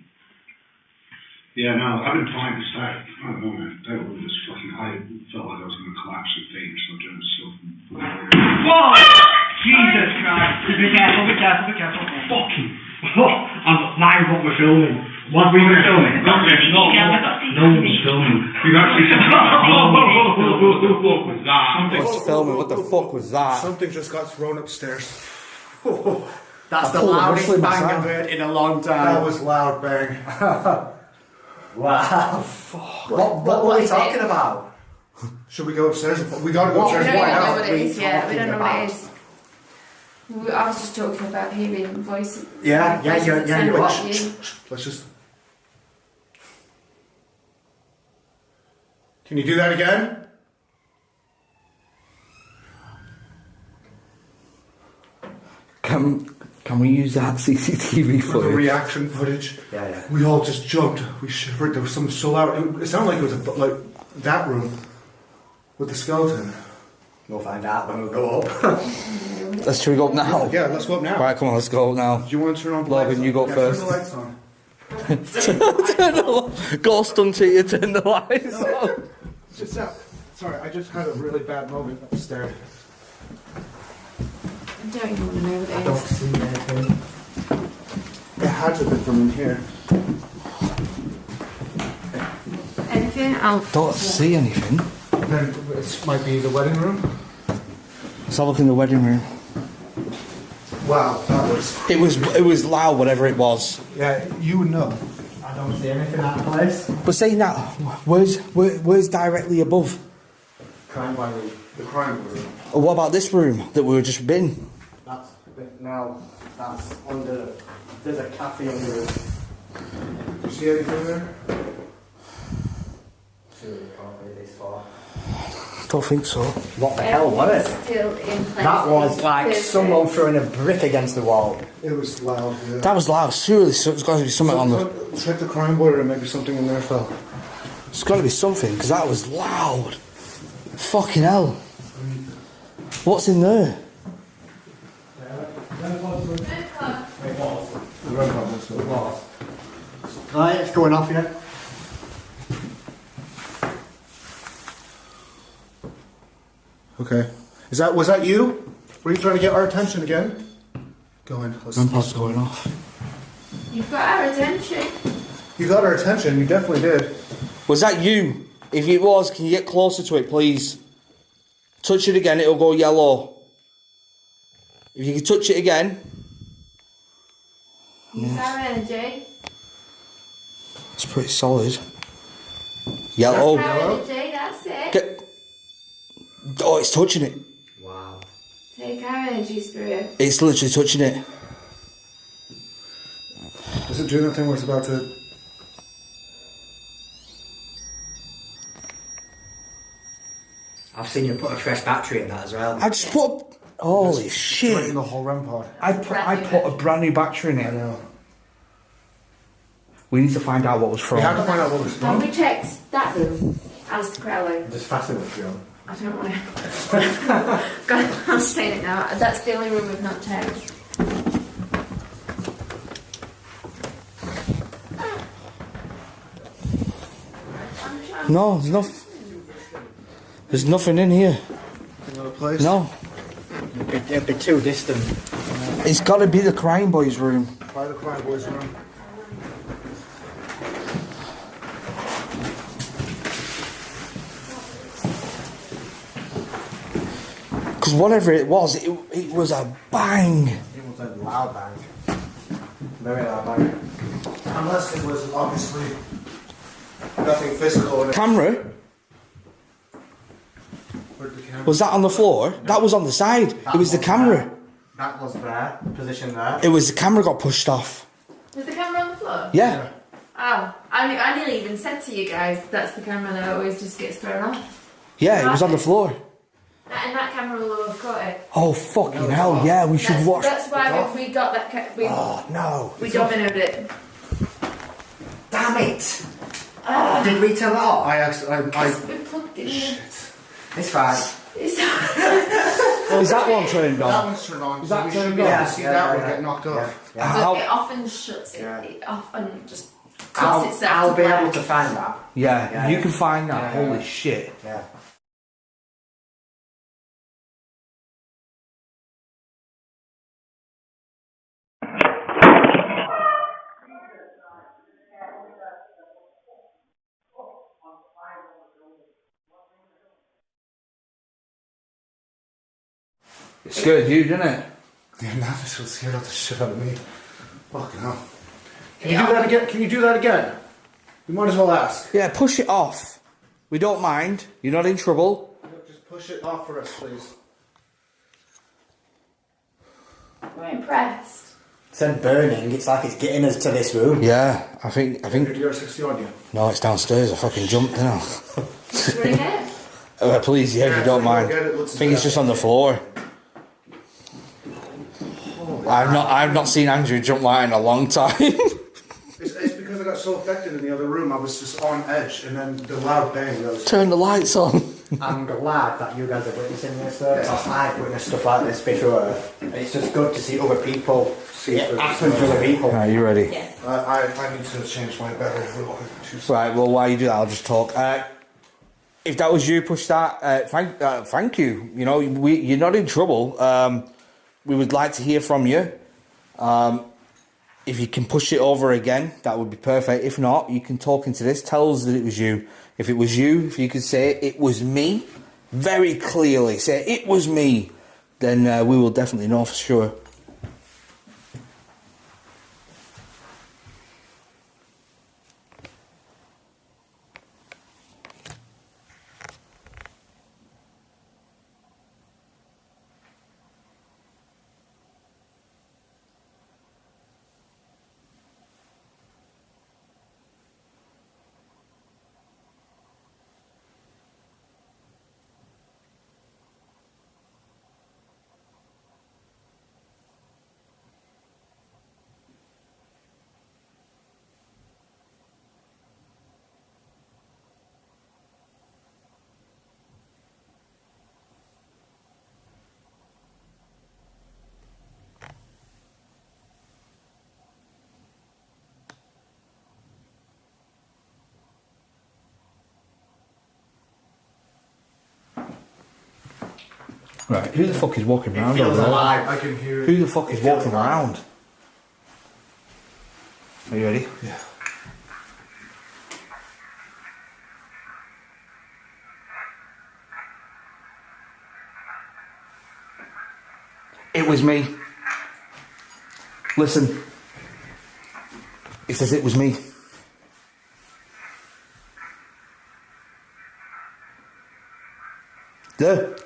Yeah, no, I've been trying to stay. I don't know, man. That was just fucking. I felt like I was going to collapse and faint, so I'm doing myself. Whoa! Jesus Christ! Be careful, be careful, be careful. Fucking. I'm lying what we're filming. What we were filming? No one's filming. We've actually said, what was that? What's filming? What the fuck was that? Something just got thrown upstairs. That's the pulled a loudest wrestling bang match I've heard in a long time. That was loud bang. Wow. What are you talking about? Should we go upstairs? We gotta go We upstairs. don't Why even know not? what it is, yeah. We don't know what about? it is. I was just talking about hearing voices. Yeah, voices you're that sound what? like you. Let's just. Can you do that again? Can we use that CCTV For the footage? reaction footage. Yeah. We all just jumped. We shivered. There was something so loud. It sounded like it was like that room with the skeleton. We'll find out when we go up. Should we go up now? Yeah, let's go up now. Right, come on, let's go up now. Do you want to turn on the Logan, lights? you go Yeah, first. Turn the lights on. Turn the ghost until you turn the lights on. Just sorry, I just had a really bad moment upstairs. I don't even want to know what I it don't is. see anything. It had to be from in here. Anything? I'll. Don't see anything. Then it might be the wedding room. Let's have a look in the wedding room. Wow, that was. It was loud, whatever it was. Yeah, you would know. I don't see anything out of place. But saying that, where's directly above? Crime room. The crime room. Or what about this room that we were just in? That's under. There's a cafe under it. Do you see anything there? Surely it can't be this far. Don't think so. What the hell was it? Still in place. That was like someone throwing a brick against the wall. It was loud, yeah. That was loud. Surely there's got to be something on the... Check the crime boiler and maybe something in there fell. There's got to be something, because that was loud. Fucking hell. What's in there? Right, it's going off yet. Okay. Was that you? Were you trying to get our attention again? Go in. Grandpa's going off. You've got our attention. You got our attention, you definitely did. Was that you? If it was, can you get closer to it, please? Touch it again, it'll go yellow. If you can touch it again. Use our energy. It's pretty solid. Yellow. Our energy, that's it. Oh, it's touching it. Wow. Take our energy, spirit. It's literally touching it. Is it doing that thing where it's about to... I've seen you put a fresh battery in that as well. I just put... Holy Right shit. in the whole REM pod. I put a brand new battery in I it. know. We need to find out what was We have from. to find out what was Have wrong. we checked that room? Alistair Crowley. Just fasten it, Joe. I don't want to. God, I'm saying it now. That's the only room we've not checked. No, there's nothing in here. Another place? No. It'd be too distant. It's got to be the crying boys' room. Try the crime boys room. Because whatever it was was a bang. It was a loud bang. Very loud bang. Unless it was obviously nothing physical in it. Camera? Where'd the camera? Was that on the floor? That was on the side. It was the camera. That was there, position there. It was the camera got pushed off. Was the camera on the floor? Yeah. Oh, I nearly even said to you guys, that's the camera that always just gets thrown off. Yeah, it was on the floor. And that camera will have caught it. Oh, fucking hell, yeah, we should watch. That's why we got that. Oh, no. We dominoed it. Damn it! Did we turn it off? We plugged it in. It's fine. Is that one turned on? That one's turned on. Is So that we should turned be able on? to see that one get knocked off. But How- it often shuts it off and just cuts I'll itself be to able black. to find that. Yeah, you can find that. Yeah. Holy shit. Yeah. It scared you, didn't it? Yeah, now this will scare the shit out of me. Fucking hell. Can you do that again? Can you do that again? You might as well ask. Yeah, push it off. We don't mind. You're not in trouble. Just push it off for us, please. We're impressed. It said burning, it's like it's getting us to this room. Yeah, I think. Your DR60 on you. No, it's downstairs. I fucking jumped, didn't I? Bring it. Please, yeah, if you don't mind. I think it's just on the floor. I've not seen Andrew jump like in a long time. It's because I got so affected in the other room, I was just on edge, and then the loud bang goes. Turn the lights on. I'm glad that you guys are witnessing this though, because I've witnessed stuff like this before. It's just good to see other people see it happen to other people. Right, you ready? Yeah. I need to change my battery real quick. Right, well, while you do that, I'll just talk. If that was you, push that. Thank you. You know, you're not in trouble. We would like to hear from you. If you can push it over again, that would be perfect. If not, you can talk into this. Tell us that it was you. If it was you, if you could say it was me, very clearly say it was me. then we will definitely know for sure. Right, who the fuck is walking around? Feels over there? alive. I can hear it. Who the fuck is It feels walking alive. around? Are you ready? Yeah. It was me. Listen. It says it was me.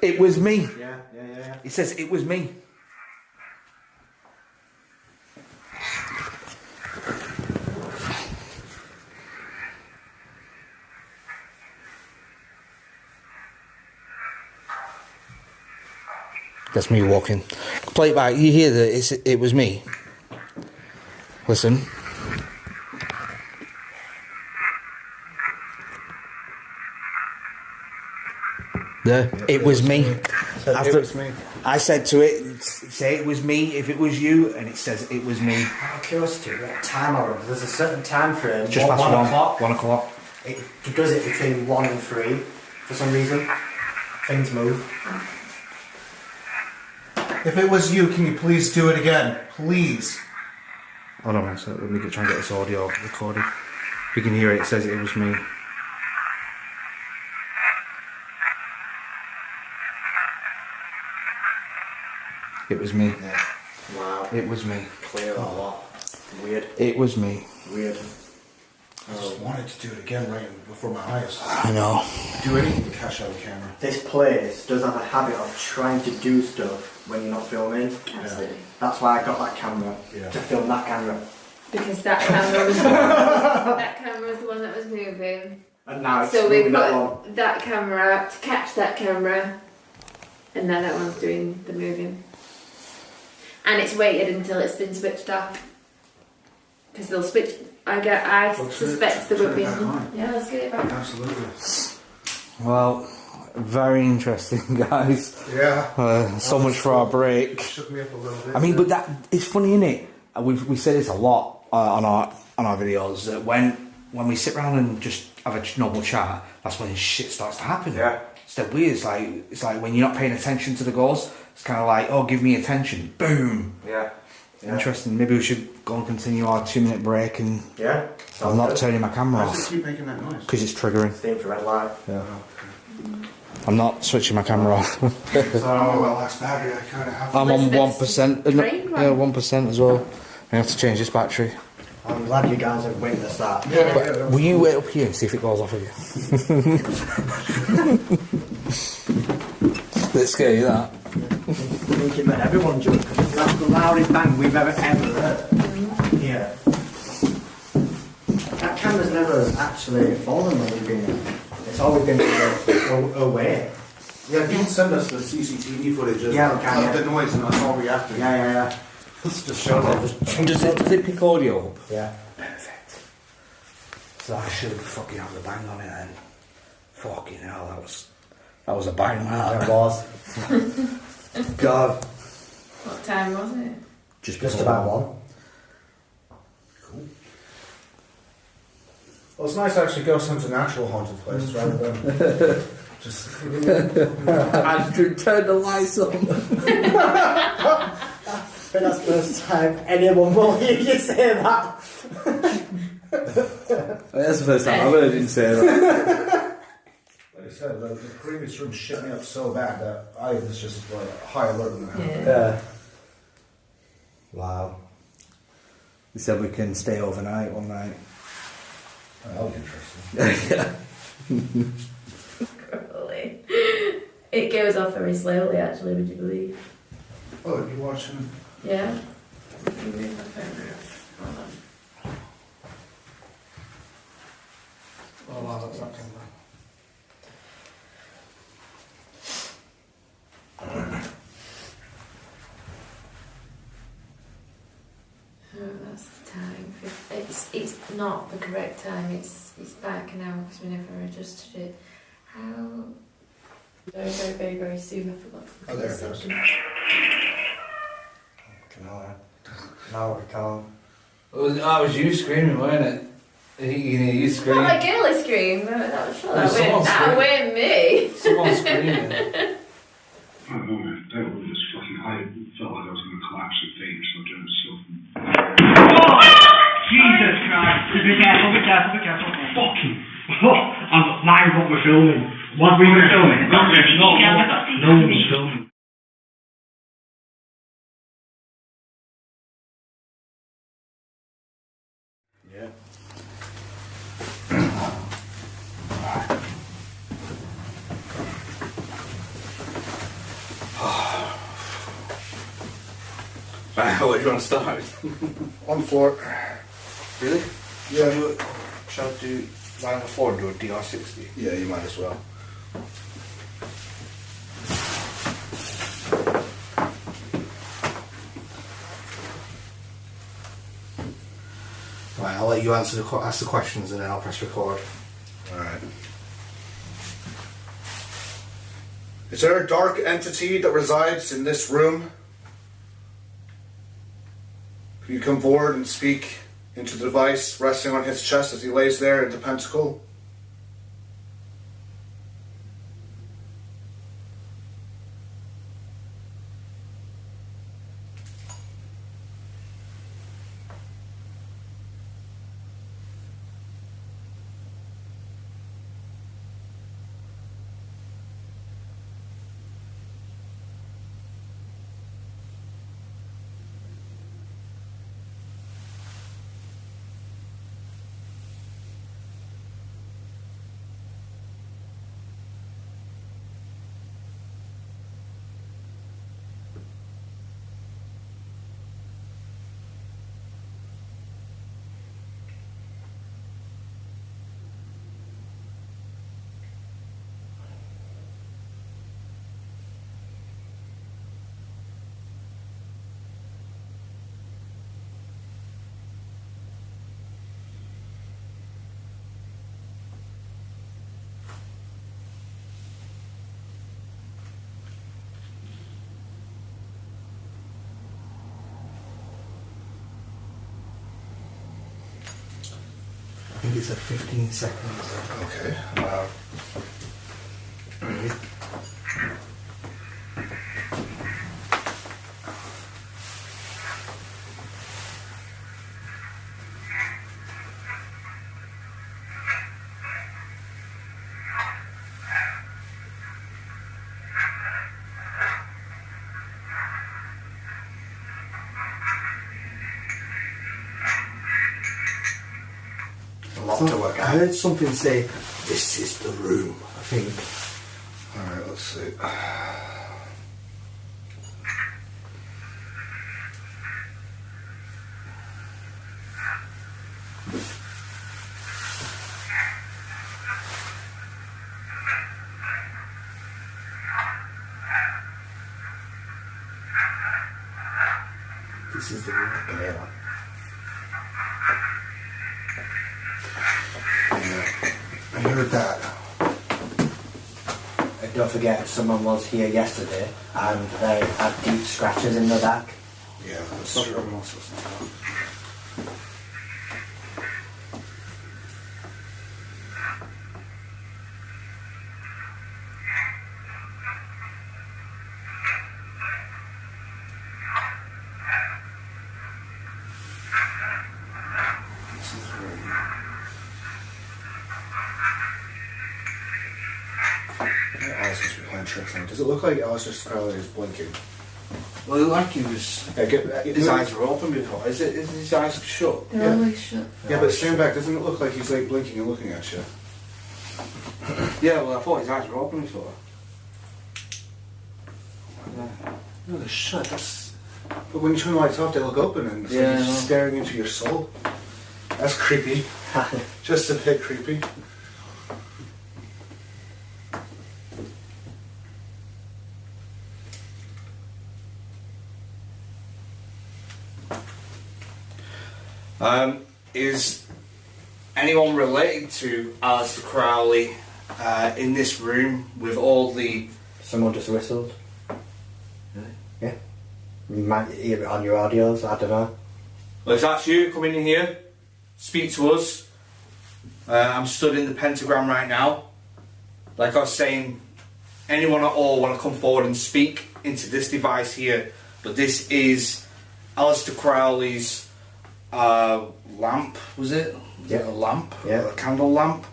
It was me. Yeah. It says it was me. That's me walking. Play it back. You hear that? It was me. Listen. It was me. It was me. I said to it, say it was me if it was you, and it says it was me. Out of curiosity, what time are we? There's a certain time frame. Just past 1 o'clock. 1 o'clock. It does it between 1 and 3 for some reason. Things move. If it was you, can you please do it again? Please. Hold on, so let me try and get this audio recorded. You can hear it. It says it was me. It was me. Yeah. Wow. It was me. Clear a lot. Weird. It was me. Weird. I just wanted to do it again right before my eyes. I know. Do anything to catch out the camera. This place does have a habit of trying to do stuff when you're not filming. Absolutely. That's why I got that camera, Yeah. to film that camera. Because that camera was that camera was the one that was moving. And now it's So we moving that one. put that camera out to catch that camera, and now that one's doing the moving. And it's waited until it's been switched off. Because they'll switch. I suspect there would be. Yeah, let's get it back. Absolutely. Well, very interesting, guys. Yeah. So much for our break. Shook me up a little bit. I mean, but that it's funny, isn't it? We say this a lot on our videos that when we sit around and just have a normal chat, that's when shit starts to happen. Yeah. It's that weird. It's like when you're not paying attention to the goals. It's kind of like, oh, give me attention. Boom. Yeah. Interesting. Maybe we should go and continue our 2-minute break, and Yeah. I'm not turning my camera Why does it off keep making that noise? because it's triggering. Same for red light. Yeah. I'm not switching my camera off. Oh, well, that's battery. I kind of have I'm on Elizabeth's 1%. brain Yeah, 1% as well. I have to change this battery. I'm glad you guys have witnessed that. But will you wait up here and see if it goes off again? Let's scare you, that. I think it made everyone jump because that's the loudest bang we've ever heard. Yeah. That camera's never actually fallen when we've been in. It's always been away. Yeah, you can send us the CCTV footage of Yeah, the noise, and that's all we have to. Yeah. Let's just show them. Does it pick audio up? Yeah. Perfect. So I should fucking have the bang on it then. Fucking hell, that was a bang, that. It was. God. What time was it? Just about 1. Cool. Well, it's nice to actually go to an actual haunted place rather than just. Andrew, turn the lights on. But that's the first time anyone will hear you say that. That's the first time I've heard him say that. Like I said, the previous room shit me up so bad that I was just like high alert in the house. Yeah. Wow. They said we can stay overnight one night. That'll be interesting. Probably. It goes off very slowly, actually, would you believe? Oh, you watching? Yeah. Let me move my phone around. Hold on. Oh wow, that's not coming. Oh, that's the time. It's not the correct time. It's back now because we never adjusted it. How? Very, very, very, very soon. I forgot. Oh, there it goes. Now we can't. That was you screaming, weren't it? You scream. Not my girly scream. That was sure. That Someone weren't me. Someone screaming. I don't know, man. That was just fucking. I felt like I was going to collapse in faint, so I'm doing stuff. Oh! Jesus Christ! Be careful, be careful, be careful. Fucking. I'm lying what we're filming. What we were filming? No one's filming. Yeah. Where do you want to start? On the floor. Really? Yeah. Shall I do line the floor and do a DR60? Yeah, you might as well. Right, I'll let you ask the questions and then I'll press record. Alright. Is there a dark entity that resides in this room? Can you come forward and speak into the device resting on his chest as he lays there in the pentacle? I think it's a 15 seconds. Okay. To work out. I heard something say, "This is the room." I think. All right, let's see. This is the room. Yeah. I heard that. And don't forget, someone was here yesterday and they had deep scratches in the back. Yeah, that's true. tricks on. Does it look like Aleister Crowley is blinking? Well, it looked like he was. His eyes were open before. Is his eyes shut? They're always shut. Yeah, but stand back. Doesn't it look like he's like blinking and looking at you? Yeah, well, I thought his eyes were open before. No, they're shut. But when you turn the lights off, they look open and it's like he's staring into your soul. That's creepy. Just a bit creepy. Is anyone related to Aleister Crowley in this room with all the... Someone just whistled. Really? Yeah. You might hear it on your audios, I don't know. Well, if that's you, come in here, speak to us. I'm stood in the pentagram right now. Like I was saying, anyone at all want to come forward and speak into this device here, but this is Aleister Crowley's lamp, was it? Yeah. A lamp? Yeah. A candle lamp.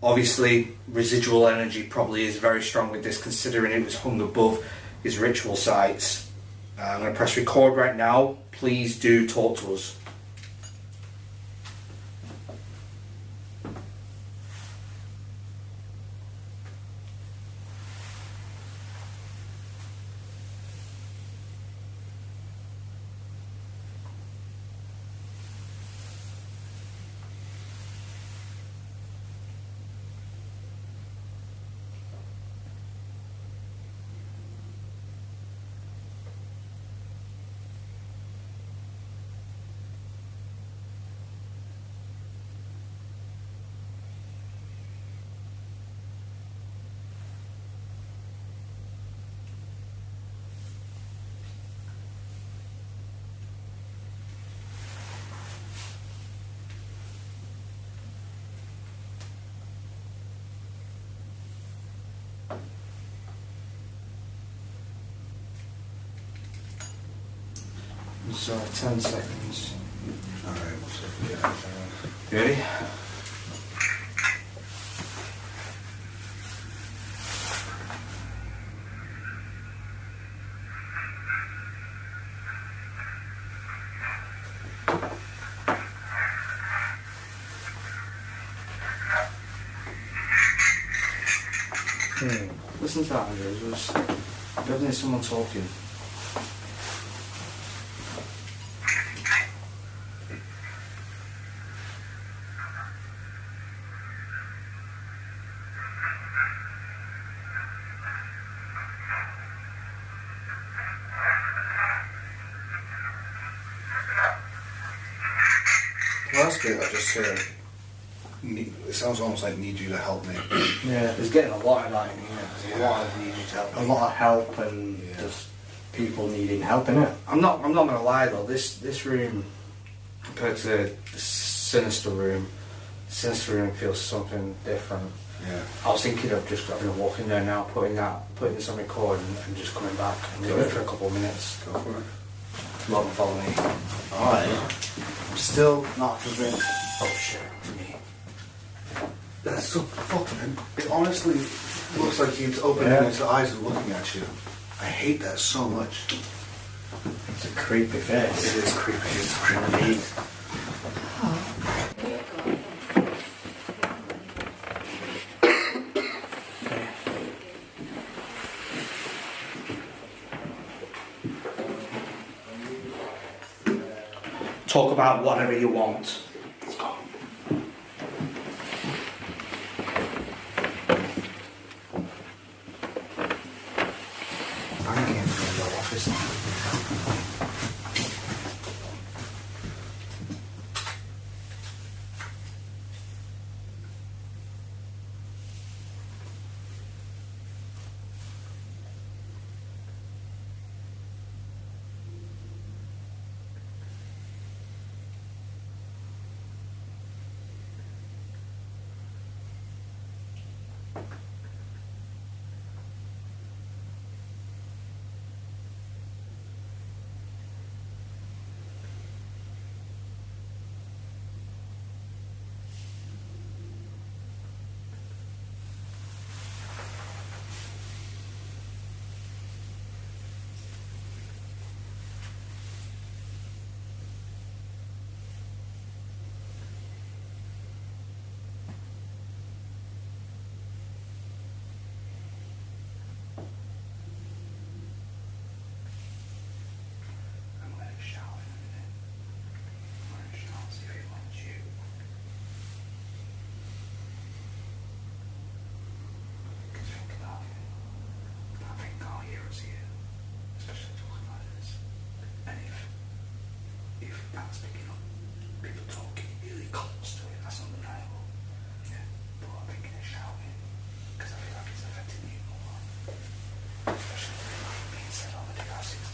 Obviously, residual energy probably is very strong with this, considering it was hung above his ritual sites. I'm going to press record right now. Please do talk to us. So 10 seconds. Alright, we'll see if we get anything. You ready? Listen to that, Andrew. There's definitely someone talking. Last bit I just said, it sounds almost like need you to help me. Yeah. There's getting a lot of that in here. There's a lot of needing help. A lot of help and just people needing help, innit? I'm not gonna lie though, this room compared to the sinister room feels something different. Yeah. I was thinking of just having a walk in there now, putting this on record and just coming back and doing it for a couple of minutes. Go for it. Love and follow me. I'm still not convinced. Oh shit, it's me. That's so fucking. It honestly looks like he's opening his eyes and looking at you. I hate that so much. It's a creepy face. It is creepy. It's creepy. Talk about whatever you want. Let's go. I can't find your office. That's picking up. People talking really close to it. That's undeniable. Yeah, but I'm thinking of shouting because I feel like it's affecting you more. Especially being said on the devices.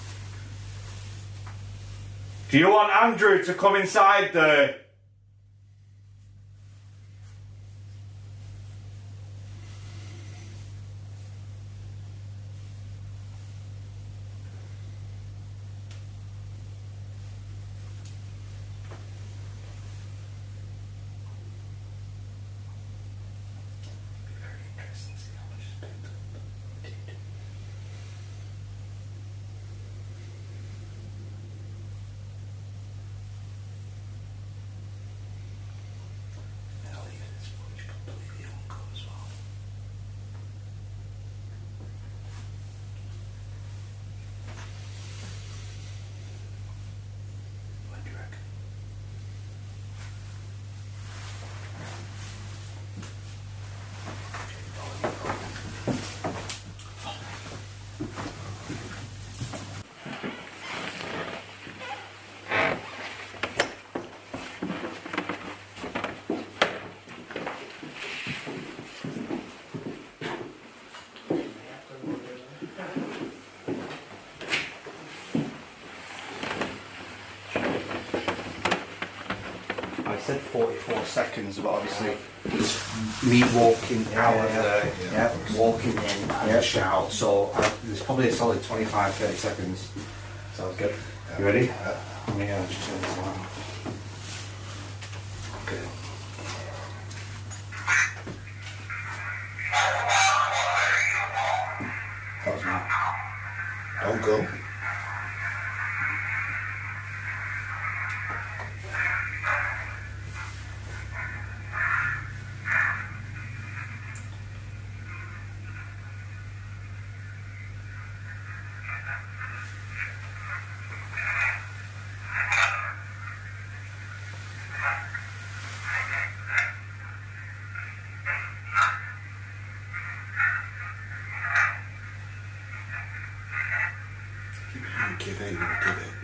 Do you want Andrew to come inside there? I said 44 seconds, but obviously it's me walking out of there, walking in and a shout, so there's probably a solid 25-30 seconds. Sounds good. You ready? Yeah, I'll just turn this on. Okay. That was Matt. Don't go. Give it, give it.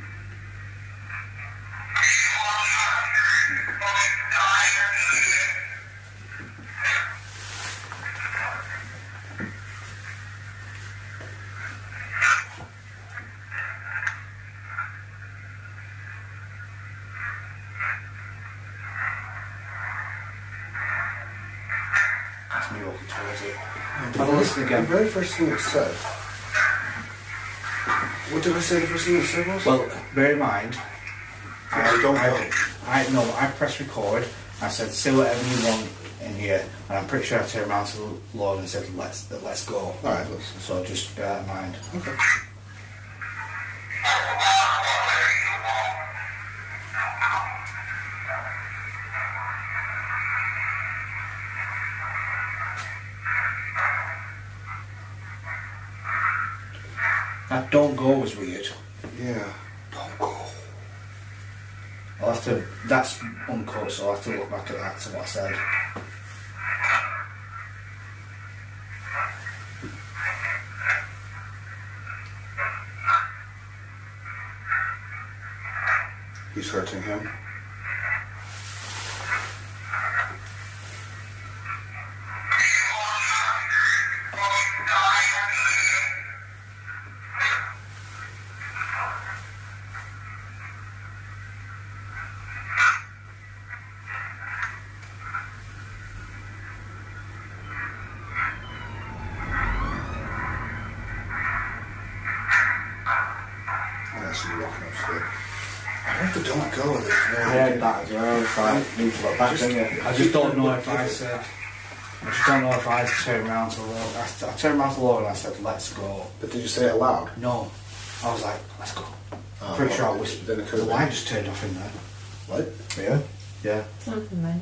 That's me walking towards it. Have a listen The again. very first thing it said. What did I say the first thing it said was? Well, bear in mind, I I pressed record. I said, say whatever you want in here, and I'm pretty sure I turned around to the Lord and said, let's go. Alright, let's. So just bear that in mind. Okay. That don't go was weird. Yeah. Don't go. I'll have to, that's uncut, so I'll have to look back at that to what I said. He's hurting him. That's me walking upstairs. I heard the don't go with it. I heard that as well, so I need to look back, don't you? I just don't know if I said, turned around to Lord. I turned around to Lord and I said, let's go. But did you say it aloud? No. I was like, let's go. Oh, Pretty sure I well, whispered. then it could The have light been. just turned off in there. What? Yeah? Yeah. Something, mate.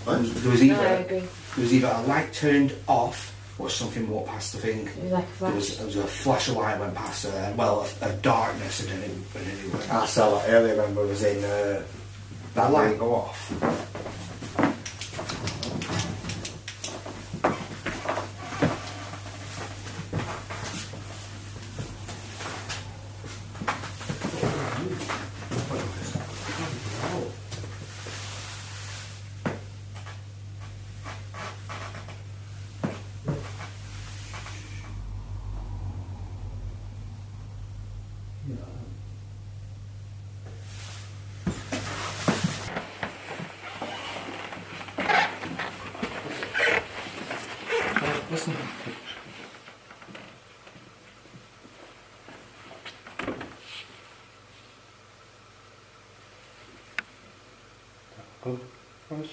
What? There was No, I agree. There was either a light turned off or something walked past the thing. It was like a flash. There was a flash of light went past her, well, a darkness, and then it went. I saw that earlier, remember, was in That light go off. Oh, what is?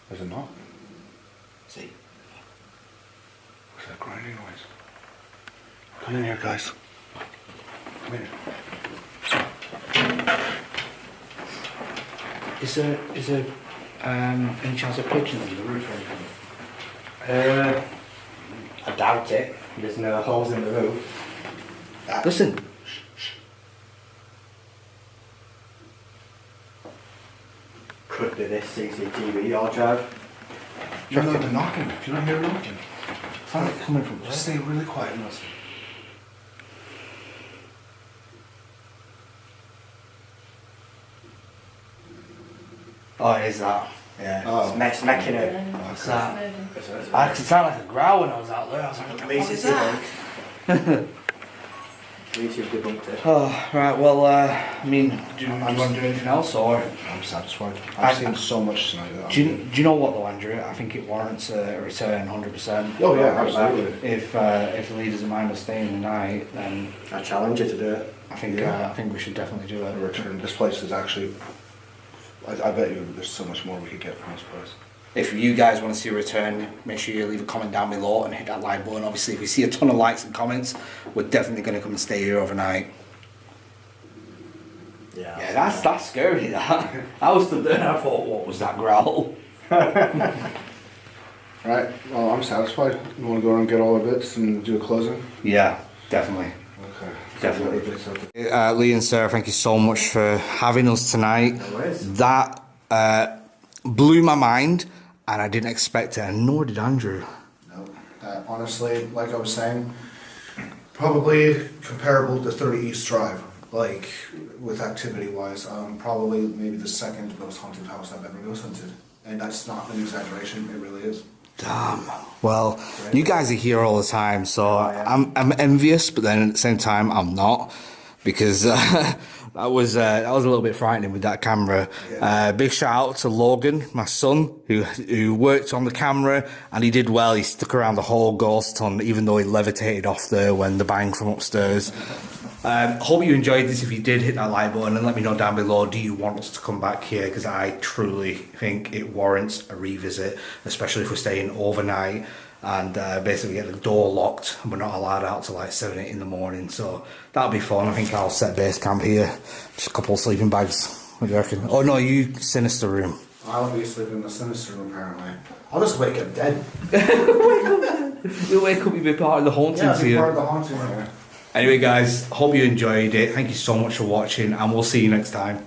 There's a knock. See? What's that grinding noise? Come in here, guys. Come in. Is there any chance of pigeons in the roof or anything? I doubt it. There's no holes in the roof. Listen. Could be this CCTV you'll drive. You know the knocking. Do you not hear knocking? It's like coming from Just stay really quiet and listen. Oh, it is that. Yeah. Oh. It's making it. What's that? I could sound like a growl when I was out there. I was like, what the fuck is that? At least you've debunked it. Oh, right, well, I mean, do you want to do anything else, or? I'm satisfied. I've seen so much tonight. That Do you know what, though, Andrew? I think it warrants a return 100%. Oh, yeah, absolutely. If the leaders of mine are staying the night, then I challenge you to do it. I think we should definitely do A it. return. This place is actually. I bet you there's so much more we could get from this place. If you guys want to see a return, make sure you leave a comment down below and hit that like button. Obviously, if we see a ton of likes and comments, we're definitely going to come and stay here overnight. Yeah, that's scary, that. I was stood there and I thought, what was that growl? Right, well, I'm satisfied. You want to go around and get all the bits and do a closing? Yeah, definitely. Okay. Definitely. Lee and Sarah, thank you so much for having us tonight. No worries. That blew my mind, and I didn't expect it, and nor did Andrew. No. Honestly, like I was saying, probably comparable to 30 East Drive, like with activity-wise. Probably maybe the second most haunted house I've ever ghost hunted, and that's not an exaggeration. It really is. Damn. Well, you guys are here all the time, so I'm envious, but then at the same time, I'm not, because that was a little bit frightening with that camera. Yeah. Big shout out to Logan, my son, who worked on the camera, and he did well. He stuck around the whole ghost hunt, even though he levitated off there when the bang from upstairs. Hope you enjoyed this. If you did, hit that like button and let me know down below, do you want us to come back here? Because I truly think it warrants a revisit, especially if we're staying overnight and basically get the door locked and we're not allowed out till like 7, 8 in the morning. So that'll be fun. I think I'll set base camp here. Just a couple of sleeping bags. What do you reckon? Oh no, you sinister room. I'll be sleeping in the sinister room, apparently. I'll just wake up dead. You'll wake up, you'll be part of the haunting Yeah, I'll be here. part of the haunting here. Anyway guys, hope you enjoyed it. Thank you so much for watching and we'll see you next time.